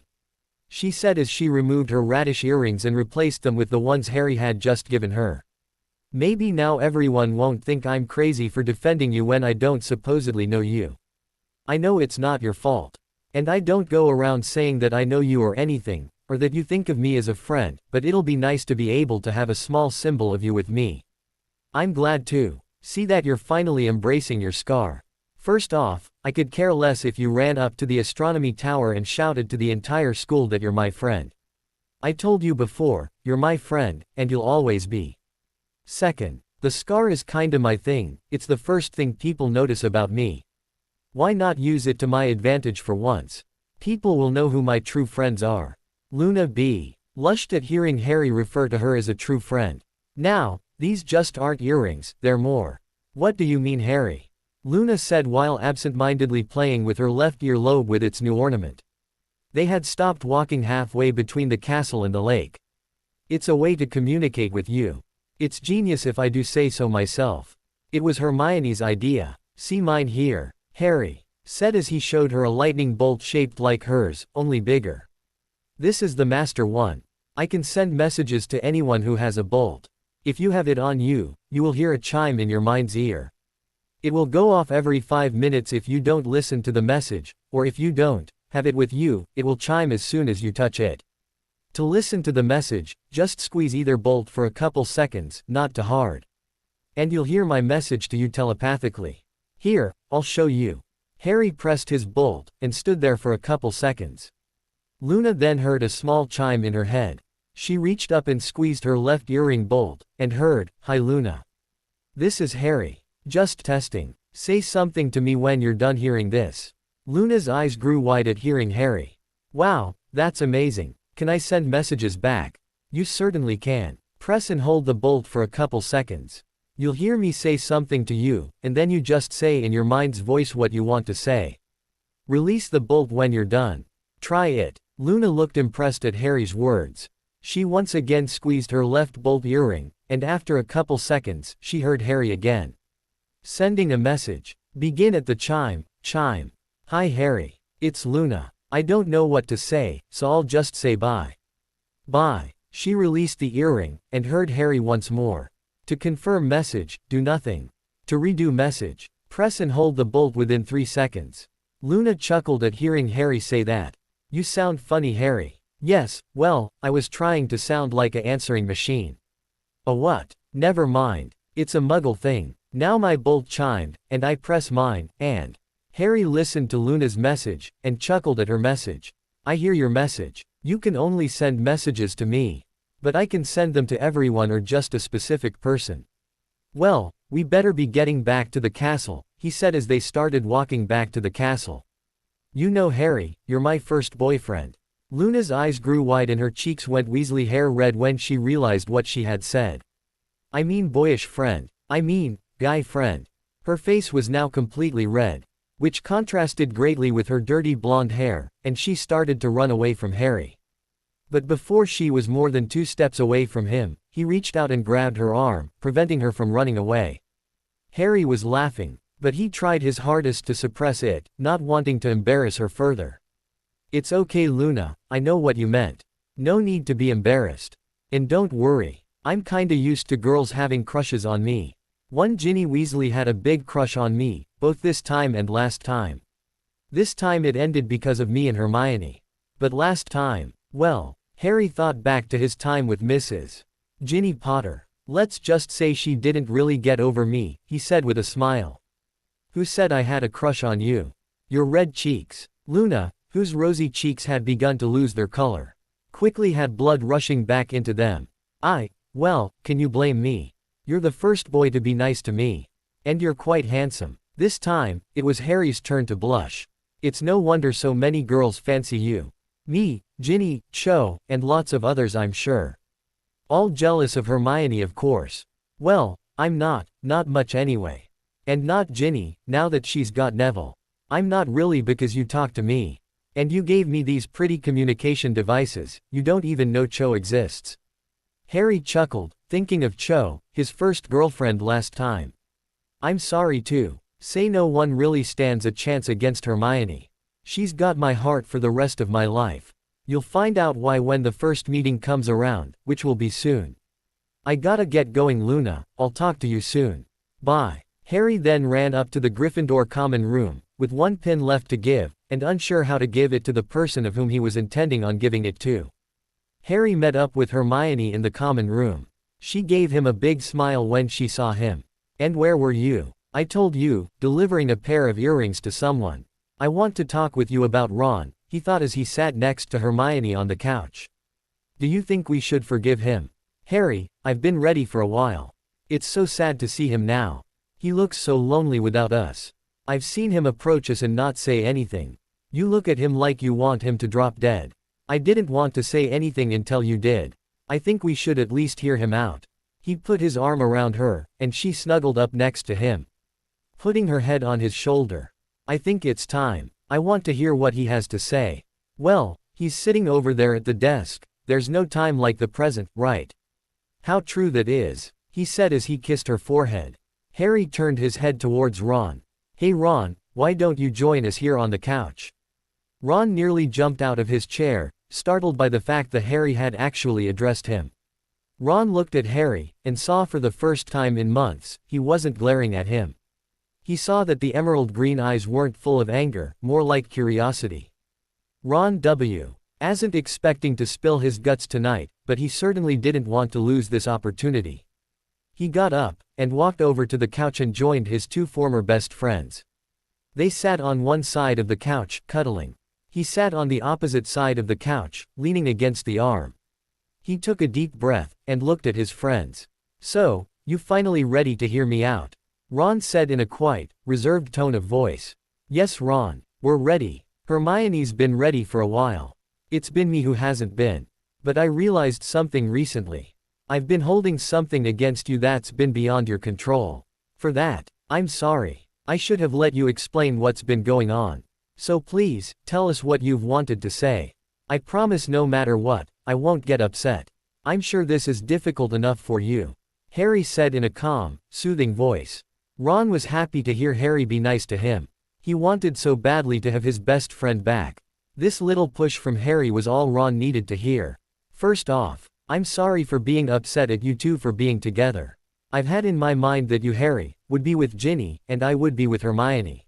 she said as she removed her radish earrings and replaced them with the ones Harry had just given her. Maybe now everyone won't think I'm crazy for defending you when I don't supposedly know you. I know it's not your fault. And I don't go around saying that I know you or anything, or that you think of me as a friend, but it'll be nice to be able to have a small symbol of you with me. I'm glad to see that you're finally embracing your scar. First off, I could care less if you ran up to the astronomy tower and shouted to the entire school that you're my friend. I told you before, you're my friend, and you'll always be. Second, the scar is kinda my thing, it's the first thing people notice about me. Why not use it to my advantage for once? People will know who my true friends are. Luna blushed at hearing Harry refer to her as a true friend. Now, these just aren't earrings, they're more. What do you mean, Harry? Luna said while absent-mindedly playing with her left earlobe with its new ornament. They had stopped walking halfway between the castle and the lake. It's a way to communicate with you. It's genius if I do say so myself. It was Hermione's idea. See mine here, Harry said as he showed her a lightning bolt shaped like hers, only bigger. This is the master one. I can send messages to anyone who has a bolt. If you have it on you, you will hear a chime in your mind's ear. It will go off every 5 minutes if you don't listen to the message, or if you don't have it with you, it will chime as soon as you touch it. To listen to the message, just squeeze either bolt for a couple seconds, not too hard. And you'll hear my message to you telepathically. Here, I'll show you. Harry pressed his bolt, and stood there for a couple seconds. Luna then heard a small chime in her head. She reached up and squeezed her left earring bolt, and heard, "Hi Luna. This is Harry. Just testing. Say something to me when you're done hearing this." Luna's eyes grew wide at hearing Harry. "Wow, that's amazing. Can I send messages back?" "You certainly can. Press and hold the bolt for a couple seconds. You'll hear me say something to you, and then you just say in your mind's voice what you want to say. Release the bolt when you're done. Try it." Luna looked impressed at Harry's words. She once again squeezed her left bolt earring, and after a couple seconds, she heard Harry again. Sending a message. Begin at the chime. Hi Harry. It's Luna. I don't know what to say, so I'll just say bye. Bye. She released the earring, and heard Harry once more. To confirm message, do nothing. To redo message, press and hold the bolt within 3 seconds. Luna chuckled at hearing Harry say that. You sound funny, Harry. Yes, well, I was trying to sound like a answering machine. A what? Never mind. It's a muggle thing. Now my bolt chimed, and I press mine, and Harry listened to Luna's message, and chuckled at her message. I hear your message. You can only send messages to me. But I can send them to everyone or just a specific person. Well, we better be getting back to the castle, he said as they started walking back to the castle. You know Harry, you're my first boyfriend. Luna's eyes grew wide and her cheeks went Weasley hair red when she realized what she had said. I mean boyish friend. I mean, guy friend. Her face was now completely red, which contrasted greatly with her dirty blonde hair, and she started to run away from Harry. But before she was more than 2 steps away from him, he reached out and grabbed her arm, preventing her from running away. Harry was laughing, but he tried his hardest to suppress it, not wanting to embarrass her further. It's okay Luna, I know what you meant. No need to be embarrassed. And don't worry, I'm kinda used to girls having crushes on me. One Ginny Weasley had a big crush on me, both this time and last time. This time it ended because of me and Hermione. But last time, well, Harry thought back to his time with Mrs. Ginny Potter. Let's just say she didn't really get over me, he said with a smile. Who said I had a crush on you? Your red cheeks. Luna, whose rosy cheeks had begun to lose their color, quickly had blood rushing back into them. Well, can you blame me? You're the first boy to be nice to me. And you're quite handsome. This time, it was Harry's turn to blush. It's no wonder so many girls fancy you. Me, Ginny, Cho, and lots of others I'm sure. All jealous of Hermione of course. Well, I'm not much anyway. And not Ginny, now that she's got Neville. I'm not really because you talked to me. And you gave me these pretty communication devices, you don't even know Cho exists. Harry chuckled, thinking of Cho, his first girlfriend last time. I'm sorry too. Say no one really stands a chance against Hermione. She's got my heart for the rest of my life. You'll find out why when the first meeting comes around, which will be soon. I gotta get going Luna, I'll talk to you soon. Bye. Harry then ran up to the Gryffindor common room, with 1 pin left to give, and unsure how to give it to the person of whom he was intending on giving it to. Harry met up with Hermione in the common room. She gave him a big smile when she saw him. "And where were you? I told you, delivering a pair of earrings to someone. I want to talk with you about Ron," he thought as he sat next to Hermione on the couch. "Do you think we should forgive him?" "Harry, I've been ready for a while. It's so sad to see him now. He looks so lonely without us. I've seen him approach us and not say anything. You look at him like you want him to drop dead. I didn't want to say anything until you did. I think we should at least hear him out." He put his arm around her, and she snuggled up next to him, putting her head on his shoulder. "I think it's time. I want to hear what he has to say." "Well, he's sitting over there at the desk. There's no time like the present, right?" "How true that is," he said as he kissed her forehead. Harry turned his head towards Ron. "Hey Ron, why don't you join us here on the couch?" Ron nearly jumped out of his chair, startled by the fact that Harry had actually addressed him. Ron looked at Harry, and saw for the first time in months, he wasn't glaring at him. He saw that the emerald green eyes weren't full of anger, more like curiosity. Ron wasn't expecting to spill his guts tonight, but he certainly didn't want to lose this opportunity. He got up, and walked over to the couch and joined his two former best friends. They sat on one side of the couch, cuddling. He sat on the opposite side of the couch, leaning against the arm. He took a deep breath, and looked at his friends. "So, you finally ready to hear me out?" Ron said in a quiet, reserved tone of voice. "Yes Ron, we're ready. Hermione's been ready for a while. It's been me who hasn't been. But I realized something recently. I've been holding something against you that's been beyond your control. For that, I'm sorry. I should have let you explain what's been going on. So please, tell us what you've wanted to say. I promise no matter what, I won't get upset. I'm sure this is difficult enough for you," Harry said in a calm, soothing voice. Ron was happy to hear Harry be nice to him. He wanted so badly to have his best friend back. This little push from Harry was all Ron needed to hear. "First off, I'm sorry for being upset at you two for being together. I've had in my mind that you, Harry, would be with Ginny, and I would be with Hermione.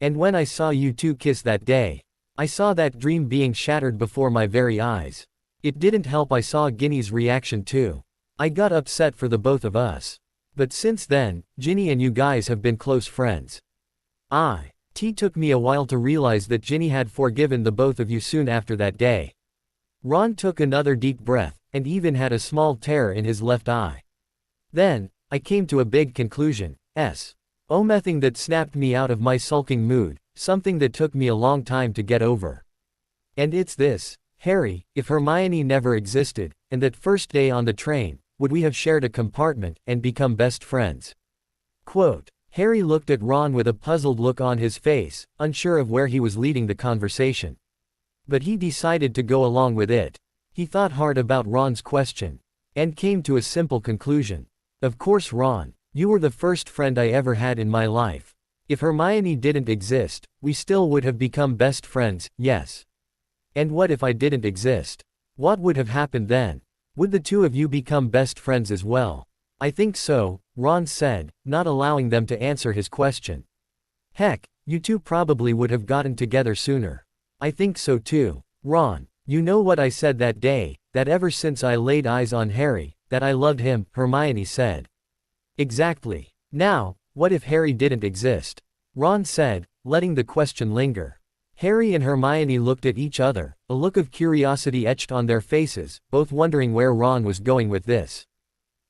And when I saw you two kiss that day, I saw that dream being shattered before my very eyes. It didn't help I saw Ginny's reaction too. I got upset for the both of us. But since then, Ginny and you guys have been close friends. It took me a while to realize that Ginny had forgiven the both of you soon after that day." Ron took another deep breath, and even had a small tear in his left eye. "Then, I came to a big conclusion, something that snapped me out of my sulking mood, something that took me a long time to get over. And it's this, Harry, if Hermione never existed, and that first day on the train, would we have shared a compartment, and become best friends?" Quote. Harry looked at Ron with a puzzled look on his face, unsure of where he was leading the conversation. But he decided to go along with it. He thought hard about Ron's question, and came to a simple conclusion. "Of course Ron, you were the first friend I ever had in my life. If Hermione didn't exist, we still would have become best friends, yes. And what if I didn't exist? What would have happened then? Would the two of you become best friends as well?" "I think so," Ron said, not allowing them to answer his question. "Heck, you two probably would have gotten together sooner." "I think so too. Ron, you know what I said that day, that ever since I laid eyes on Harry, that I loved him," Hermione said. "Exactly. Now, what if Harry didn't exist?" Ron said, letting the question linger. Harry and Hermione looked at each other, a look of curiosity etched on their faces, both wondering where Ron was going with this.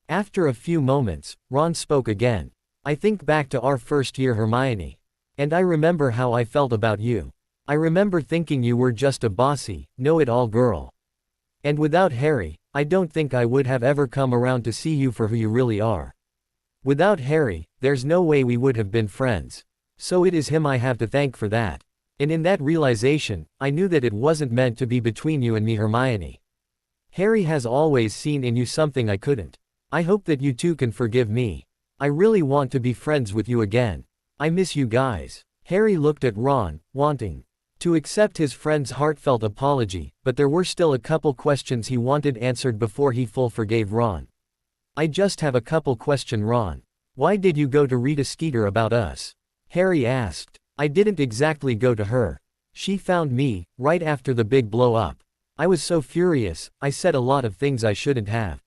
After a few moments, Ron spoke again. "I think back to our first year, Hermione. And I remember how I felt about you. I remember thinking you were just a bossy, know-it-all girl. And without Harry, I don't think I would have ever come around to see you for who you really are. Without Harry, there's no way we would have been friends. So it is him I have to thank for that. And in that realization, I knew that it wasn't meant to be between you and me, Hermione. Harry has always seen in you something I couldn't. I hope that you two can forgive me. I really want to be friends with you again. I miss you guys." Harry looked at Ron, wanting to accept his friend's heartfelt apology, but there were still a couple questions he wanted answered before he forgave Ron. "I just have a couple questions, Ron. Why did you go to Rita Skeeter about us?" Harry asked. "I didn't exactly go to her. She found me, right after the big blow up. I was so furious, I said a lot of things I shouldn't have.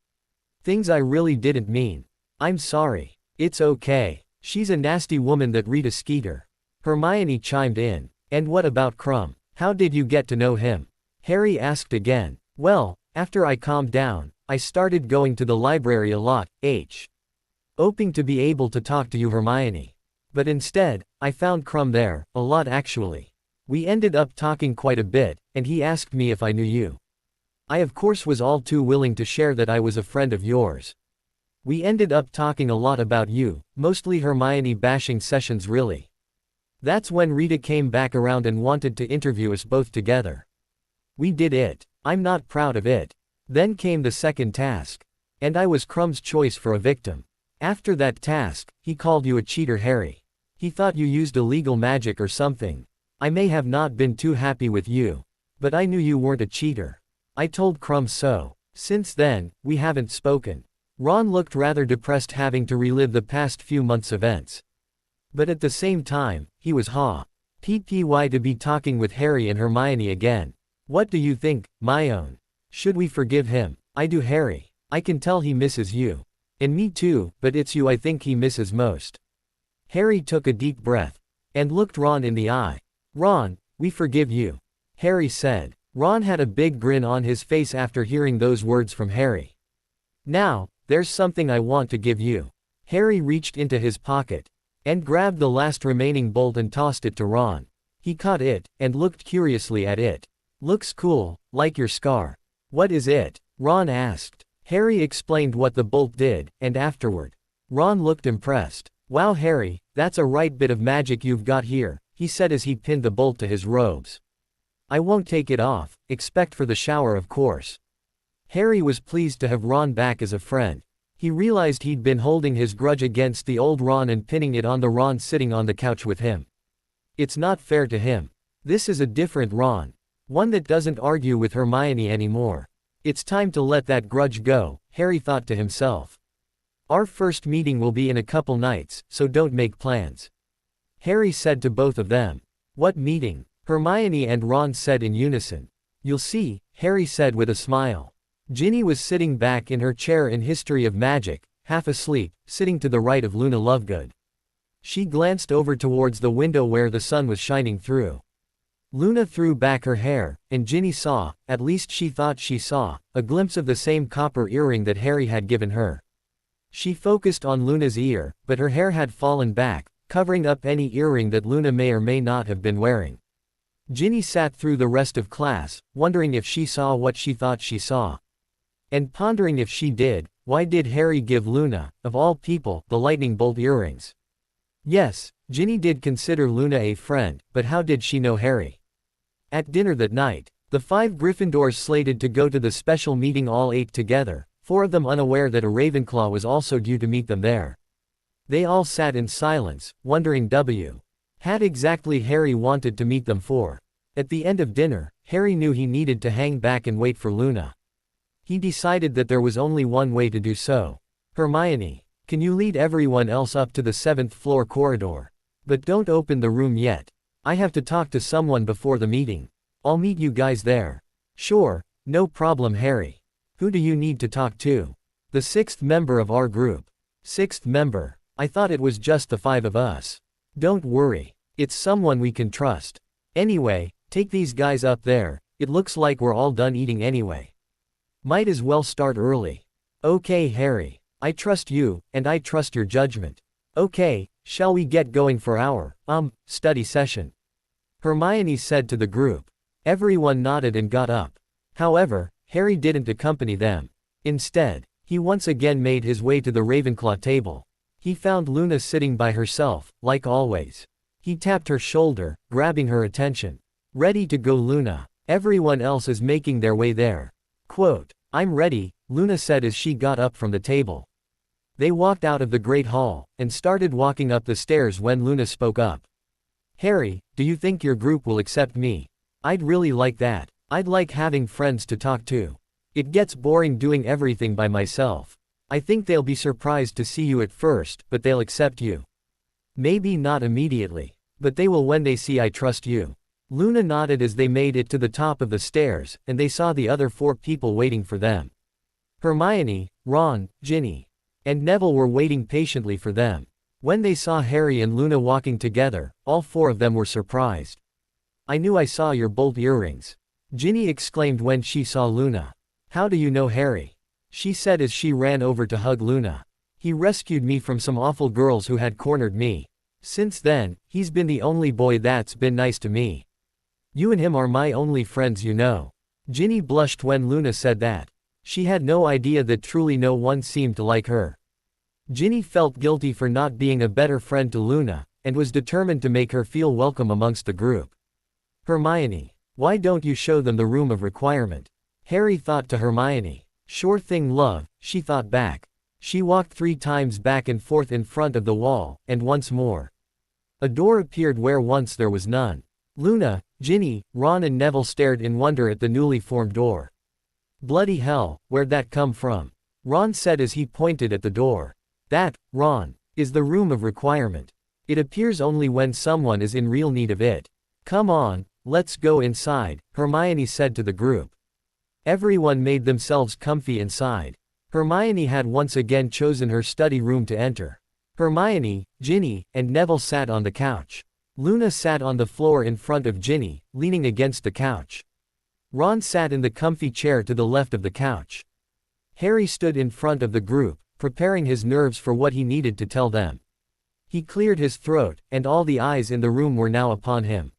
Things I really didn't mean. I'm sorry. It's okay. She's a nasty woman, that Rita Skeeter. Hermione chimed in. And what about Crumb? How did you get to know him? Harry asked again. Well, after I calmed down, I started going to the library a lot, hoping to be able to talk to you, Hermione. But instead, I found Crumb there, a lot actually. We ended up talking quite a bit, and he asked me if I knew you. I of course was all too willing to share that I was a friend of yours. We ended up talking a lot about you, mostly Hermione bashing sessions really. That's when Rita came back around and wanted to interview us both together. We did it. I'm not proud of it. Then came the second task. And I was Crumb's choice for a victim. After that task, he called you a cheater, Harry. He thought you used illegal magic or something. I may have not been too happy with you. But I knew you weren't a cheater. I told Crumb so. Since then, we haven't spoken. Ron looked rather depressed, having to relive the past few months' events. But at the same time, he was happy to be talking with Harry and Hermione again. What do you think, my own? Should we forgive him? I do, Harry. I can tell he misses you. And me too, but it's you I think he misses most. Harry took a deep breath. And looked Ron in the eye. Ron, we forgive you. Harry said. Ron had a big grin on his face after hearing those words from Harry. Now, there's something I want to give you. Harry reached into his pocket. And grabbed the last remaining bolt and tossed it to Ron. He caught it, and looked curiously at it. Looks cool, like your scar. What is it? Ron asked. Harry explained what the bolt did, and afterward. Ron looked impressed. Wow, Harry, that's a right bit of magic you've got here, he said as he pinned the bolt to his robes. I won't take it off, except for the shower of course. Harry was pleased to have Ron back as a friend. He realized he'd been holding his grudge against the old Ron and pinning it on the Ron sitting on the couch with him. It's not fair to him. This is a different Ron. One that doesn't argue with Hermione anymore. It's time to let that grudge go, Harry thought to himself. Our first meeting will be in a couple nights, so don't make plans. Harry said to both of them. What meeting? Hermione and Ron said in unison. You'll see, Harry said with a smile. Ginny was sitting back in her chair in History of Magic, half asleep, sitting to the right of Luna Lovegood. She glanced over towards the window where the sun was shining through. Luna threw back her hair, and Ginny saw, at least she thought she saw, a glimpse of the same copper earring that Harry had given her. She focused on Luna's ear, but her hair had fallen back, covering up any earring that Luna may or may not have been wearing. Ginny sat through the rest of class, wondering if she saw what she thought she saw. And pondering if she did, why did Harry give Luna, of all people, the lightning bolt earrings? Yes, Ginny did consider Luna a friend, but how did she know Harry? At dinner that night, the 5 Gryffindors slated to go to the special meeting all ate together, 4 of them unaware that a Ravenclaw was also due to meet them there. They all sat in silence, wondering had exactly Harry wanted to meet them for. At the end of dinner, Harry knew he needed to hang back and wait for Luna. He decided that there was only one way to do so. Hermione, can you lead everyone else up to the 7th floor corridor? But don't open the room yet. I have to talk to someone before the meeting. I'll meet you guys there. Sure, no problem, Harry. Who do you need to talk to? The 6th member of our group. 6th member? I thought it was just the 5 of us. Don't worry. It's someone we can trust. Anyway, take these guys up there, it looks like we're all done eating anyway. Might as well start early. Okay, Harry. I trust you, and I trust your judgment. Okay, shall we get going for our, study session? Hermione said to the group. Everyone nodded and got up. However, Harry didn't accompany them. Instead, he once again made his way to the Ravenclaw table. He found Luna sitting by herself, like always. He tapped her shoulder, grabbing her attention. Ready to go, Luna. Everyone else is making their way there. Quote, I'm ready, Luna said as she got up from the table. They walked out of the Great Hall, and started walking up the stairs when Luna spoke up. Harry, do you think your group will accept me? I'd really like that. I'd like having friends to talk to. It gets boring doing everything by myself. I think they'll be surprised to see you at first, but they'll accept you. Maybe not immediately, but they will when they see I trust you. Luna nodded as they made it to the top of the stairs, and they saw the other 4 people waiting for them. Hermione, Ron, Ginny, and Neville were waiting patiently for them. When they saw Harry and Luna walking together, all 4 of them were surprised. "I knew I saw your bolt earrings," Ginny exclaimed when she saw Luna. "How do you know Harry?" she said as she ran over to hug Luna. "He rescued me from some awful girls who had cornered me. Since then, he's been the only boy that's been nice to me. You and him are my only friends, you know." Ginny blushed when Luna said that. She had no idea that truly no one seemed to like her. Ginny felt guilty for not being a better friend to Luna, and was determined to make her feel welcome amongst the group. "Hermione, why don't you show them the room of requirement?" Harry thought to Hermione. "Sure thing, love," she thought back. She walked 3 times back and forth in front of the wall, and once more. A door appeared where once there was none. Luna, Ginny, Ron and Neville stared in wonder at the newly formed door. "Bloody hell, where'd that come from?" Ron said as he pointed at the door. "That, Ron, is the room of requirement. It appears only when someone is in real need of it. Come on, let's go inside," Hermione said to the group. Everyone made themselves comfy inside. Hermione had once again chosen her study room to enter. Hermione, Ginny, and Neville sat on the couch. Luna sat on the floor in front of Ginny, leaning against the couch. Ron sat in the comfy chair to the left of the couch. Harry stood in front of the group, preparing his nerves for what he needed to tell them. He cleared his throat, and all the eyes in the room were now upon him.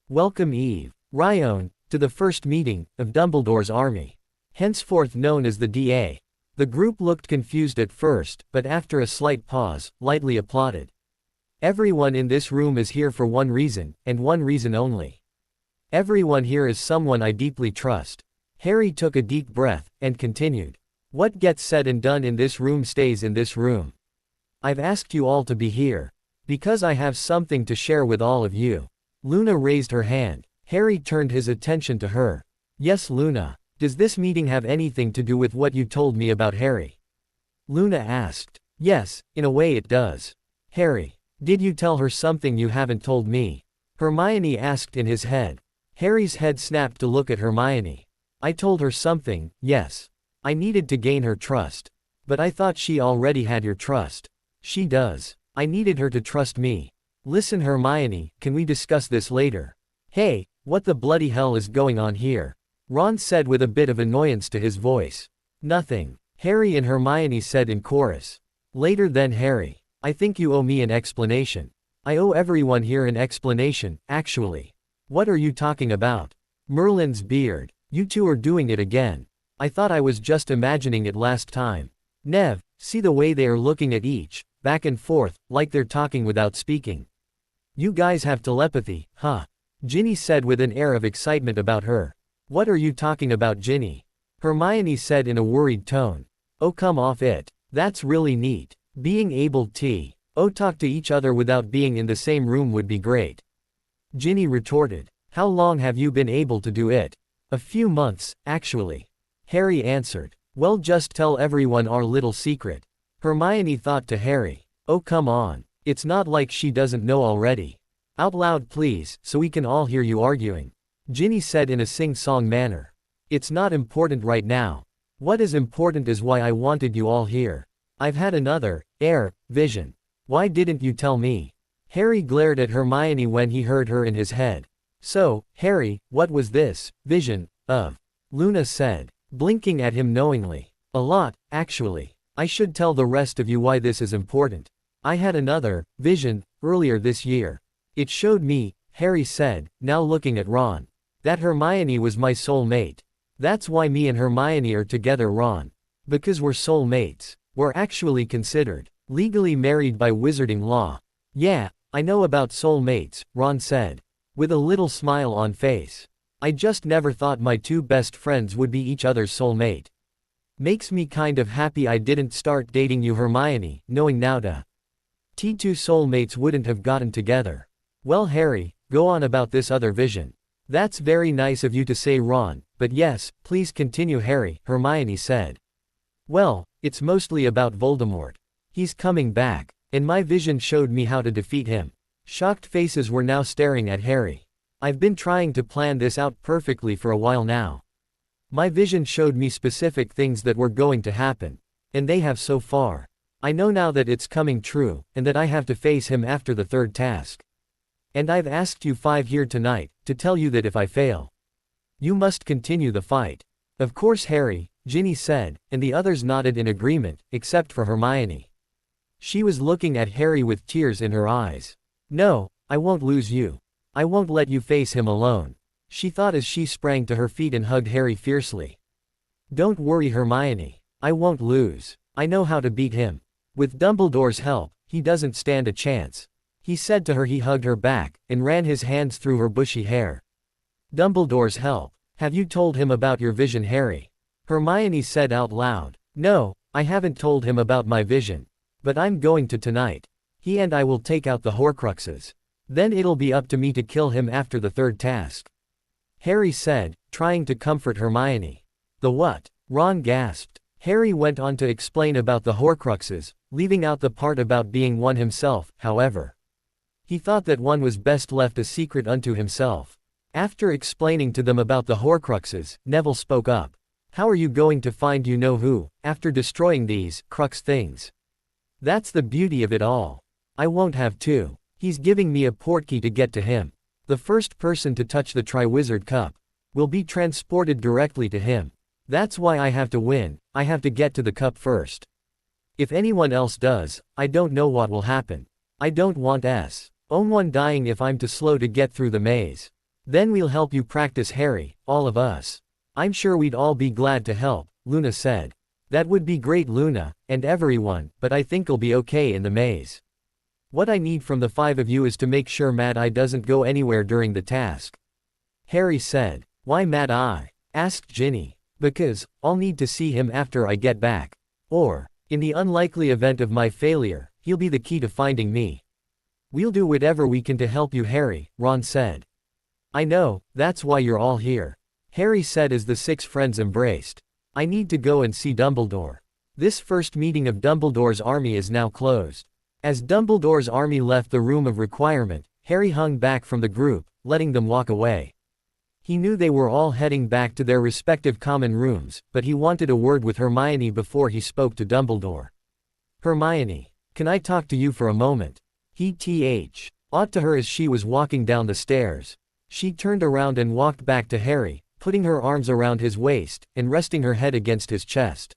"Welcome Eve, Rione, to the first meeting of Dumbledore's army, henceforth known as the DA." The group looked confused at first, but after a slight pause, lightly applauded. "Everyone in this room is here for one reason, and one reason only. Everyone here is someone I deeply trust." Harry took a deep breath, and continued. "What gets said and done in this room stays in this room. I've asked you all to be here because I have something to share with all of you." Luna raised her hand. Harry turned his attention to her. "Yes, Luna. Does this meeting have anything to do with what you told me about Harry?" Luna asked. "Yes, in a way it does." "Harry, did you tell her something you haven't told me?" Hermione asked in his head. Harry's head snapped to look at Hermione. "I told her something, yes. I needed to gain her trust. But I thought she already had your trust." "She does. I needed her to trust me." "Listen Hermione, can we discuss this later?" "Hey, what the bloody hell is going on here?" Ron said with a bit of annoyance to his voice. "Nothing," Harry and Hermione said in chorus. Later then Harry. "I think you owe me an explanation." "I owe everyone here an explanation, actually." "What are you talking about?" Merlin's beard. "You two are doing it again. I thought I was just imagining it last time." "Nev, see the way they are looking at each, back and forth, like they're talking without speaking. You guys have telepathy, huh?" Ginny said with an air of excitement about her. "What are you talking about, Ginny?" Hermione said in a worried tone. "Oh, come off it. That's really neat. Being able to talk to each other without being in the same room would be great." Ginny retorted. "How long have you been able to do it?" "A few months, actually." Harry answered. "Well, just tell everyone our little secret." Hermione thought to Harry. "Oh, come on. It's not like she doesn't know already. Out loud please, so we can all hear you arguing." Ginny said in a sing-song manner. "It's not important right now. What is important is why I wanted you all here. I've had another vision. Why didn't you tell me?" Harry glared at Hermione when he heard her in his head. "So, Harry, what was this vision of?" Luna said, blinking at him knowingly. "A lot, actually. I should tell the rest of you why this is important. I had another vision earlier this year. It showed me," Harry said, now looking at Ron, "that Hermione was my soul mate. That's why me and Hermione are together, Ron. Because we're soul mates. We're actually considered legally married by wizarding law." "Yeah, I know about soul mates," Ron said, with a little smile on face. "I just never thought my 2 best friends would be each other's soulmate. Makes me kind of happy I didn't start dating you, Hermione, knowing now that 2 soulmates wouldn't have gotten together." "Well, Harry, go on about this other vision." "That's very nice of you to say, Ron, but yes, please continue, Harry," Hermione said. "Well, it's mostly about Voldemort. He's coming back, and my vision showed me how to defeat him." Shocked faces were now staring at Harry. I've been trying to plan this out perfectly for a while now. My vision showed me specific things that were going to happen. And they have so far. I know now that it's coming true, and that I have to face him after the third task. And I've asked you five here tonight, to tell you that if I fail, you must continue the fight. Of course Harry, Ginny said, and the others nodded in agreement, except for Hermione. She was looking at Harry with tears in her eyes. No, I won't lose you. I won't let you face him alone, she thought as she sprang to her feet and hugged Harry fiercely. Don't worry Hermione, I won't lose. I know how to beat him. With Dumbledore's help, he doesn't stand a chance, he said to her. He hugged her back, and ran his hands through her bushy hair. Dumbledore's help. Have you told him about your vision, Harry? Hermione said out loud. No, I haven't told him about my vision. But I'm going to tonight. He and I will take out the Horcruxes. Then it'll be up to me to kill him after the third task, Harry said, trying to comfort Hermione. The what? Ron gasped. Harry went on to explain about the Horcruxes, leaving out the part about being one himself, however. He thought that one was best left a secret unto himself. After explaining to them about the Horcruxes, Neville spoke up. How are you going to find you-know-who, after destroying these Crux things? That's the beauty of it all. I won't have to. He's giving me a portkey to get to him. The first person to touch the Triwizard Cup will be transported directly to him. That's why I have to win. I have to get to the cup first. If anyone else does, I don't know what will happen. I don't want someone dying if I'm too slow to get through the maze. Then we'll help you practice, Harry, all of us. I'm sure we'd all be glad to help, Luna said. That would be great, Luna, and everyone, but I think I'll be okay in the maze. What I need from the five of you is to make sure Mad Eye doesn't go anywhere during the task, Harry said. Why Mad Eye? Asked Ginny. Because I'll need to see him after I get back. Or, in the unlikely event of my failure, he'll be the key to finding me. We'll do whatever we can to help you, Harry, Ron said. I know, that's why you're all here, Harry said as the six friends embraced. I need to go and see Dumbledore. This first meeting of Dumbledore's army is now closed. As Dumbledore's army left the room of requirement, Harry hung back from the group, letting them walk away. He knew they were all heading back to their respective common rooms, but he wanted a word with Hermione before he spoke to Dumbledore. Hermione, can I talk to you for a moment? He ought to her as she was walking down the stairs. She turned around and walked back to Harry, putting her arms around his waist, and resting her head against his chest.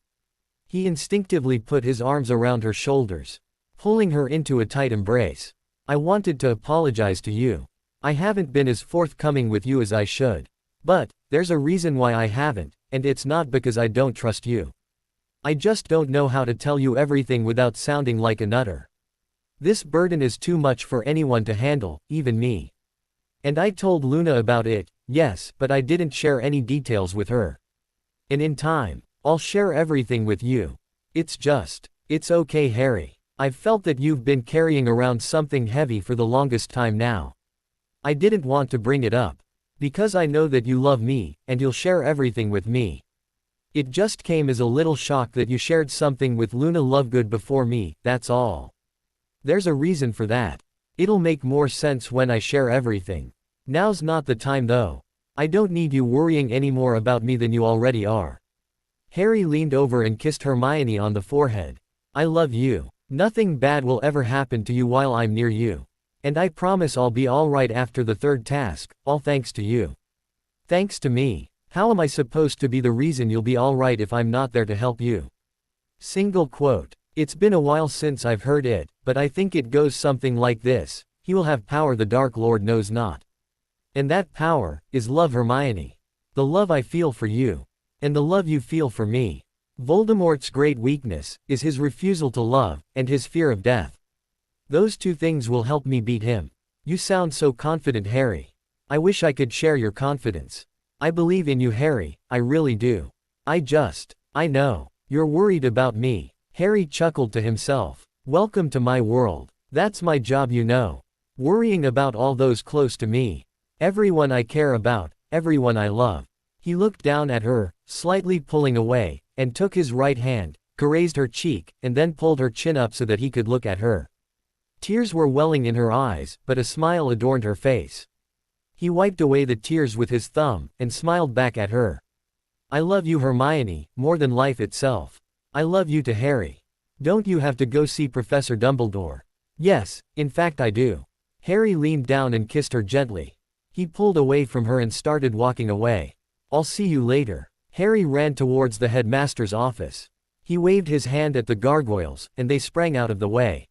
He instinctively put his arms around her shoulders, pulling her into a tight embrace. I wanted to apologize to you. I haven't been as forthcoming with you as I should. But, there's a reason why I haven't, and it's not because I don't trust you. I just don't know how to tell you everything without sounding like a nutter. This burden is too much for anyone to handle, even me. And I told Luna about it, yes, but I didn't share any details with her. And in time, I'll share everything with you. It's okay, Harry. I've felt that you've been carrying around something heavy for the longest time now. I didn't want to bring it up, because I know that you love me, and you'll share everything with me. It just came as a little shock that you shared something with Luna Lovegood before me, that's all. There's a reason for that. It'll make more sense when I share everything. Now's not the time though. I don't need you worrying any more about me than you already are. Harry leaned over and kissed Hermione on the forehead. I love you. Nothing bad will ever happen to you while I'm near you. And I promise I'll be alright after the third task, all thanks to you. Thanks to me. How am I supposed to be the reason you'll be alright if I'm not there to help you? Single quote. It's been a while since I've heard it, but I think it goes something like this. He will have power the Dark Lord knows not. And that power is love, Hermione. The love I feel for you. And the love you feel for me. Voldemort's great weakness is his refusal to love, and his fear of death. Those two things will help me beat him. You sound so confident, Harry. I wish I could share your confidence. I believe in you, Harry, I really do. I know. You're worried about me. Harry chuckled to himself. Welcome to my world. That's my job, you know. Worrying about all those close to me. Everyone I care about, everyone I love. He looked down at her, slightly pulling away, and took his right hand, grazed her cheek, and then pulled her chin up so that he could look at her. Tears were welling in her eyes, but a smile adorned her face. He wiped away the tears with his thumb, and smiled back at her. I love you, Hermione, more than life itself. I love you to Harry. Don't you have to go see Professor Dumbledore? Yes, in fact I do. Harry leaned down and kissed her gently. He pulled away from her and started walking away. I'll see you later. Harry ran towards the headmaster's office. He waved his hand at the gargoyles, and they sprang out of the way.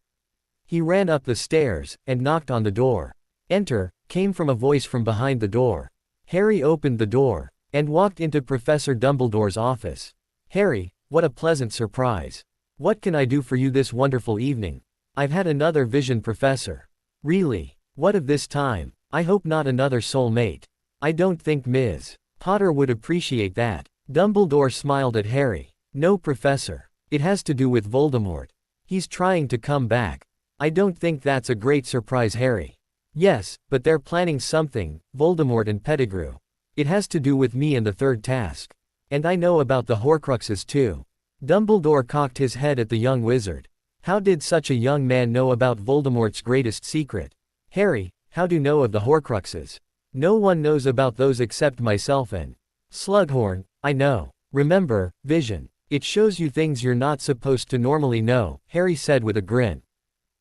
He ran up the stairs, and knocked on the door. Enter, came from a voice from behind the door. Harry opened the door, and walked into Professor Dumbledore's office. Harry, what a pleasant surprise. What can I do for you this wonderful evening? I've had another vision, Professor. Really? What of this time? I hope not another soulmate. I don't think Ms. Potter would appreciate that. Dumbledore smiled at Harry. No, Professor. It has to do with Voldemort. He's trying to come back. I don't think that's a great surprise, Harry. Yes, but they're planning something, Voldemort and Pettigrew. It has to do with me and the third task. And I know about the Horcruxes too. Dumbledore cocked his head at the young wizard. How did such a young man know about Voldemort's greatest secret? Harry, how do you know of the Horcruxes? No one knows about those except myself and Slughorn. I know. Remember, vision. It shows you things you're not supposed to normally know, Harry said with a grin.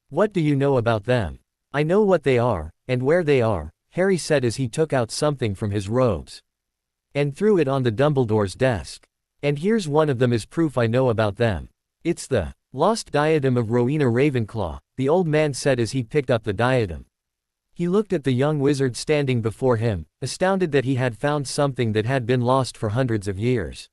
What do you know about them? I know what they are, and where they are, Harry said as he took out something from his robes. And threw it on the Dumbledore's desk. And here's one of them as proof I know about them. It's the lost diadem of Rowena Ravenclaw, the old man said as he picked up the diadem. He looked at the young wizard standing before him, astounded that he had found something that had been lost for hundreds of years.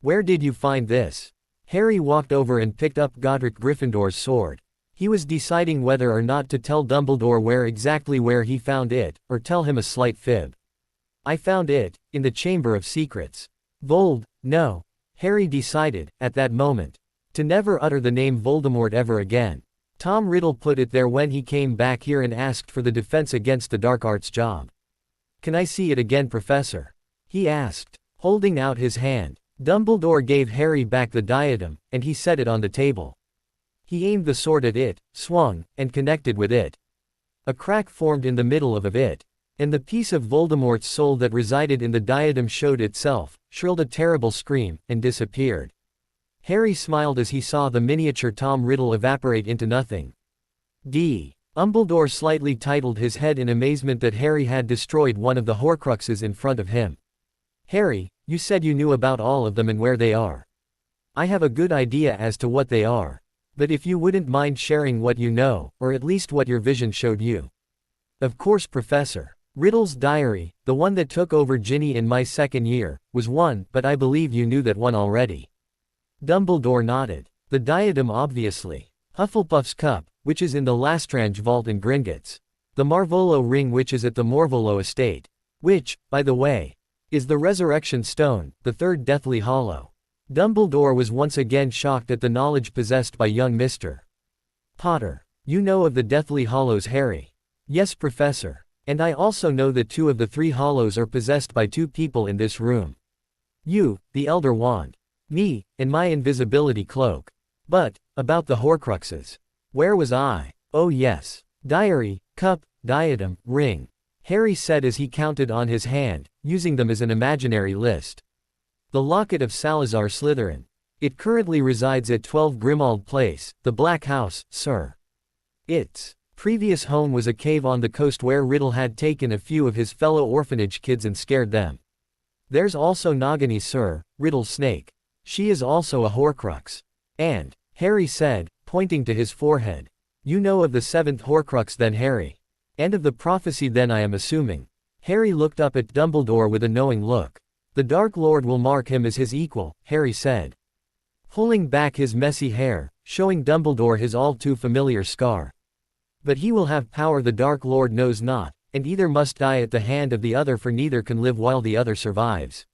Where did you find this? Harry walked over and picked up Godric Gryffindor's sword. He was deciding whether or not to tell Dumbledore where he found it, or tell him a slight fib. I found it, in the Chamber of Secrets. No. Harry decided, at that moment, to never utter the name Voldemort ever again. Tom Riddle put it there when he came back here and asked for the Defense Against the Dark Arts job. Can I see it again, Professor? He asked, holding out his hand. Dumbledore gave Harry back the diadem, and he set it on the table. He aimed the sword at it, swung, and connected with it. A crack formed in the middle of it, and the piece of Voldemort's soul that resided in the diadem showed itself, shrilled a terrible scream, and disappeared. Harry smiled as he saw the miniature Tom Riddle evaporate into nothing. Dumbledore slightly titled his head in amazement that Harry had destroyed one of the Horcruxes in front of him. Harry, you said you knew about all of them and where they are. I have a good idea as to what they are. But if you wouldn't mind sharing what you know, or at least what your vision showed you. Of course, Professor. Riddle's diary, the one that took over Ginny in my second year, was one, but I believe you knew that one already. Dumbledore nodded. The diadem obviously. Hufflepuff's cup, which is in the Lestrange vault in Gringotts. The Marvolo ring which is at the Morvolo estate. Which, by the way, is the Resurrection Stone, the third Deathly Hallow. Dumbledore was once again shocked at the knowledge possessed by young Mr. Potter. You know of the Deathly Hallows, Harry? Yes, Professor. And I also know that 2 of the 3 Hallows are possessed by 2 people in this room. You, the Elder Wand. Me, and my invisibility cloak. But, about the Horcruxes. Where was I? Oh yes. Diary, cup, diadem, ring. Harry said as he counted on his hand, using them as an imaginary list. The locket of Salazar Slytherin. It currently resides at 12 Grimmauld Place, the Black House, sir. Its previous home was a cave on the coast where Riddle had taken a few of his fellow orphanage kids and scared them. There's also Nagini, sir, Riddle's snake. She is also a Horcrux. And, Harry said, pointing to his forehead. You know of the 7th Horcrux then, Harry. And of the prophecy then, I am assuming. Harry looked up at Dumbledore with a knowing look. The Dark Lord will mark him as his equal, Harry said. Pulling back his messy hair, showing Dumbledore his all too familiar scar. But he will have power the Dark Lord knows not, and either must die at the hand of the other, for neither can live while the other survives.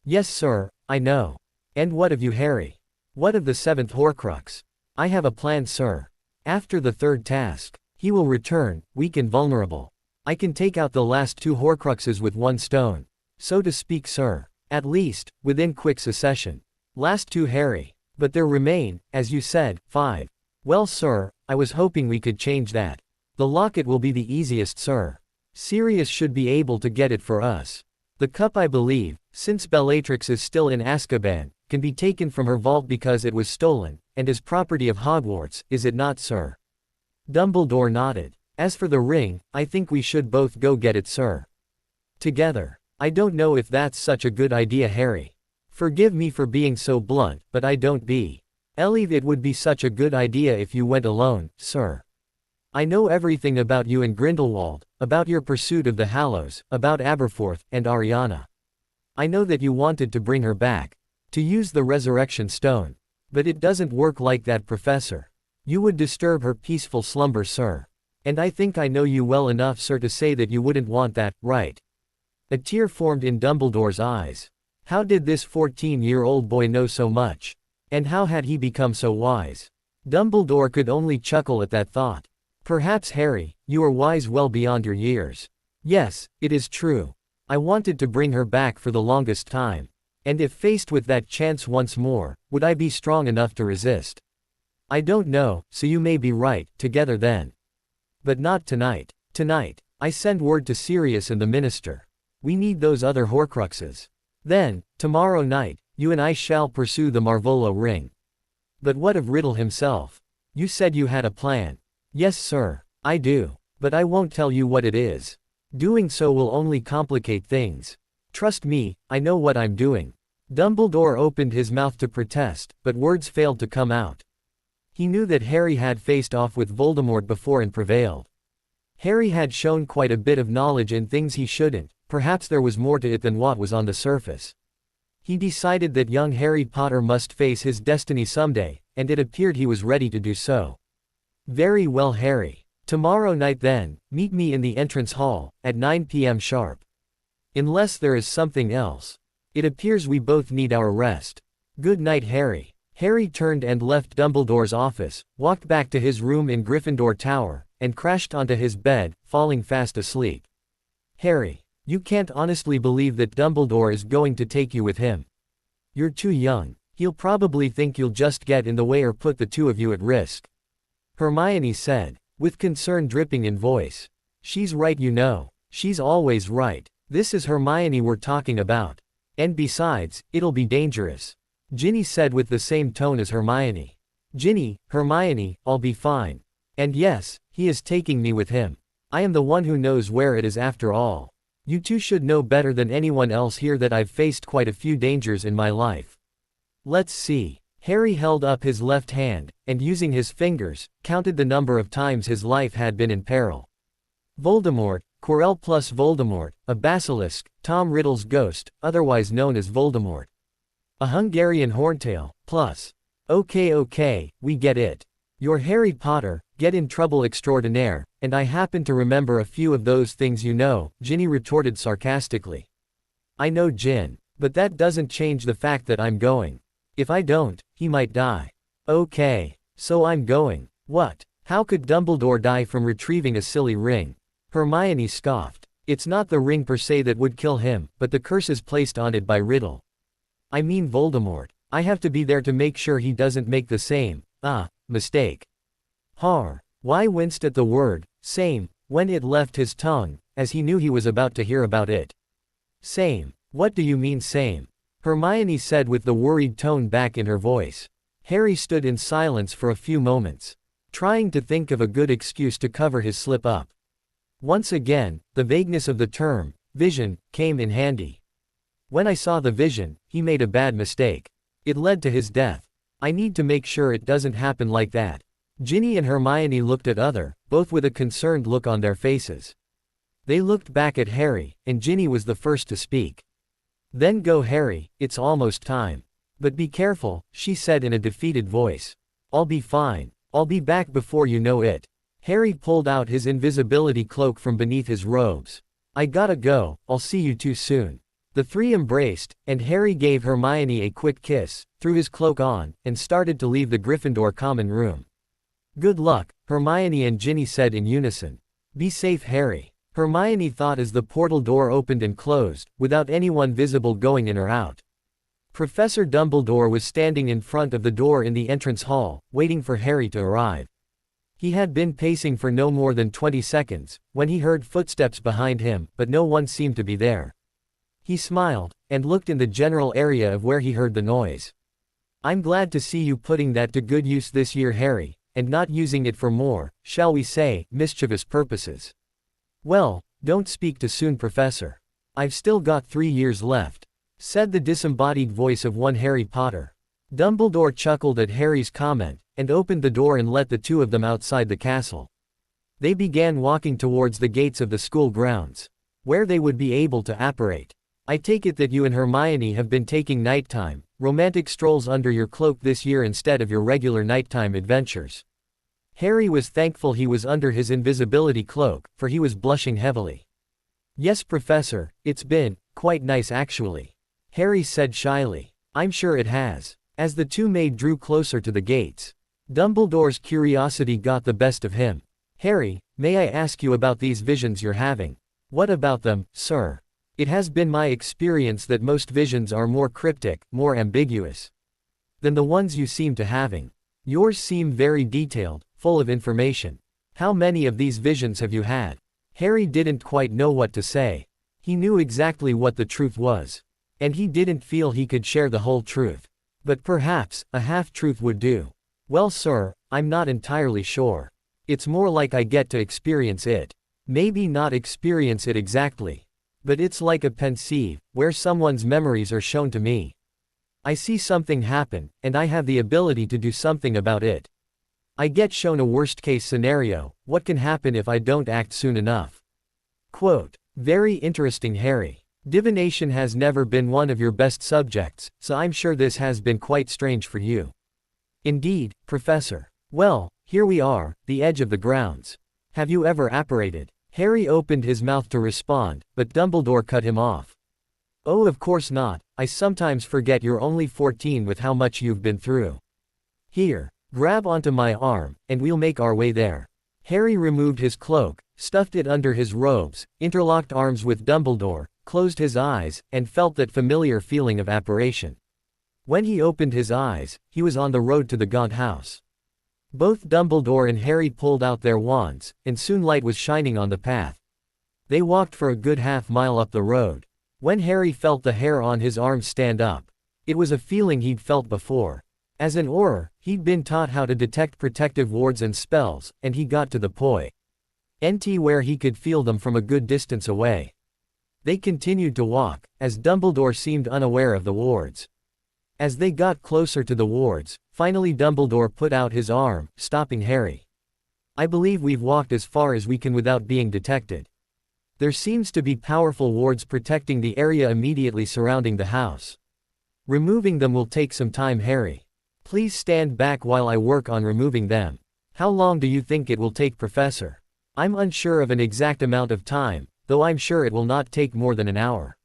Yes, sir, I know. And what of you, Harry? What of the 7th Horcrux? I have a plan, sir. After the 3rd task, he will return, weak and vulnerable. I can take out the last 2 Horcruxes with 1 stone. So to speak, sir. At least, within quick succession. Last 2, Harry. But there remain, as you said, 5. Well, sir, I was hoping we could change that. The locket will be the easiest, sir. Sirius should be able to get it for us. The cup, I believe, since Bellatrix is still in Azkaban, can be taken from her vault because it was stolen, and is property of Hogwarts, is it not, sir? Dumbledore nodded. As for the ring, I think we should both go get it, sir. Together. I don't know if that's such a good idea, Harry. Forgive me for being so blunt, but I don't believe it would be such a good idea if you went alone, sir. I know everything about you and Grindelwald, about your pursuit of the Hallows, about Aberforth, and Ariana. I know that you wanted to bring her back. To use the resurrection stone. But it doesn't work like that, Professor. You would disturb her peaceful slumber, sir. And I think I know you well enough, sir, to say that you wouldn't want that, right? A tear formed in Dumbledore's eyes. How did this 14-year-old boy know so much? And how had he become so wise? Dumbledore could only chuckle at that thought. Perhaps, Harry, you are wise well beyond your years. Yes, it is true. I wanted to bring her back for the longest time. And if faced with that chance once more, would I be strong enough to resist? I don't know, so you may be right, together then. But not tonight. Tonight, I send word to Sirius and the minister. We need those other Horcruxes. Then, tomorrow night, you and I shall pursue the Marvolo ring. But what of Riddle himself? You said you had a plan. Yes, sir, I do. But I won't tell you what it is. Doing so will only complicate things. Trust me, I know what I'm doing. Dumbledore opened his mouth to protest, but words failed to come out. He knew that Harry had faced off with Voldemort before and prevailed. Harry had shown quite a bit of knowledge in things he shouldn't, perhaps there was more to it than what was on the surface. He decided that young Harry Potter must face his destiny someday, and it appeared he was ready to do so. Very well, Harry. Tomorrow night then, meet me in the entrance hall, at 9 p.m. sharp. Unless there is something else. It appears we both need our rest. Good night, Harry. Harry turned and left Dumbledore's office, walked back to his room in Gryffindor Tower, and crashed onto his bed, falling fast asleep. Harry, you can't honestly believe that Dumbledore is going to take you with him. You're too young. He'll probably think you'll just get in the way or put the two of you at risk. Hermione said, with concern dripping in voice. She's right, you know. She's always right. This is Hermione we're talking about. And besides, it'll be dangerous. Ginny said with the same tone as Hermione. Ginny, Hermione, I'll be fine. And yes, he is taking me with him. I am the one who knows where it is after all. You two should know better than anyone else here that I've faced quite a few dangers in my life. Let's see. Harry held up his left hand, and using his fingers, counted the number of times his life had been in peril. Voldemort, Quirrell plus Voldemort, a basilisk, Tom Riddle's ghost, otherwise known as Voldemort. A Hungarian horntail, plus. Okay, we get it. You're Harry Potter, get in trouble extraordinaire, and I happen to remember a few of those things, you know, Ginny retorted sarcastically. I know, Gin, but that doesn't change the fact that I'm going. If I don't, he might die. Okay, so I'm going. What? How could Dumbledore die from retrieving a silly ring? Hermione scoffed. It's not the ring per se that would kill him, but the curses placed on it by Riddle. I mean Voldemort. I have to be there to make sure he doesn't make the same, mistake. Why winced at the word, same, when it left his tongue, as he knew he was about to hear about it. Same. What do you mean same? Hermione said with the worried tone back in her voice. Harry stood in silence for a few moments, trying to think of a good excuse to cover his slip-up. Once again, the vagueness of the term, vision, came in handy. When I saw the vision, he made a bad mistake. It led to his death. I need to make sure it doesn't happen like that. Ginny and Hermione looked at other, both with a concerned look on their faces. They looked back at Harry, and Ginny was the first to speak. Then go, Harry, it's almost time. But be careful, she said in a defeated voice. I'll be fine. I'll be back before you know it. Harry pulled out his invisibility cloak from beneath his robes. I gotta go, I'll see you too soon. The three embraced, and Harry gave Hermione a quick kiss, threw his cloak on, and started to leave the Gryffindor common room. Good luck, Hermione and Ginny said in unison. Be safe, Harry. Hermione thought as the portal door opened and closed, without anyone visible going in or out. Professor Dumbledore was standing in front of the door in the entrance hall, waiting for Harry to arrive. He had been pacing for no more than 20 seconds, when he heard footsteps behind him, but no one seemed to be there. He smiled, and looked in the general area of where he heard the noise. I'm glad to see you putting that to good use this year, Harry, and not using it for more, shall we say, mischievous purposes. Well, don't speak too soon, Professor. I've still got 3 years left, said the disembodied voice of one Harry Potter. Dumbledore chuckled at Harry's comment, and opened the door and let the two of them outside the castle. They began walking towards the gates of the school grounds, where they would be able to apparate. I take it that you and Hermione have been taking nighttime, romantic strolls under your cloak this year instead of your regular nighttime adventures. Harry was thankful he was under his invisibility cloak, for he was blushing heavily. Yes, Professor, it's been quite nice actually, Harry said shyly. I'm sure it has. As the two maid drew closer to the gates, Dumbledore's curiosity got the best of him. Harry, may I ask you about these visions you're having? What about them, sir? It has been my experience that most visions are more cryptic, more ambiguous than the ones you seem to having. Yours seem very detailed, full of information. How many of these visions have you had? Harry didn't quite know what to say. He knew exactly what the truth was, and he didn't feel he could share the whole truth. But perhaps a half-truth would do. Well, sir, I'm not entirely sure. It's more like I get to experience it. Maybe not experience it exactly, but it's like a pensieve, where someone's memories are shown to me. I see something happen, and I have the ability to do something about it. I get shown a worst-case scenario, what can happen if I don't act soon enough? Quote, very interesting, Harry. Divination has never been one of your best subjects, so I'm sure this has been quite strange for you. Indeed, Professor. Well, here we are, the edge of the grounds. Have you ever apparated? Harry opened his mouth to respond, but Dumbledore cut him off. Oh, of course not. I sometimes forget you're only 14 with how much you've been through. Here, grab onto my arm, and we'll make our way there. Harry removed his cloak, stuffed it under his robes, interlocked arms with Dumbledore, closed his eyes, and felt that familiar feeling of apparition. When he opened his eyes, he was on the road to the Gaunt House. Both Dumbledore and Harry pulled out their wands, and soon light was shining on the path. They walked for a good half-mile up the road, when Harry felt the hair on his arms stand up. It was a feeling he'd felt before. As an Auror, he'd been taught how to detect protective wards and spells, and he got to the point where he could feel them from a good distance away. They continued to walk, as Dumbledore seemed unaware of the wards. As they got closer to the wards, finally Dumbledore put out his arm, stopping Harry. I believe we've walked as far as we can without being detected. There seems to be powerful wards protecting the area immediately surrounding the house. Removing them will take some time, Harry. Please stand back while I work on removing them. How long do you think it will take, Professor? I'm unsure of an exact amount of time, though I'm sure it will not take more than an hour.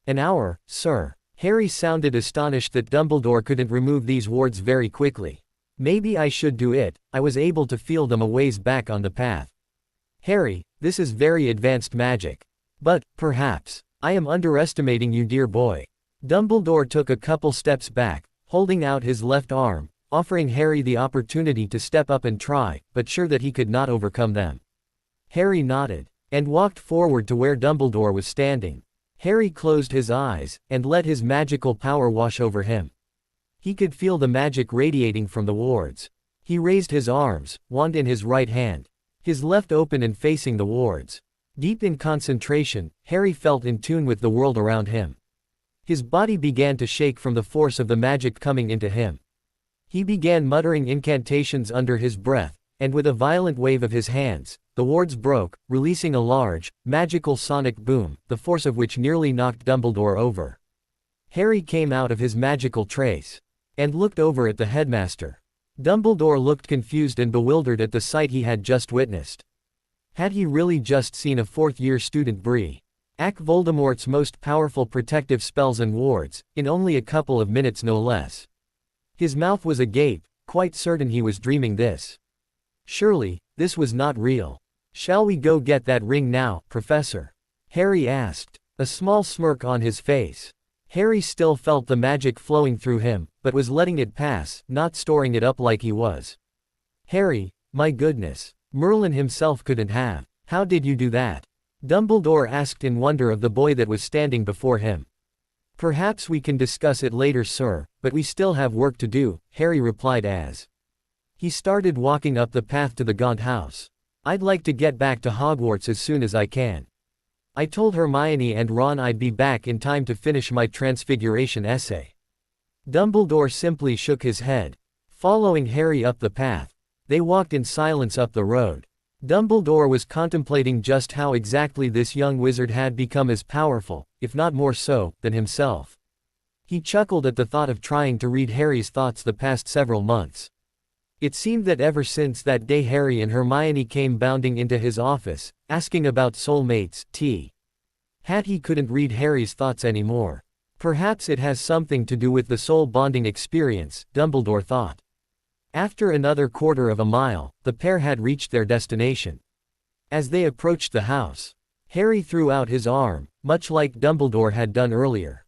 An hour, sir? Harry sounded astonished that Dumbledore couldn't remove these wards very quickly. Maybe I should do it, I was able to feel them a ways back on the path. Harry, this is very advanced magic. But, perhaps, I am underestimating you, dear boy. Dumbledore took a couple steps back, holding out his left arm, offering Harry the opportunity to step up and try, but sure that he could not overcome them. Harry nodded, and walked forward to where Dumbledore was standing. Harry closed his eyes, and let his magical power wash over him. He could feel the magic radiating from the wards. He raised his arms, wand in his right hand, his left open and facing the wards. Deep in concentration, Harry felt in tune with the world around him. His body began to shake from the force of the magic coming into him. He began muttering incantations under his breath, and with a violent wave of his hands, the wards broke, releasing a large, magical sonic boom, the force of which nearly knocked Dumbledore over. Harry came out of his magical trace, and looked over at the headmaster. Dumbledore looked confused and bewildered at the sight he had just witnessed. Had he really just seen a fourth-year student break Voldemort's most powerful protective spells and wards, in only a couple of minutes no less? His mouth was agape, quite certain he was dreaming this. Surely, this was not real. Shall we go get that ring now, Professor? Harry asked, a small smirk on his face. Harry still felt the magic flowing through him, but was letting it pass, not storing it up like he was. Harry, My goodness. Merlin himself couldn't have. How did you do that? Dumbledore asked in wonder of the boy that was standing before him. Perhaps we can discuss it later, sir, but we still have work to do, Harry replied as he started walking up the path to the Gaunt house. I'd like to get back to Hogwarts as soon as I can. I told Hermione and Ron I'd be back in time to finish my Transfiguration essay. Dumbledore simply shook his head. Following Harry up the path, they walked in silence up the road. Dumbledore was contemplating just how exactly this young wizard had become as powerful, if not more so, than himself. He chuckled at the thought of trying to read Harry's thoughts the past several months. It seemed that ever since that day Harry and Hermione came bounding into his office, asking about soulmates, he couldn't read Harry's thoughts anymore. Perhaps it has something to do with the soul bonding experience, Dumbledore thought. After another quarter of a mile, the pair had reached their destination. As they approached the house, Harry threw out his arm, much like Dumbledore had done earlier.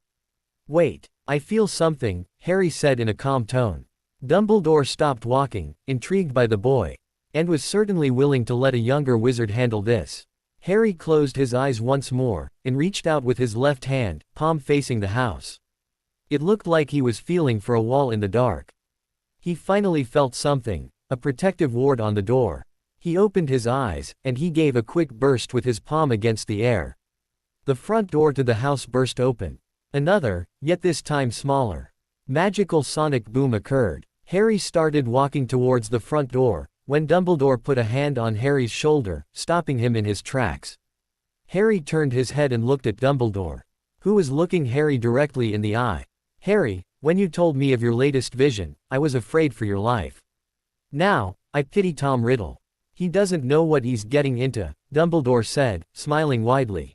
Wait, I feel something, Harry said in a calm tone. Dumbledore stopped walking, intrigued by the boy, and was certainly willing to let a younger wizard handle this. Harry closed his eyes once more, and reached out with his left hand, palm facing the house. It looked like he was feeling for a wall in the dark. He finally felt something, a protective ward on the door. He opened his eyes, and he gave a quick burst with his palm against the air. The front door to the house burst open. Another, yet this time smaller, magical sonic boom occurred. Harry started walking towards the front door, when Dumbledore put a hand on Harry's shoulder, stopping him in his tracks. Harry turned his head and looked at Dumbledore, who was looking Harry directly in the eye. Harry, when you told me of your latest vision, I was afraid for your life. Now, I pity Tom Riddle. He doesn't know what he's getting into, Dumbledore said, smiling widely.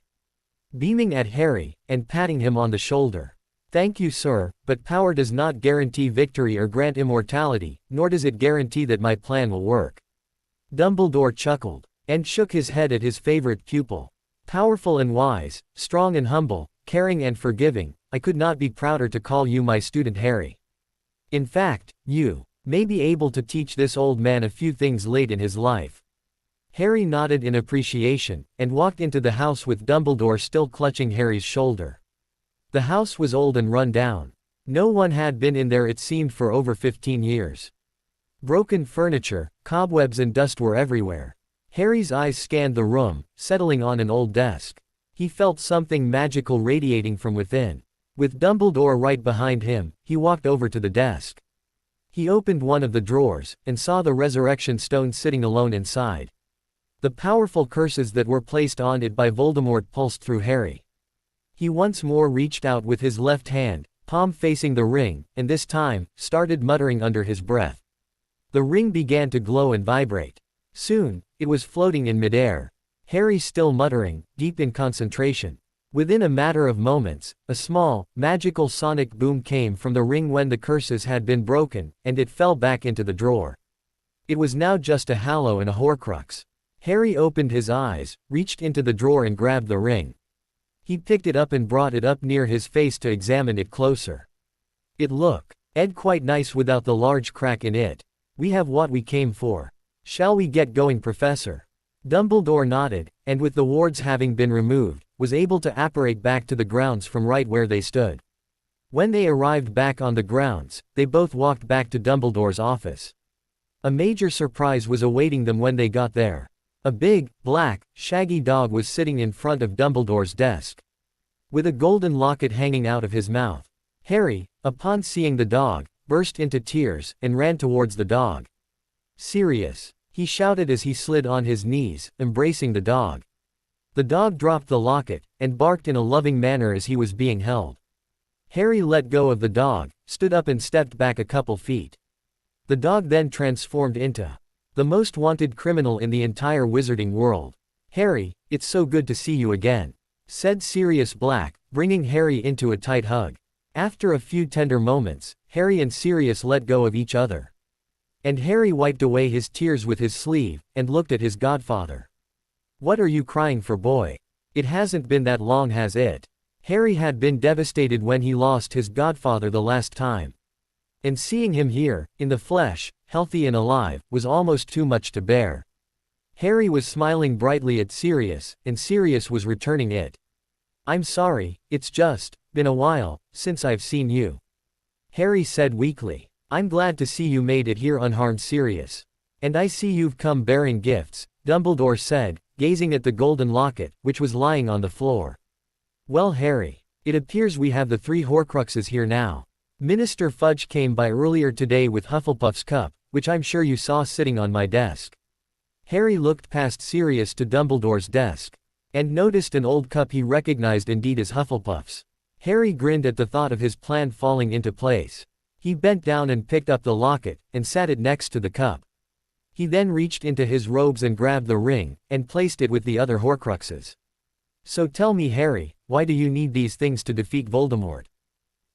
Beaming at Harry, and patting him on the shoulder. Thank you, sir, but power does not guarantee victory or grant immortality, nor does it guarantee that my plan will work. Dumbledore chuckled, and shook his head at his favorite pupil. Powerful and wise, strong and humble, caring and forgiving, I could not be prouder to call you my student Harry. In fact, you may be able to teach this old man a few things late in his life. Harry nodded in appreciation, and walked into the house with Dumbledore still clutching Harry's shoulder. The house was old and run down. No one had been in there, it seemed, for over 15 years. Broken furniture, cobwebs and dust were everywhere. Harry's eyes scanned the room, settling on an old desk. He felt something magical radiating from within. With Dumbledore right behind him, he walked over to the desk. He opened one of the drawers, and saw the resurrection stone sitting alone inside. The powerful curses that were placed on it by Voldemort pulsed through Harry. He once more reached out with his left hand, palm facing the ring, and this time, started muttering under his breath. The ring began to glow and vibrate. Soon, it was floating in midair. Harry still muttering, deep in concentration. Within a matter of moments, a small, magical sonic boom came from the ring when the curses had been broken, and it fell back into the drawer. It was now just a Hallow and a Horcrux. Harry opened his eyes, reached into the drawer and grabbed the ring. He picked it up and brought it up near his face to examine it closer. It looked quite nice without the large crack in it. We have what we came for. Shall we get going, Professor? Dumbledore nodded, and with the wards having been removed, was able to apparate back to the grounds from right where they stood. When they arrived back on the grounds, they both walked back to Dumbledore's office. A major surprise was awaiting them when they got there. A big, black, shaggy dog was sitting in front of Dumbledore's desk, with a golden locket hanging out of his mouth. Harry, upon seeing the dog, burst into tears, and ran towards the dog. Sirius, he shouted as he slid on his knees, embracing the dog. The dog dropped the locket, and barked in a loving manner as he was being held. Harry let go of the dog, stood up and stepped back a couple feet. The dog then transformed into the most wanted criminal in the entire wizarding world. Harry, it's so good to see you again, said Sirius Black, bringing Harry into a tight hug. After a few tender moments, Harry and Sirius let go of each other. And Harry wiped away his tears with his sleeve, and looked at his godfather. What are you crying for, boy? It hasn't been that long, has it? Harry had been devastated when he lost his godfather the last time. And seeing him here, in the flesh, healthy and alive, was almost too much to bear. Harry was smiling brightly at Sirius, and Sirius was returning it. "I'm sorry, it's just been a while since I've seen you," Harry said weakly. "I'm glad to see you made it here unharmed, Sirius. And I see you've come bearing gifts," Dumbledore said, gazing at the golden locket, which was lying on the floor. "Well, Harry, it appears we have the 3 Horcruxes here now. Minister Fudge came by earlier today with Hufflepuff's cup, which I'm sure you saw sitting on my desk." Harry looked past Sirius to Dumbledore's desk, and noticed an old cup he recognized indeed as Hufflepuff's. Harry grinned at the thought of his plan falling into place. He bent down and picked up the locket, and sat it next to the cup. He then reached into his robes and grabbed the ring, and placed it with the other Horcruxes. "So tell me, Harry, why do you need these things to defeat Voldemort?"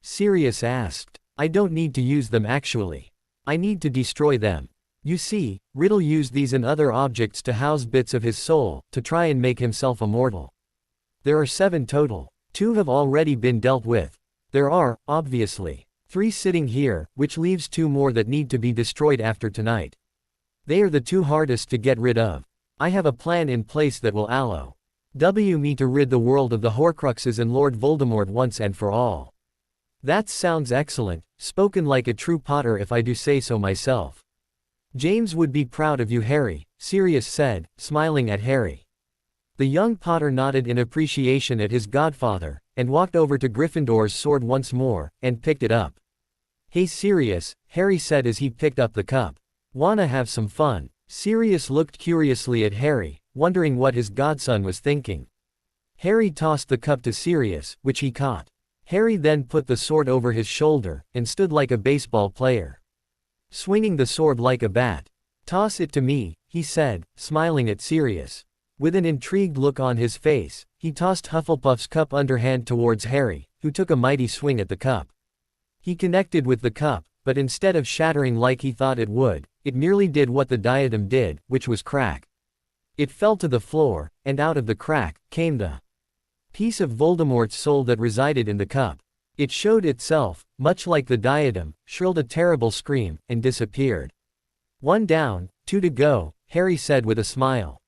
Sirius asked. "I don't need to use them actually. I need to destroy them. You see, Riddle used these and other objects to house bits of his soul, to try and make himself immortal. There are 7 total. 2 have already been dealt with. There are, obviously, 3 sitting here, which leaves 2 more that need to be destroyed after tonight. They are the 2 hardest to get rid of. I have a plan in place that will allow me to rid the world of the Horcruxes and Lord Voldemort once and for all." "That sounds excellent, spoken like a true Potter if I do say so myself. James would be proud of you, Harry," Sirius said, smiling at Harry. The young Potter nodded in appreciation at his godfather, and walked over to Gryffindor's sword once more, and picked it up. "Hey Sirius," Harry said as he picked up the cup. "Wanna have some fun?" Sirius looked curiously at Harry, wondering what his godson was thinking. Harry tossed the cup to Sirius, which he caught. Harry then put the sword over his shoulder, and stood like a baseball player, swinging the sword like a bat. "Toss it to me," he said, smiling at Sirius. With an intrigued look on his face, he tossed Hufflepuff's cup underhand towards Harry, who took a mighty swing at the cup. He connected with the cup, but instead of shattering like he thought it would, it merely did what the diadem did, which was crack. It fell to the floor, and out of the crack came the piece of Voldemort's soul that resided in the cup. It showed itself, much like the diadem, shrilled a terrible scream, and disappeared. "1 down, 2 to go," Harry said with a smile.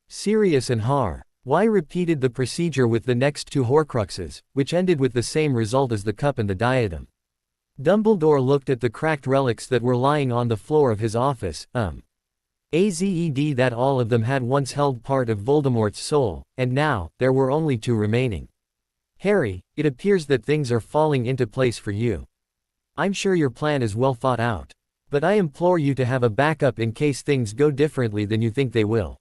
Sirius and Harry repeated the procedure with the next 2 Horcruxes, which ended with the same result as the cup and the diadem. Dumbledore looked at the cracked relics that were lying on the floor of his office, azed that all of them had once held part of Voldemort's soul, and now, there were only 2 remaining. "Harry, it appears that things are falling into place for you. I'm sure your plan is well thought out. But I implore you to have a backup in case things go differently than you think they will.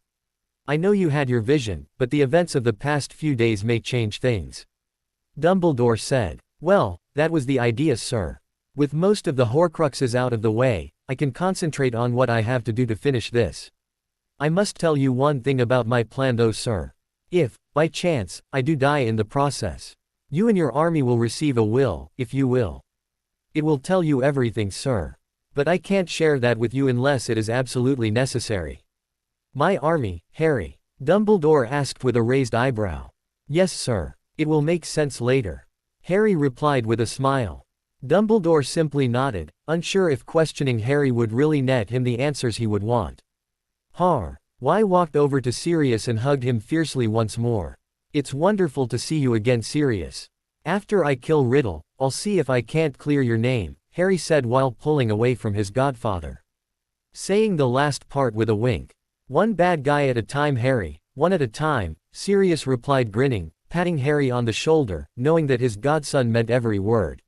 I know you had your vision, but the events of the past few days may change things." Dumbledore said. "Well, that was the idea, sir. With most of the Horcruxes out of the way, I can concentrate on what I have to do to finish this. I must tell you one thing about my plan though, sir. If, by chance, I do die in the process, you and your army will receive a will, if you will. It will tell you everything, sir. But I can't share that with you unless it is absolutely necessary." "My army, Harry?" Dumbledore asked with a raised eyebrow. "Yes, sir. It will make sense later," Harry replied with a smile. Dumbledore simply nodded, unsure if questioning Harry would really net him the answers he would want. Harry walked over to Sirius and hugged him fiercely once more. "It's wonderful to see you again, Sirius. After I kill Riddle, I'll see if I can't clear your name," Harry said while pulling away from his godfather, saying the last part with a wink. "One bad guy at a time, Harry, one at a time," Sirius replied, grinning, patting Harry on the shoulder, knowing that his godson meant every word.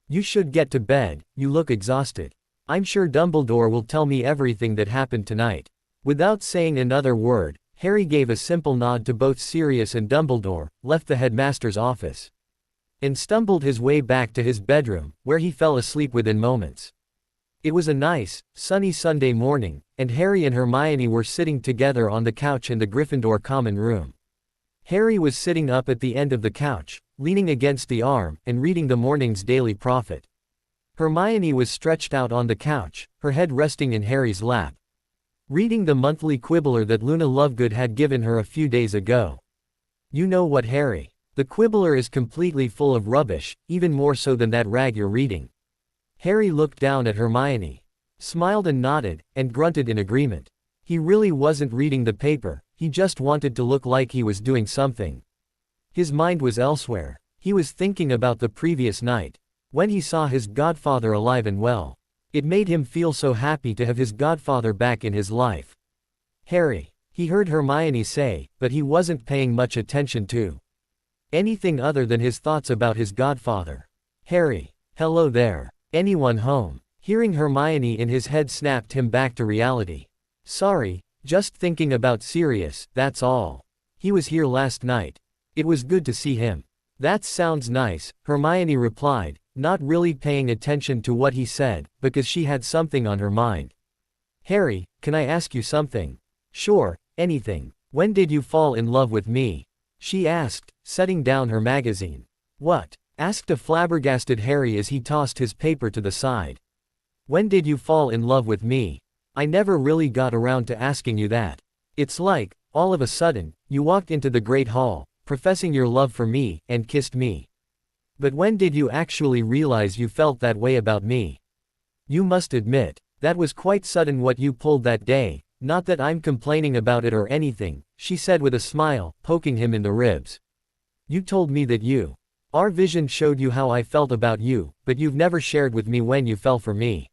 "You should get to bed, you look exhausted. I'm sure Dumbledore will tell me everything that happened tonight." Without saying another word, Harry gave a simple nod to both Sirius and Dumbledore, left the headmaster's office, and stumbled his way back to his bedroom, where he fell asleep within moments. It was a nice, sunny Sunday morning, and Harry and Hermione were sitting together on the couch in the Gryffindor common room. Harry was sitting up at the end of the couch, leaning against the arm, and reading the morning's Daily Prophet. Hermione was stretched out on the couch, her head resting in Harry's lap, reading the monthly Quibbler that Luna Lovegood had given her a few days ago. "You know what, Harry? The Quibbler is completely full of rubbish, even more so than that rag you're reading." Harry looked down at Hermione, smiled and nodded, and grunted in agreement. He really wasn't reading the paper, he just wanted to look like he was doing something. His mind was elsewhere. He was thinking about the previous night, when he saw his godfather alive and well. It made him feel so happy to have his godfather back in his life. Harry, he heard Hermione say, but he wasn't paying much attention to anything other than his thoughts about his godfather. Harry, hello there. Anyone home? Hearing Hermione in his head snapped him back to reality. Sorry, just thinking about Sirius, that's all. He was here last night. It was good to see him. That sounds nice, Hermione replied, not really paying attention to what he said, because she had something on her mind. Harry, can I ask you something? Sure, anything. When did you fall in love with me? She asked, setting down her magazine. What? Asked a flabbergasted Harry as he tossed his paper to the side. When did you fall in love with me? I never really got around to asking you that. It's like, all of a sudden, you walked into the Great Hall, professing your love for me, and kissed me. But when did you actually realize you felt that way about me? You must admit, that was quite sudden what you pulled that day, not that I'm complaining about it or anything, she said with a smile, poking him in the ribs. You told me that our vision showed you how I felt about you, but you've never shared with me when you fell for me.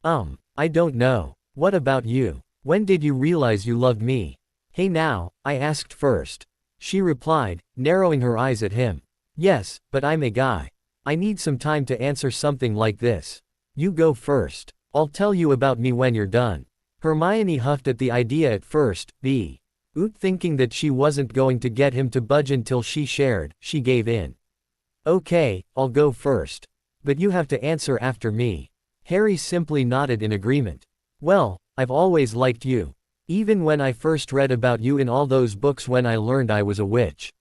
I don't know. What about you? When did you realize you loved me? Hey now, I asked first. She replied, narrowing her eyes at him. Yes, but I'm a guy. I need some time to answer something like this. You go first. I'll tell you about me when you're done. Hermione huffed at the idea at first, thinking that she wasn't going to get him to budge until she shared, she gave in. Okay, I'll go first. But you have to answer after me. Harry simply nodded in agreement. Well, I've always liked you. Even when I first read about you in all those books when I learned I was a witch.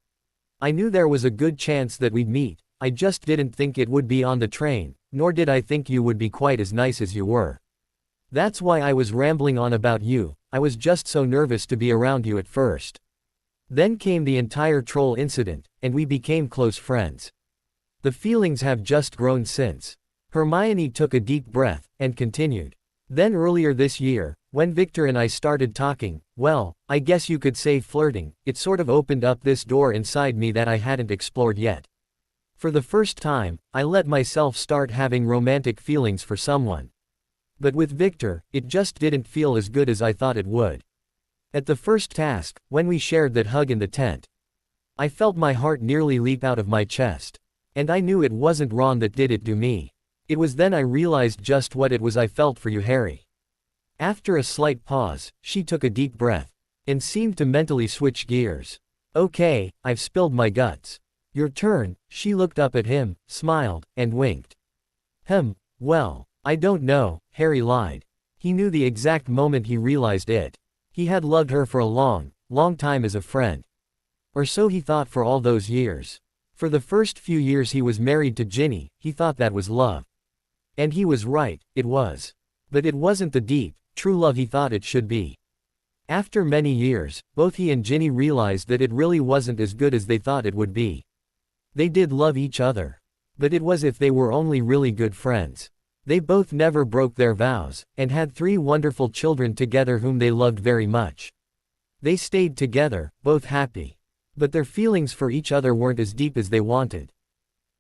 I knew there was a good chance that we'd meet, I just didn't think it would be on the train, nor did I think you would be quite as nice as you were. That's why I was rambling on about you, I was just so nervous to be around you at first. Then came the entire troll incident, and we became close friends. The feelings have just grown since. Hermione took a deep breath, and continued. Then earlier this year, when Victor and I started talking, well, I guess you could say flirting, it sort of opened up this door inside me that I hadn't explored yet. For the first time, I let myself start having romantic feelings for someone. But with Victor, it just didn't feel as good as I thought it would. At the first task, when we shared that hug in the tent, I felt my heart nearly leap out of my chest. And I knew it wasn't Ron that did it to me. It was then I realized just what it was I felt for you, Harry. After a slight pause, she took a deep breath, and seemed to mentally switch gears. Okay, I've spilled my guts. Your turn. She looked up at him, smiled, and winked. Well, I don't know, Harry lied. He knew the exact moment he realized it. He had loved her for a long, long time as a friend. Or so he thought for all those years. For the first few years he was married to Ginny, he thought that was love. And he was right, it was. But it wasn't the deep, true love he thought it should be. After many years, both he and Ginny realized that it really wasn't as good as they thought it would be. They did love each other. But it was if they were only really good friends. They both never broke their vows, and had 3 wonderful children together whom they loved very much. They stayed together, both happy. But their feelings for each other weren't as deep as they wanted.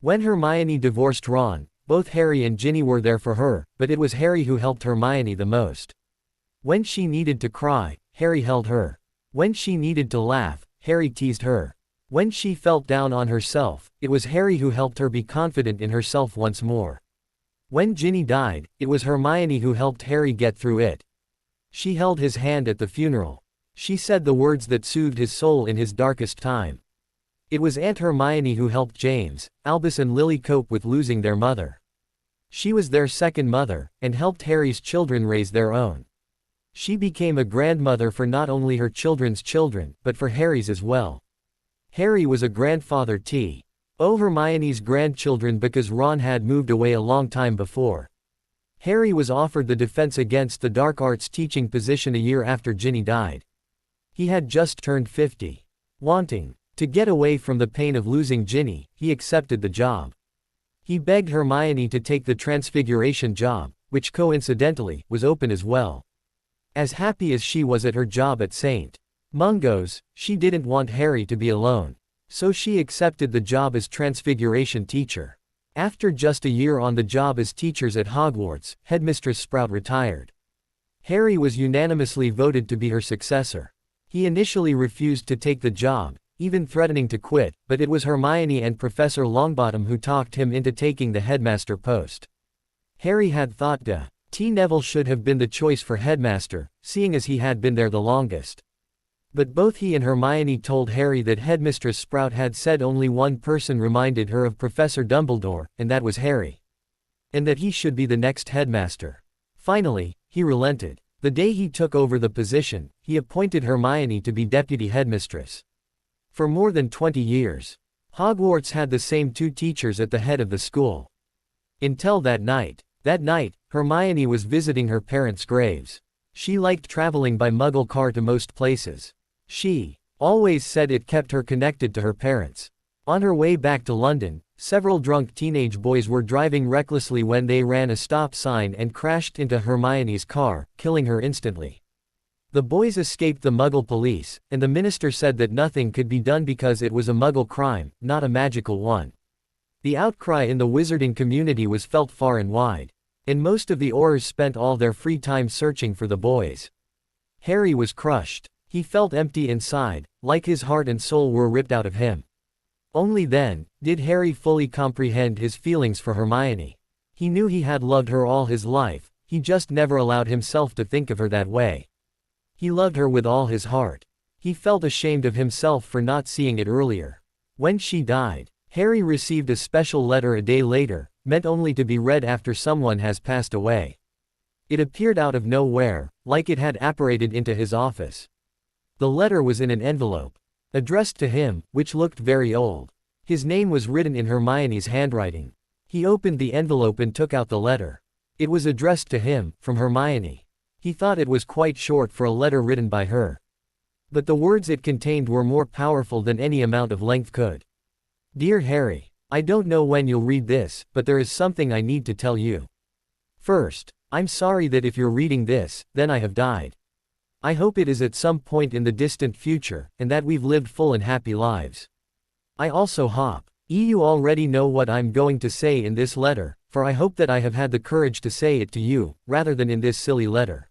When Hermione divorced Ron, both Harry and Ginny were there for her, but it was Harry who helped Hermione the most. When she needed to cry, Harry held her. When she needed to laugh, Harry teased her. When she felt down on herself, it was Harry who helped her be confident in herself once more. When Ginny died, it was Hermione who helped Harry get through it. She held his hand at the funeral. She said the words that soothed his soul in his darkest time. It was Aunt Hermione who helped James, Albus and Lily cope with losing their mother. She was their second mother, and helped Harry's children raise their own. She became a grandmother for not only her children's children, but for Harry's as well. Harry was a grandfather to Hermione's grandchildren because Ron had moved away a long time before. Harry was offered the Defense Against the Dark Arts teaching position a year after Ginny died. He had just turned 50. Wanting to get away from the pain of losing Ginny, he accepted the job. He begged Hermione to take the Transfiguration job, which coincidentally, was open as well. As happy as she was at her job at St. Mungo's, she didn't want Harry to be alone. So she accepted the job as Transfiguration teacher. After just a year on the job as teachers at Hogwarts, Headmistress Sprout retired. Harry was unanimously voted to be her successor. He initially refused to take the job, even threatening to quit, but it was Hermione and Professor Longbottom who talked him into taking the headmaster post. Harry had thought Neville should have been the choice for headmaster, seeing as he had been there the longest. But both he and Hermione told Harry that Headmistress Sprout had said only one person reminded her of Professor Dumbledore, and that was Harry. And that he should be the next headmaster. Finally, he relented. The day he took over the position, he appointed Hermione to be deputy headmistress. For more than 20 years, Hogwarts had the same two teachers at the head of the school. Until that night. That night, Hermione was visiting her parents' graves. She liked traveling by Muggle car to most places. She always said it kept her connected to her parents. On her way back to London, several drunk teenage boys were driving recklessly when they ran a stop sign and crashed into Hermione's car, killing her instantly. The boys escaped the Muggle police, and the minister said that nothing could be done because it was a Muggle crime, not a magical one. The outcry in the wizarding community was felt far and wide, and most of the Aurors spent all their free time searching for the boys. Harry was crushed. He felt empty inside, like his heart and soul were ripped out of him. Only then did Harry fully comprehend his feelings for Hermione. He knew he had loved her all his life, he just never allowed himself to think of her that way. He loved her with all his heart. He felt ashamed of himself for not seeing it earlier. When she died, Harry received a special letter a day later, meant only to be read after someone has passed away. It appeared out of nowhere, like it had apparated into his office. The letter was in an envelope, addressed to him, which looked very old. His name was written in Hermione's handwriting. He opened the envelope and took out the letter. It was addressed to him, from Hermione. He thought it was quite short for a letter written by her. But the words it contained were more powerful than any amount of length could. Dear Harry, I don't know when you'll read this, but there is something I need to tell you. First, I'm sorry that if you're reading this, then I have died. I hope it is at some point in the distant future, and that we've lived full and happy lives. I also hope you already know what I'm going to say in this letter, for I hope that I have had the courage to say it to you, rather than in this silly letter.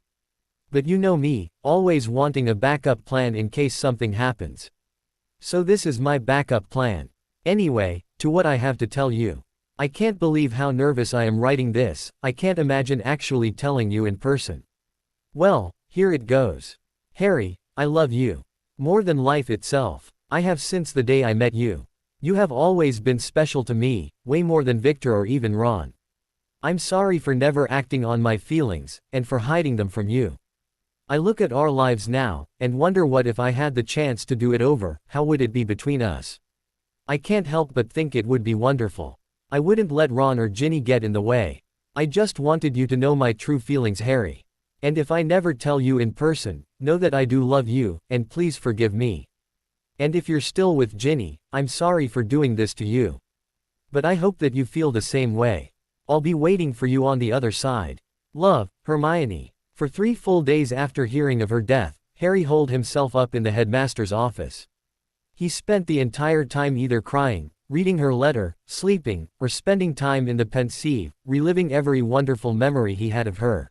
But you know me, always wanting a backup plan in case something happens. So this is my backup plan. Anyway, to what I have to tell you. I can't believe how nervous I am writing this, I can't imagine actually telling you in person. Well, here it goes. Harry, I love you. More than life itself. I have since the day I met you. You have always been special to me, way more than Victor or even Ron. I'm sorry for never acting on my feelings, and for hiding them from you. I look at our lives now, and wonder what if I had the chance to do it over, how would it be between us? I can't help but think it would be wonderful. I wouldn't let Ron or Ginny get in the way. I just wanted you to know my true feelings, Harry. And if I never tell you in person, know that I do love you, and please forgive me. And if you're still with Ginny, I'm sorry for doing this to you. But I hope that you feel the same way. I'll be waiting for you on the other side. Love, Hermione. For 3 full days after hearing of her death, Harry holed himself up in the headmaster's office. He spent the entire time either crying, reading her letter, sleeping, or spending time in the pensieve, reliving every wonderful memory he had of her.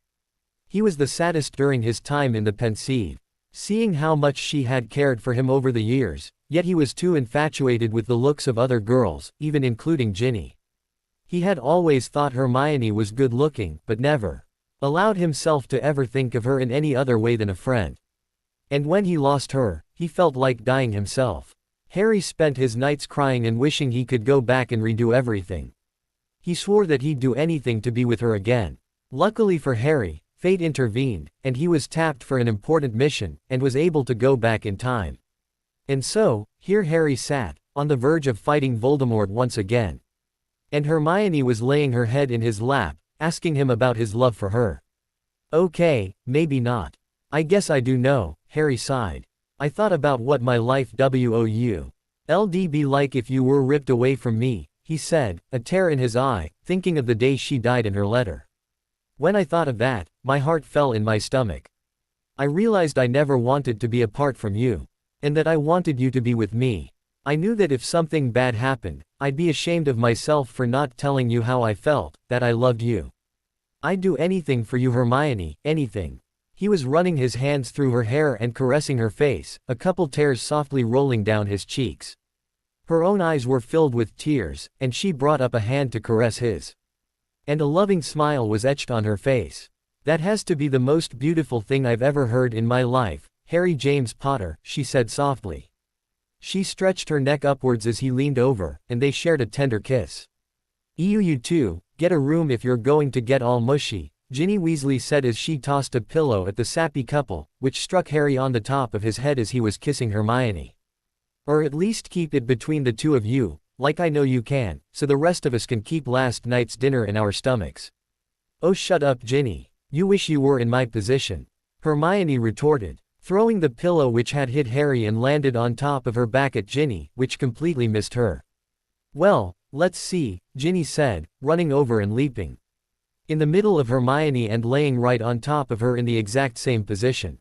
He was the saddest during his time in the pensieve, seeing how much she had cared for him over the years, yet he was too infatuated with the looks of other girls, even including Ginny. He had always thought Hermione was good-looking, but never allowed himself to ever think of her in any other way than a friend. And when he lost her, he felt like dying himself. Harry spent his nights crying and wishing he could go back and redo everything. He swore that he'd do anything to be with her again. Luckily for Harry, fate intervened, and he was tapped for an important mission, and was able to go back in time. And so, here Harry sat, on the verge of fighting Voldemort once again. And Hermione was laying her head in his lap, asking him about his love for her. Okay, maybe not. I guess I do know, Harry sighed. I thought about what my life would be like if you were ripped away from me, he said, a tear in his eye, thinking of the day she died in her letter. When I thought of that, my heart fell in my stomach. I realized I never wanted to be apart from you. And that I wanted you to be with me. I knew that if something bad happened, I'd be ashamed of myself for not telling you how I felt, that I loved you. I'd do anything for you, Hermione, anything. He was running his hands through her hair and caressing her face, a couple tears softly rolling down his cheeks. Her own eyes were filled with tears, and she brought up a hand to caress his. And a loving smile was etched on her face. That has to be the most beautiful thing I've ever heard in my life, Harry James Potter, she said softly. She stretched her neck upwards as he leaned over, and they shared a tender kiss. You two, get a room if you're going to get all mushy, Ginny Weasley said as she tossed a pillow at the sappy couple, which struck Harry on the top of his head as he was kissing Hermione. Or at least keep it between the two of you, like I know you can, so the rest of us can keep last night's dinner in our stomachs. Oh, shut up, Ginny. You wish you were in my position. Hermione retorted, throwing the pillow which had hit Harry and landed on top of her back at Ginny, which completely missed her. Well, let's see, Ginny said, running over and leaping in the middle of Hermione and laying right on top of her in the exact same position.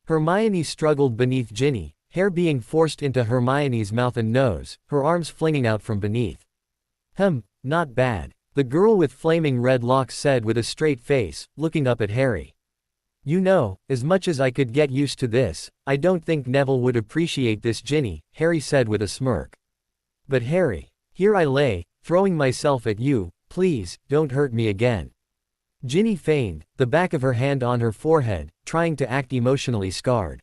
Hermione struggled beneath Ginny, hair being forced into Hermione's mouth and nose, her arms flinging out from beneath. Not bad, the girl with flaming red locks said with a straight face, looking up at Harry. You know, as much as I could get used to this, I don't think Neville would appreciate this, Ginny, Harry said with a smirk. But Harry, here I lay, throwing myself at you, please, don't hurt me again. Ginny feigned, the back of her hand on her forehead, trying to act emotionally scarred.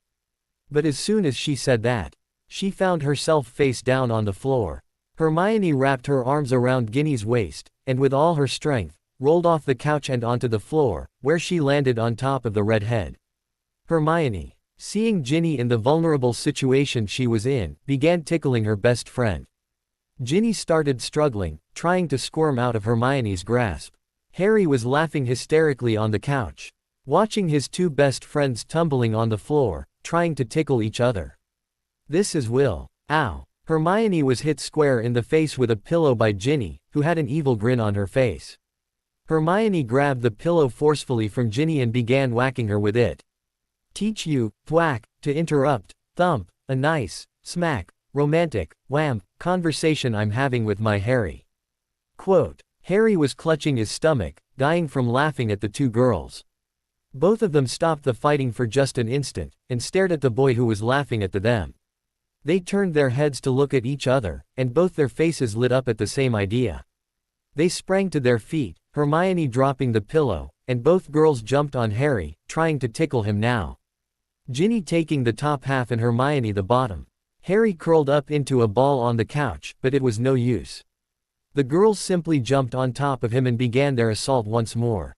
But as soon as she said that, she found herself face down on the floor. Hermione wrapped her arms around Ginny's waist, and with all her strength, rolled off the couch and onto the floor, where she landed on top of the red head. Hermione, seeing Ginny in the vulnerable situation she was in, began tickling her best friend. Ginny started struggling, trying to squirm out of Hermione's grasp. Harry was laughing hysterically on the couch, watching his two best friends tumbling on the floor, trying to tickle each other. This is Will. Ow. Hermione was hit square in the face with a pillow by Ginny, who had an evil grin on her face. Hermione grabbed the pillow forcefully from Ginny and began whacking her with it. Teach you, thwack, to interrupt, thump, a nice, smack, romantic, wham, conversation I'm having with my Harry. Quote. Harry was clutching his stomach, dying from laughing at the two girls. Both of them stopped the fighting for just an instant, and stared at the boy who was laughing at them. They turned their heads to look at each other, and both their faces lit up at the same idea. They sprang to their feet, Hermione dropping the pillow, and both girls jumped on Harry, trying to tickle him now. Ginny taking the top half and Hermione the bottom. Harry curled up into a ball on the couch, but it was no use. The girls simply jumped on top of him and began their assault once more.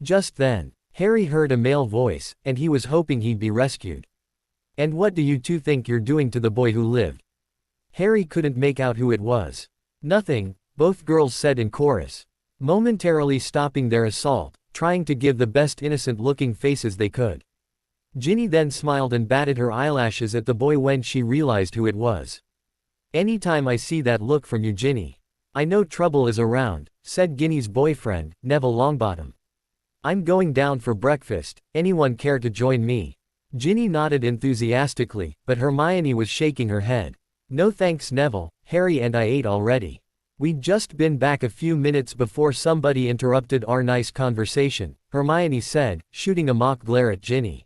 Just then, Harry heard a male voice, and he was hoping he'd be rescued. And what do you two think you're doing to the boy who lived? Harry couldn't make out who it was. Nothing, both girls said in chorus, momentarily stopping their assault, trying to give the best innocent-looking faces they could. Ginny then smiled and batted her eyelashes at the boy when she realized who it was. Anytime I see that look from you, Ginny, I know trouble is around, said Ginny's boyfriend, Neville Longbottom. I'm going down for breakfast, anyone care to join me? Ginny nodded enthusiastically, but Hermione was shaking her head. No thanks, Neville, Harry and I ate already. We'd just been back a few minutes before somebody interrupted our nice conversation, Hermione said, shooting a mock glare at Ginny.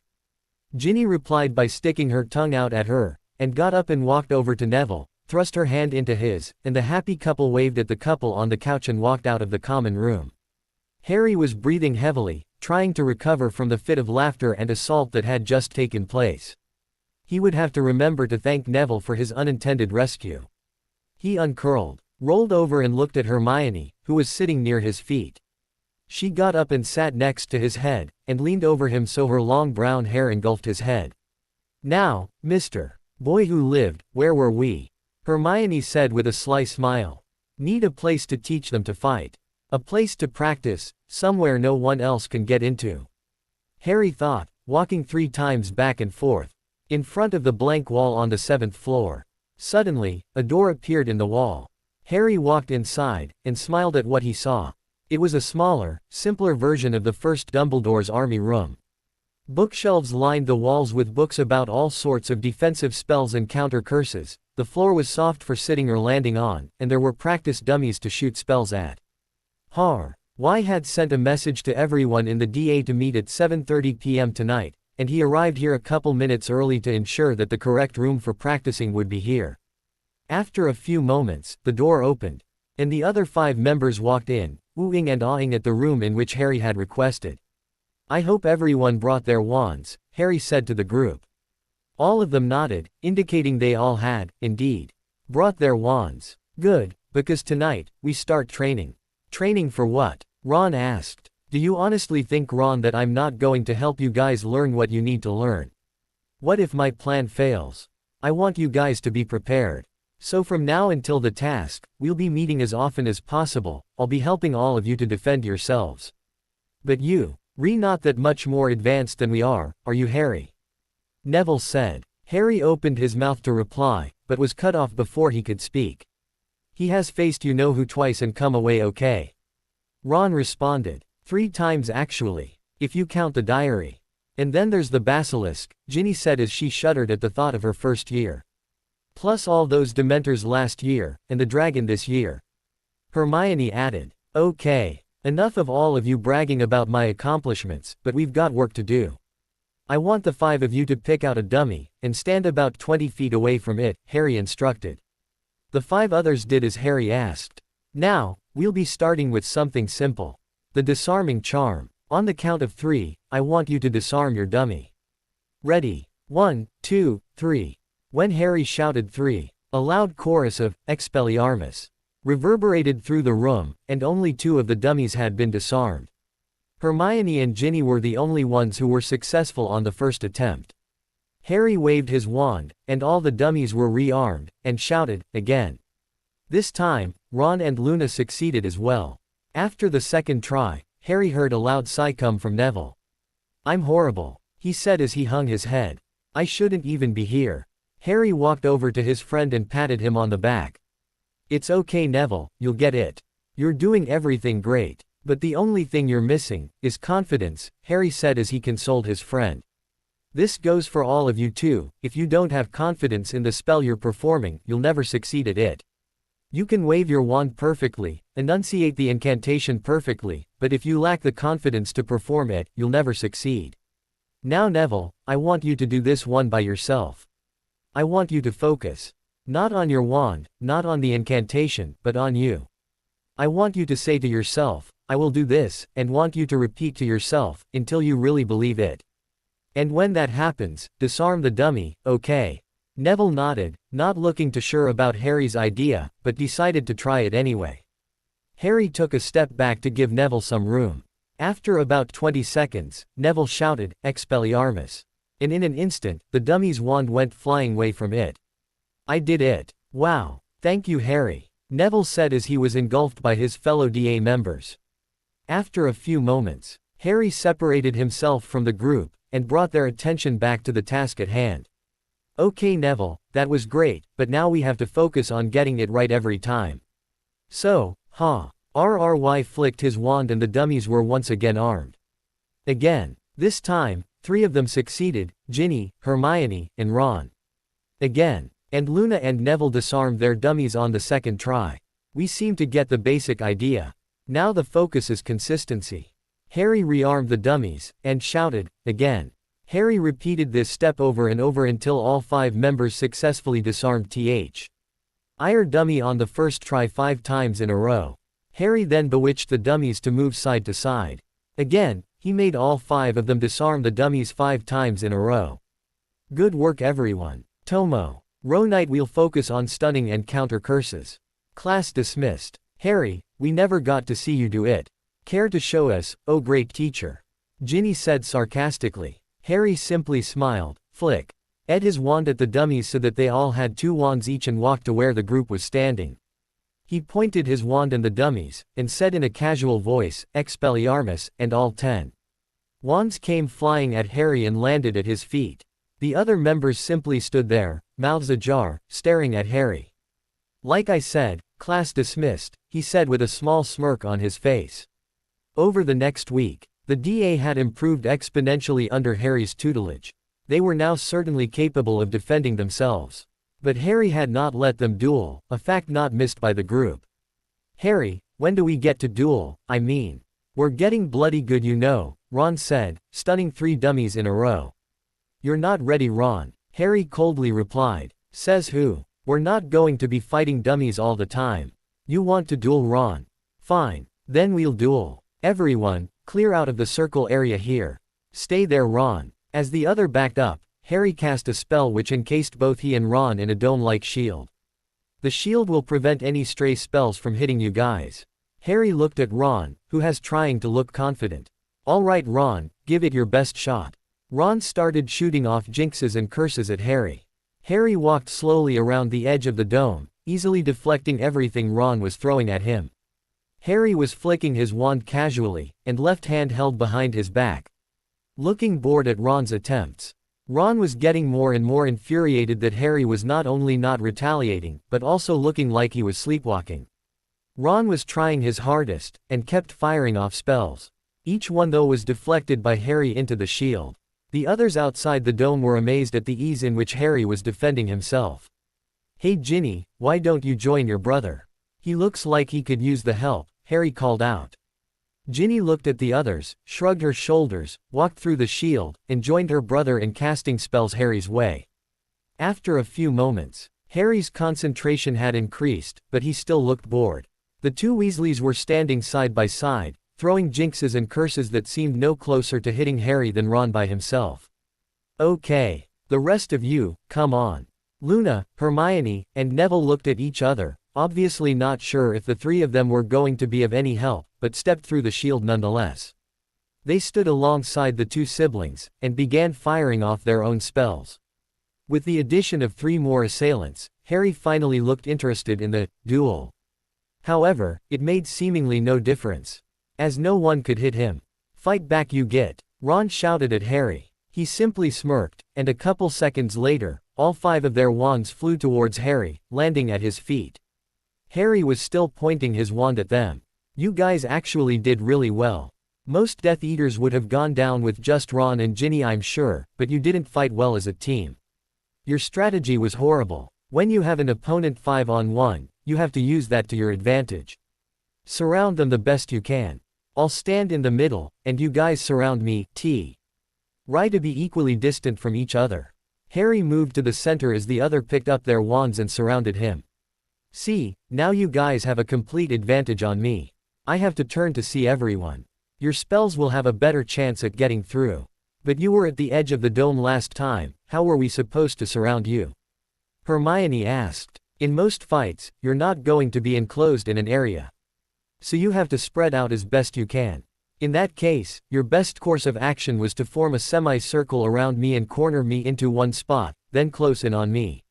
Ginny replied by sticking her tongue out at her, and got up and walked over to Neville, thrust her hand into his, and the happy couple waved at the couple on the couch and walked out of the common room. Harry was breathing heavily, trying to recover from the fit of laughter and assault that had just taken place. He would have to remember to thank Neville for his unintended rescue. He uncurled, rolled over and looked at Hermione, who was sitting near his feet. She got up and sat next to his head, and leaned over him so her long brown hair engulfed his head. Now, Mr. Boy Who Lived, where were we? Hermione said with a sly smile. Need a place to teach them to fight. A place to practice, somewhere no one else can get into. Harry thought, walking 3 times back and forth, in front of the blank wall on the 7th floor. Suddenly, a door appeared in the wall. Harry walked inside, and smiled at what he saw. It was a smaller, simpler version of the first Dumbledore's army room. Bookshelves lined the walls with books about all sorts of defensive spells and counter curses. The floor was soft for sitting or landing on, and there were practice dummies to shoot spells at. Y had sent a message to everyone in the DA to meet at 7:30 p.m. tonight, and he arrived here a couple minutes early to ensure that the correct room for practicing would be here. After a few moments, the door opened, and the other 5 members walked in, oohing and awing at the room in which Harry had requested. "I hope everyone brought their wands," Harry said to the group. All of them nodded, indicating they all had, indeed, brought their wands. "Good, because tonight, we start training." "Training for what?" Ron asked. "Do you honestly think, Ron, that I'm not going to help you guys learn what you need to learn? What if my plan fails? I want you guys to be prepared. So from now until the task, we'll be meeting as often as possible. I'll be helping all of you to defend yourselves. But you're not that much more advanced than we are you, Harry?" Neville said. Harry opened his mouth to reply, but was cut off before he could speak. "He has faced you-know-who twice and come away okay," Ron responded. 3 times actually, if you count the diary. "And then there's the basilisk," Ginny said as she shuddered at the thought of her first year. "Plus all those Dementors last year, and the dragon this year." Hermione added. "Okay, enough of all of you bragging about my accomplishments, but we've got work to do. I want the 5 of you to pick out a dummy, and stand about 20 feet away from it," Harry instructed. The 5 others did as Harry asked. "Now, we'll be starting with something simple. The disarming charm. On the count of 3, I want you to disarm your dummy. Ready? 1, 2, 3. When Harry shouted 3, a loud chorus of "Expelliarmus" reverberated through the room, and only 2 of the dummies had been disarmed. Hermione and Ginny were the only ones who were successful on the first attempt. Harry waved his wand, and all the dummies were rearmed, and shouted, again. This time, Ron and Luna succeeded as well. After the second try, Harry heard a loud sigh come from Neville. "I'm horrible," he said as he hung his head. "I shouldn't even be here." Harry walked over to his friend and patted him on the back. "It's okay, Neville, you'll get it. You're doing everything great. But the only thing you're missing is confidence," Harry said as he consoled his friend. "This goes for all of you too. If you don't have confidence in the spell you're performing, you'll never succeed at it. You can wave your wand perfectly, enunciate the incantation perfectly, but if you lack the confidence to perform it, you'll never succeed. Now Neville, I want you to do this one by yourself. I want you to focus. Not on your wand, not on the incantation, but on you. I want you to say to yourself, 'I will do this,' and want you to repeat to yourself, until you really believe it. And when that happens, disarm the dummy, okay?" Neville nodded, not looking too sure about Harry's idea, but decided to try it anyway. Harry took a step back to give Neville some room. After about 20 seconds, Neville shouted, "Expelliarmus." And in an instant, the dummy's wand went flying away from it. "I did it. Wow. Thank you, Harry," Neville said as he was engulfed by his fellow DA members. After a few moments, Harry separated himself from the group, and brought their attention back to the task at hand. "Okay, Neville, that was great, but now we have to focus on getting it right every time. So, RRY flicked his wand and the dummies were once again armed. Again. This time, 3 of them succeeded, Ginny, Hermione, and Ron. Again. And Luna and Neville disarmed their dummies on the second try. We seem to get the basic idea. Now the focus is consistency. Harry rearmed the dummies, and shouted, again. Harry repeated this step over and over until all 5 members successfully disarmed IR dummy on the first try 5 times in a row. Harry then bewitched the dummies to move side to side. Again, he made all 5 of them disarm the dummies 5 times in a row. Good work everyone. Tomo. Row Night we'll focus on stunning and counter curses. Class dismissed. Harry, we never got to see you do it. Care to show us, oh great teacher? Ginny said sarcastically. Harry simply smiled, flick. Ed his wand at the dummies so that they all had 2 wands each and walked to where the group was standing. He pointed his wand and the dummies, and said in a casual voice, Expelliarmus, and all 10 wands came flying at Harry and landed at his feet. The other members simply stood there, mouths ajar, staring at Harry. Like I said, Class dismissed, he said with a small smirk on his face. Over the next week, the DA had improved exponentially under Harry's tutelage. They were now certainly capable of defending themselves. But Harry had not let them duel, a fact not missed by the group. "Harry, when do we get to duel? I mean, we're getting bloody good, you know," Ron said, stunning 3 dummies in a row. "You're not ready, Ron," Harry coldly replied. "Says who? We're not going to be fighting dummies all the time. You want to duel, Ron? Fine, then we'll duel. Everyone, clear out of the circle area here. Stay there, Ron." As the other backed up, Harry cast a spell which encased both he and Ron in a dome-like shield. "The shield will prevent any stray spells from hitting you guys." Harry looked at Ron, who has trying to look confident. "All right, Ron, give it your best shot." Ron started shooting off jinxes and curses at Harry. Harry walked slowly around the edge of the dome, easily deflecting everything Ron was throwing at him. Harry was flicking his wand casually, and left hand held behind his back. Looking bored at Ron's attempts. Ron was getting more and more infuriated that Harry was not only not retaliating, but also looking like he was sleepwalking. Ron was trying his hardest, and kept firing off spells. Each one though was deflected by Harry into the shield. The others outside the dome were amazed at the ease in which Harry was defending himself. "Hey Ginny, why don't you join your brother? He looks like he could use the help," Harry called out. Ginny looked at the others, shrugged her shoulders, walked through the shield, and joined her brother in casting spells Harry's way. After a few moments, Harry's concentration had increased, but he still looked bored. The 2 Weasleys were standing side by side, throwing jinxes and curses that seemed no closer to hitting Harry than Ron by himself. "Okay. The rest of you, come on." Luna, Hermione, and Neville looked at each other, obviously not sure if the 3 of them were going to be of any help, but stepped through the shield nonetheless. They stood alongside the 2 siblings, and began firing off their own spells. With the addition of 3 more assailants, Harry finally looked interested in the duel. However, it made seemingly no difference, as no one could hit him. "Fight back you get," Ron shouted at Harry. He simply smirked, and a couple seconds later, all 5 of their wands flew towards Harry, landing at his feet. Harry was still pointing his wand at them. "You guys actually did really well. Most Death Eaters would have gone down with just Ron and Ginny, I'm sure, but you didn't fight well as a team. Your strategy was horrible. When you have an opponent 5-on-1, you have to use that to your advantage. Surround them the best you can. I'll stand in the middle, and you guys surround me, Right to be equally distant from each other." Harry moved to the center as the other picked up their wands and surrounded him. "See, now you guys have a complete advantage on me. I have to turn to see everyone. Your spells will have a better chance at getting through. But you were at the edge of the dome last time, how were we supposed to surround you?" Hermione asked. "In most fights, you're not going to be enclosed in an area. So you have to spread out as best you can. In that case, your best course of action was to form a semicircle around me and corner me into one spot, then close in on me.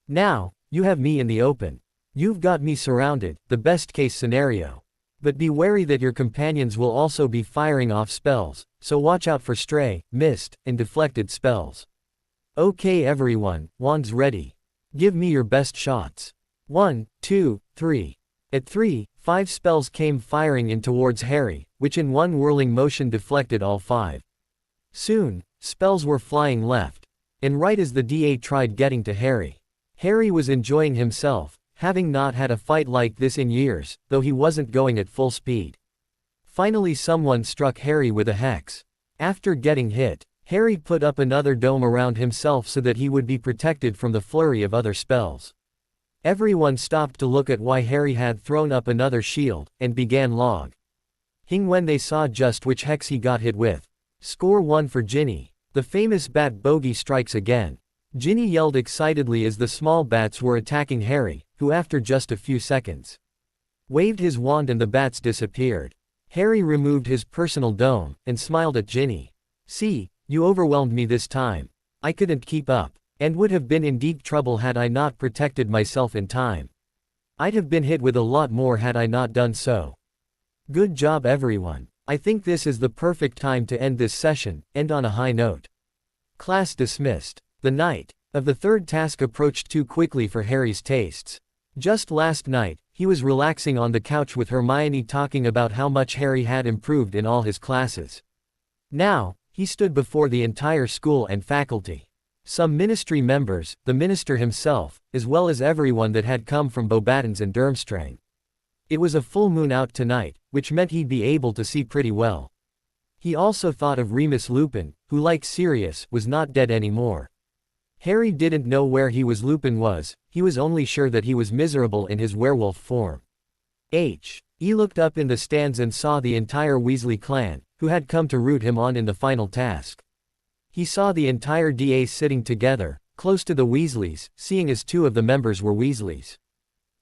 Now, you have me in the open. You've got me surrounded, the best case scenario. But be wary that your companions will also be firing off spells, so watch out for stray, missed, and deflected spells. Okay everyone, wands ready. Give me your best shots. 1, 2, 3. At 3, 5 spells came firing in towards Harry, which in one whirling motion deflected all 5. Soon, spells were flying left and right as the DA tried getting to Harry. Harry was enjoying himself, having not had a fight like this in years, though he wasn't going at full speed. Finally someone struck Harry with a hex. After getting hit, Harry put up another dome around himself so that he would be protected from the flurry of other spells. Everyone stopped to look at why Harry had thrown up another shield, and began logging when they saw just which hex he got hit with. Score 1 for Ginny. The famous bat bogey strikes again. Ginny yelled excitedly as the small bats were attacking Harry, who after just a few seconds waved his wand and the bats disappeared. Harry removed his personal dome, and smiled at Ginny. "See, you overwhelmed me this time. I couldn't keep up, and would have been in deep trouble had I not protected myself in time. I'd have been hit with a lot more had I not done so. Good job everyone. I think this is the perfect time to end this session, end on a high note." Class dismissed. The night of the third task approached too quickly for Harry's tastes. Just last night, he was relaxing on the couch with Hermione talking about how much Harry had improved in all his classes. Now, he stood before the entire school and faculty. Some ministry members, the minister himself, as well as everyone that had come from Beauxbatons and Durmstrang. It was a full moon out tonight, which meant he'd be able to see pretty well. He also thought of Remus Lupin, who like Sirius, was not dead anymore. Harry didn't know where Lupin was, he was only sure that he was miserable in his werewolf form. He looked up in the stands and saw the entire Weasley clan, who had come to root him on in the final task. He saw the entire DA sitting together, close to the Weasleys, seeing as 2 of the members were Weasleys.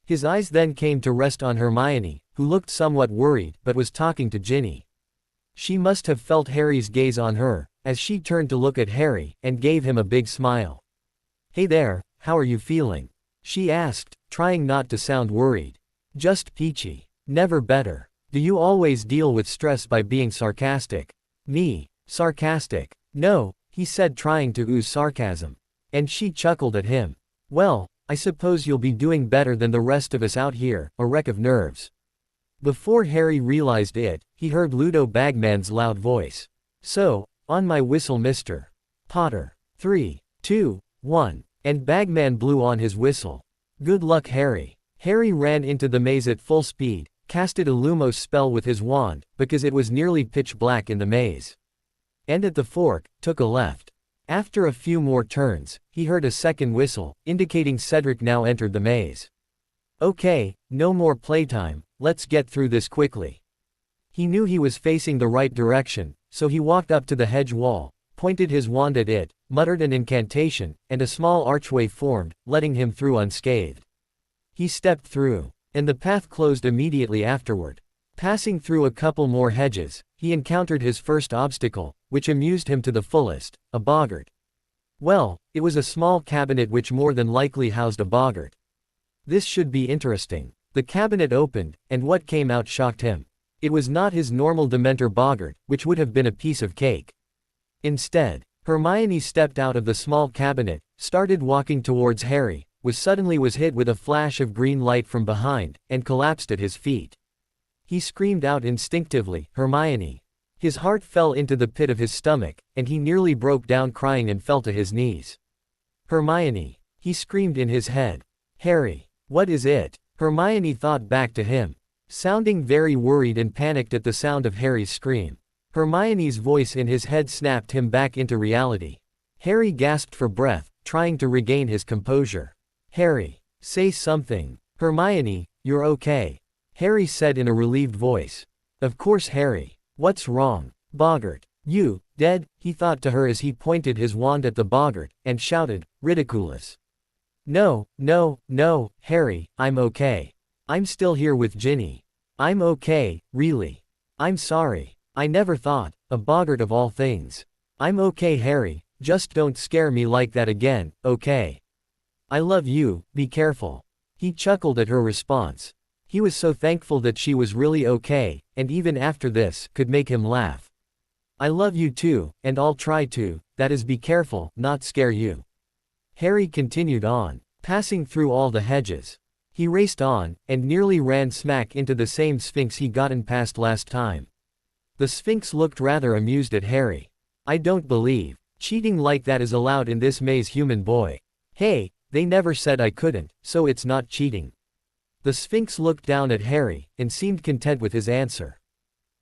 His eyes then came to rest on Hermione, who looked somewhat worried but was talking to Ginny. She must have felt Harry's gaze on her, as she turned to look at Harry, and gave him a big smile. "Hey there, how are you feeling?" she asked, trying not to sound worried. "Just peachy. Never better. Do you always deal with stress by being sarcastic?" "Me? Sarcastic? No," he said, trying to ooze sarcasm. And she chuckled at him. "Well, I suppose you'll be doing better than the rest of us out here, a wreck of nerves." Before Harry realized it, he heard Ludo Bagman's loud voice. "So, on my whistle, Mr. Potter. 3, 2, 1, and Bagman blew on his whistle. "Good luck, Harry." Harry ran into the maze at full speed, casted a Lumos spell with his wand, because it was nearly pitch black in the maze. And at the fork, took a left. After a few more turns, he heard a second whistle, indicating Cedric now entered the maze. "Okay, no more playtime, let's get through this quickly." He knew he was facing the right direction, so he walked up to the hedge wall, pointed his wand at it, muttered an incantation, and a small archway formed, letting him through unscathed. He stepped through, and the path closed immediately afterward. Passing through a couple more hedges, he encountered his first obstacle, which amused him to the fullest, a boggart. Well, it was a small cabinet which more than likely housed a boggart. This should be interesting. The cabinet opened, and what came out shocked him. It was not his normal Dementor boggart, which would have been a piece of cake. Instead, Hermione stepped out of the small cabinet, started walking towards Harry, suddenly was hit with a flash of green light from behind, and collapsed at his feet. He screamed out instinctively, "Hermione!" His heart fell into the pit of his stomach, and he nearly broke down crying and fell to his knees. "Hermione!" he screamed in his head. "Harry! What is it?" Hermione thought back to him, sounding very worried and panicked at the sound of Harry's scream. Hermione's voice in his head snapped him back into reality. Harry gasped for breath, trying to regain his composure. "Harry! Say something!" "Hermione, you're okay," Harry said in a relieved voice. "Of course, Harry. What's wrong?" "Boggart. You, dead?" he thought to her as he pointed his wand at the boggart, and shouted, "Ridiculous." "No, no, no, Harry, I'm okay. I'm still here with Ginny. I'm okay, really. I'm sorry. I never thought, a boggart of all things. I'm okay, Harry, just don't scare me like that again, okay? I love you, be careful." He chuckled at her response. He was so thankful that she was really okay, and even after this, could make him laugh. "I love you too, and I'll try to, that is be careful, not scare you." Harry continued on, passing through all the hedges. He raced on, and nearly ran smack into the same Sphinx he'd gotten past last time. The Sphinx looked rather amused at Harry. "I don't believe cheating like that is allowed in this maze, human boy. Hey, they never said I couldn't, so it's not cheating." The Sphinx looked down at Harry, and seemed content with his answer.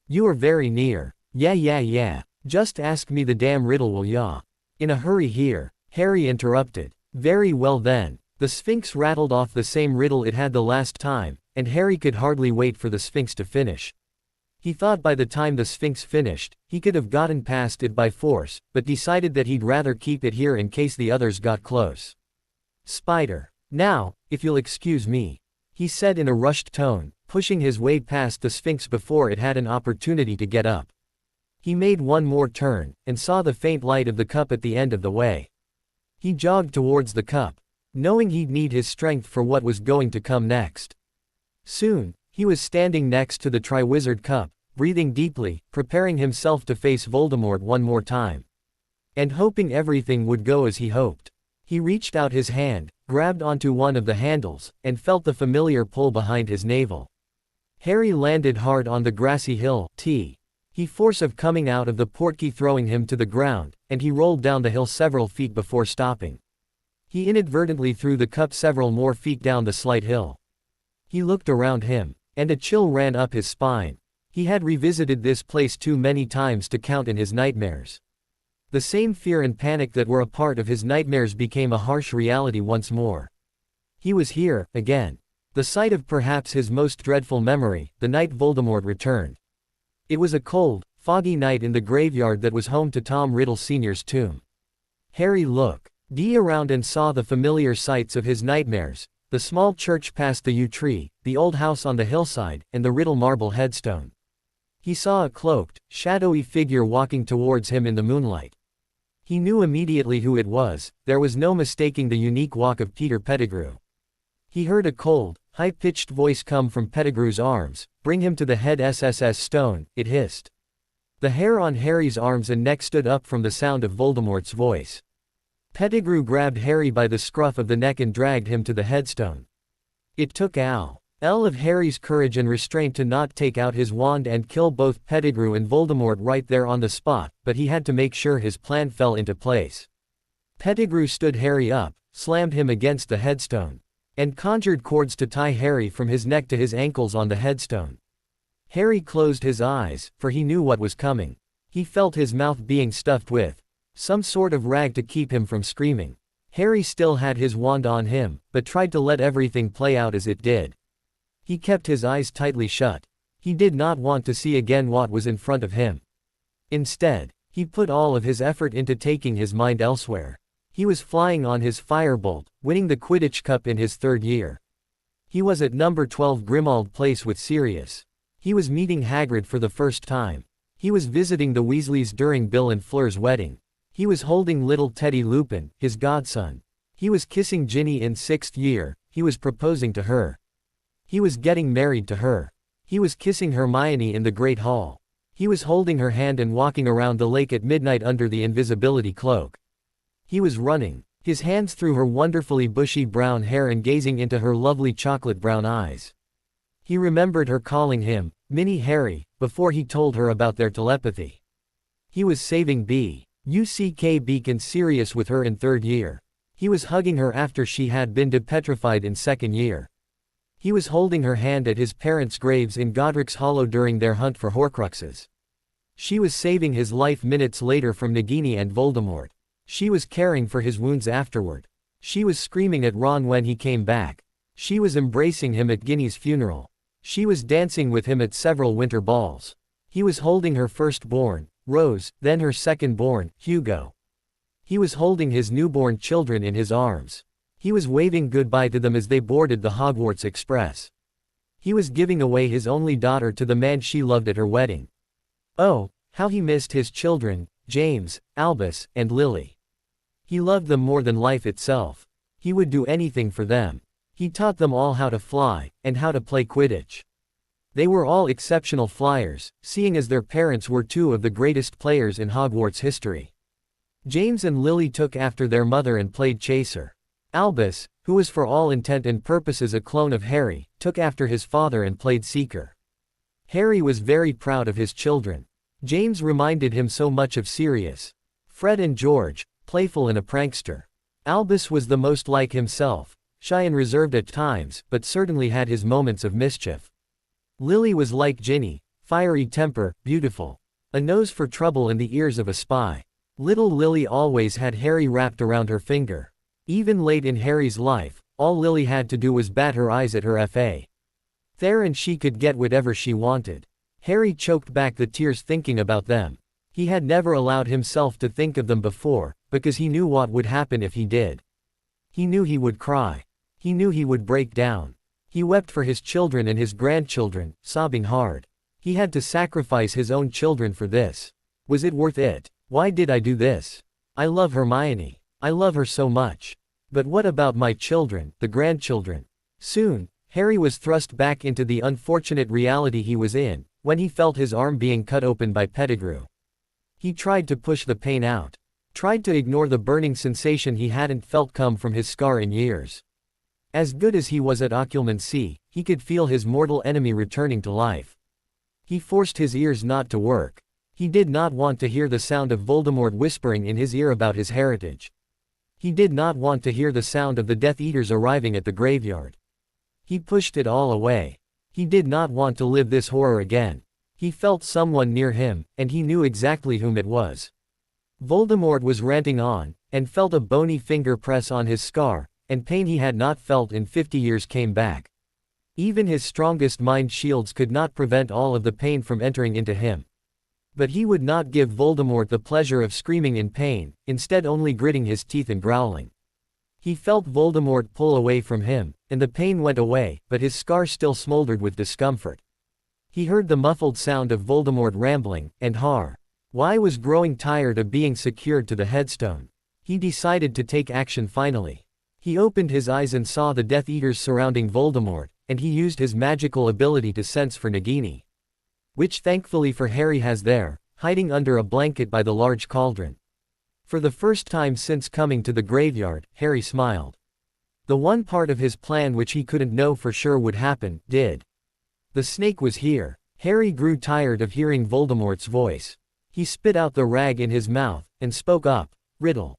"You are very near. Yeah. Just ask me the damn riddle, will ya?" "In a hurry here," Harry interrupted. "Very well then." The Sphinx rattled off the same riddle it had the last time, and Harry could hardly wait for the Sphinx to finish. He thought by the time the Sphinx finished, he could have gotten past it by force, but decided that he'd rather keep it here in case the others got close. "Spider. Now, if you'll excuse me," he said in a rushed tone, pushing his way past the Sphinx before it had an opportunity to get up. He made one more turn, and saw the faint light of the cup at the end of the way. He jogged towards the cup, knowing he'd need his strength for what was going to come next. Soon, he was standing next to the Triwizard Cup, breathing deeply, preparing himself to face Voldemort one more time. And hoping everything would go as he hoped. He reached out his hand, grabbed onto one of the handles, and felt the familiar pull behind his navel. Harry landed hard on the grassy hill, he force of coming out of the portkey throwing him to the ground, and he rolled down the hill several feet before stopping. He inadvertently threw the cup several more feet down the slight hill. He looked around him, and a chill ran up his spine. He had revisited this place too many times to count in his nightmares. The same fear and panic that were a part of his nightmares became a harsh reality once more. He was here, again. The site of perhaps his most dreadful memory, the night Voldemort returned. It was a cold, foggy night in the graveyard that was home to Tom Riddle Sr.'s tomb. Harry looked around and saw the familiar sights of his nightmares, the small church past the yew tree, the old house on the hillside, and the Riddle marble headstone. He saw a cloaked, shadowy figure walking towards him in the moonlight. He knew immediately who it was, there was no mistaking the unique walk of Peter Pettigrew. He heard a cold, high-pitched voice come from Pettigrew's arms. "Bring him to the head SSS stone," it hissed. The hair on Harry's arms and neck stood up from the sound of Voldemort's voice. Pettigrew grabbed Harry by the scruff of the neck and dragged him to the headstone. It took L of Harry's courage and restraint to not take out his wand and kill both Pettigrew and Voldemort right there on the spot, but he had to make sure his plan fell into place. Pettigrew stood Harry up, slammed him against the headstone, and conjured cords to tie Harry from his neck to his ankles on the headstone. Harry closed his eyes, for he knew what was coming. He felt his mouth being stuffed with some sort of rag to keep him from screaming. Harry still had his wand on him, but tried to let everything play out as it did. He kept his eyes tightly shut. He did not want to see again what was in front of him. Instead, he put all of his effort into taking his mind elsewhere. He was flying on his firebolt, winning the Quidditch Cup in his third year. He was at number 12 Grimmauld Place with Sirius. He was meeting Hagrid for the first time. He was visiting the Weasleys during Bill and Fleur's wedding. He was holding little Teddy Lupin, his godson. He was kissing Ginny in 6th year. He was proposing to her. He was getting married to her. He was kissing Hermione in the Great Hall. He was holding her hand and walking around the lake at midnight under the invisibility cloak. He was running, his hands through her wonderfully bushy brown hair and gazing into her lovely chocolate brown eyes. He remembered her calling him, Mini Harry, before he told her about their telepathy. He was saving Beak and Sirius with her in 3rd year. He was hugging her after she had been depetrified in 2nd year. He was holding her hand at his parents' graves in Godric's Hollow during their hunt for Horcruxes. She was saving his life minutes later from Nagini and Voldemort. She was caring for his wounds afterward. She was screaming at Ron when he came back. She was embracing him at Ginny's funeral. She was dancing with him at several winter balls. He was holding her firstborn, Rose, then her second-born, Hugo. He was holding his newborn children in his arms. He was waving goodbye to them as they boarded the Hogwarts Express. He was giving away his only daughter to the man she loved at her wedding. Oh, how he missed his children, James, Albus, and Lily. He loved them more than life itself. He would do anything for them. He taught them all how to fly, and how to play Quidditch. They were all exceptional flyers, seeing as their parents were two of the greatest players in Hogwarts history. James and Lily took after their mother and played chaser. Albus, who was for all intent and purposes a clone of Harry, took after his father and played seeker. Harry was very proud of his children. James reminded him so much of Sirius. Fred and George, playful and a prankster. Albus was the most like himself, shy and reserved at times, but certainly had his moments of mischief. Lily was like Ginny, fiery temper, beautiful. A nose for trouble and the ears of a spy. Little Lily always had Harry wrapped around her finger. Even late in Harry's life, all Lily had to do was bat her eyes at her fa. There and she could get whatever she wanted. Harry choked back the tears thinking about them. He had never allowed himself to think of them before, because he knew what would happen if he did. He knew he would cry. He knew he would break down. He wept for his children and his grandchildren, sobbing hard. He had to sacrifice his own children for this. Was it worth it? Why did I do this? I love Hermione. I love her so much. But what about my children, the grandchildren? Soon, Harry was thrust back into the unfortunate reality he was in, when he felt his arm being cut open by Pettigrew. He tried to push the pain out. Tried to ignore the burning sensation he hadn't felt come from his scar in years. As good as he was at occlumency, he could feel his mortal enemy returning to life. He forced his ears not to work. He did not want to hear the sound of Voldemort whispering in his ear about his heritage. He did not want to hear the sound of the Death Eaters arriving at the graveyard. He pushed it all away. He did not want to live this horror again. He felt someone near him, and he knew exactly whom it was. Voldemort was ranting on, and felt a bony finger press on his scar, and pain he had not felt in 50 years came back. Even his strongest mind shields could not prevent all of the pain from entering into him. But he would not give Voldemort the pleasure of screaming in pain, instead only gritting his teeth and growling. He felt Voldemort pull away from him, and the pain went away, but his scar still smoldered with discomfort. He heard the muffled sound of Voldemort rambling, and Harry was growing tired of being secured to the headstone. He decided to take action finally. He opened his eyes and saw the Death Eaters surrounding Voldemort, and he used his magical ability to sense for Nagini. Which thankfully for Harry has there, hiding under a blanket by the large cauldron. For the first time since coming to the graveyard, Harry smiled. The one part of his plan which he couldn't know for sure would happen, did. The snake was here. Harry grew tired of hearing Voldemort's voice. He spit out the rag in his mouth, and spoke up, "Riddle."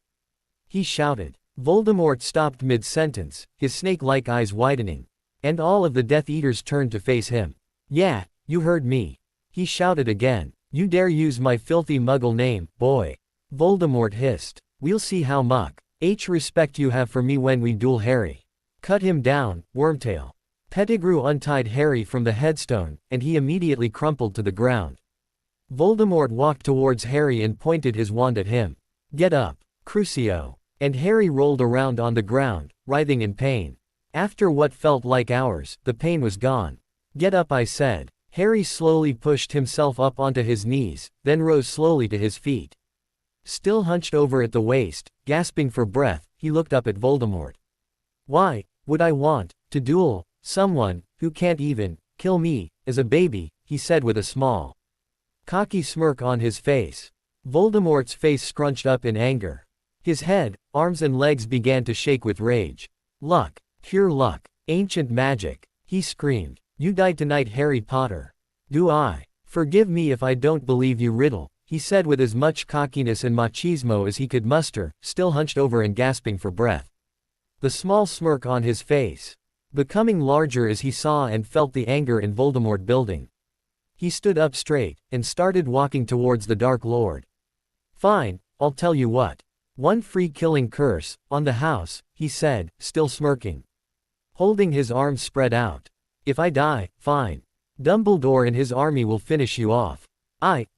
He shouted. Voldemort stopped mid-sentence, his snake-like eyes widening. And all of the Death Eaters turned to face him. "Yeah, you heard me." He shouted again. "You dare use my filthy muggle name, boy." Voldemort hissed. "We'll see how much respect you have for me when we duel, Harry. Cut him down, Wormtail." Pettigrew untied Harry from the headstone, and he immediately crumpled to the ground. Voldemort walked towards Harry and pointed his wand at him. "Get up, Crucio." And Harry rolled around on the ground, writhing in pain. After what felt like hours, the pain was gone. "Get up," I said. Harry slowly pushed himself up onto his knees, then rose slowly to his feet. Still hunched over at the waist, gasping for breath, he looked up at Voldemort. "Why would I want to duel someone who can't even kill me as a baby?" he said with a small, cocky smirk on his face. Voldemort's face scrunched up in anger. His head, arms and legs began to shake with rage. "Luck, pure luck, ancient magic," he screamed. "You died tonight, Harry Potter. Do I? Forgive me if I don't believe you, Riddle," he said with as much cockiness and machismo as he could muster, still hunched over and gasping for breath. The small smirk on his face becoming larger as he saw and felt the anger in Voldemort building. He stood up straight, and started walking towards the Dark Lord. "Fine, I'll tell you what. One free killing curse on the house," he said, still smirking. Holding his arms spread out. "If I die, fine. Dumbledore and his army will finish you off.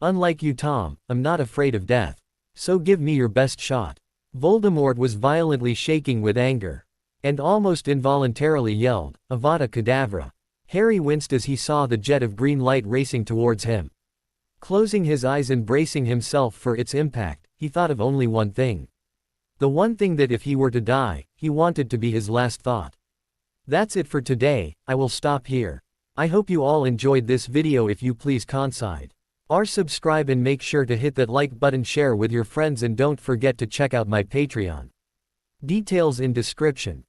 Unlike you, Tom, I'm not afraid of death. So give me your best shot." Voldemort was violently shaking with anger. And almost involuntarily yelled, "Avada Kedavra." Harry winced as he saw the jet of green light racing towards him. Closing his eyes and bracing himself for its impact, he thought of only one thing. The one thing that if he were to die, he wanted to be his last thought. That's it for today, I will stop here. I hope you all enjoyed this video. If you please consider subscribe and make sure to hit that like button, share with your friends, and don't forget to check out my Patreon. Details in description.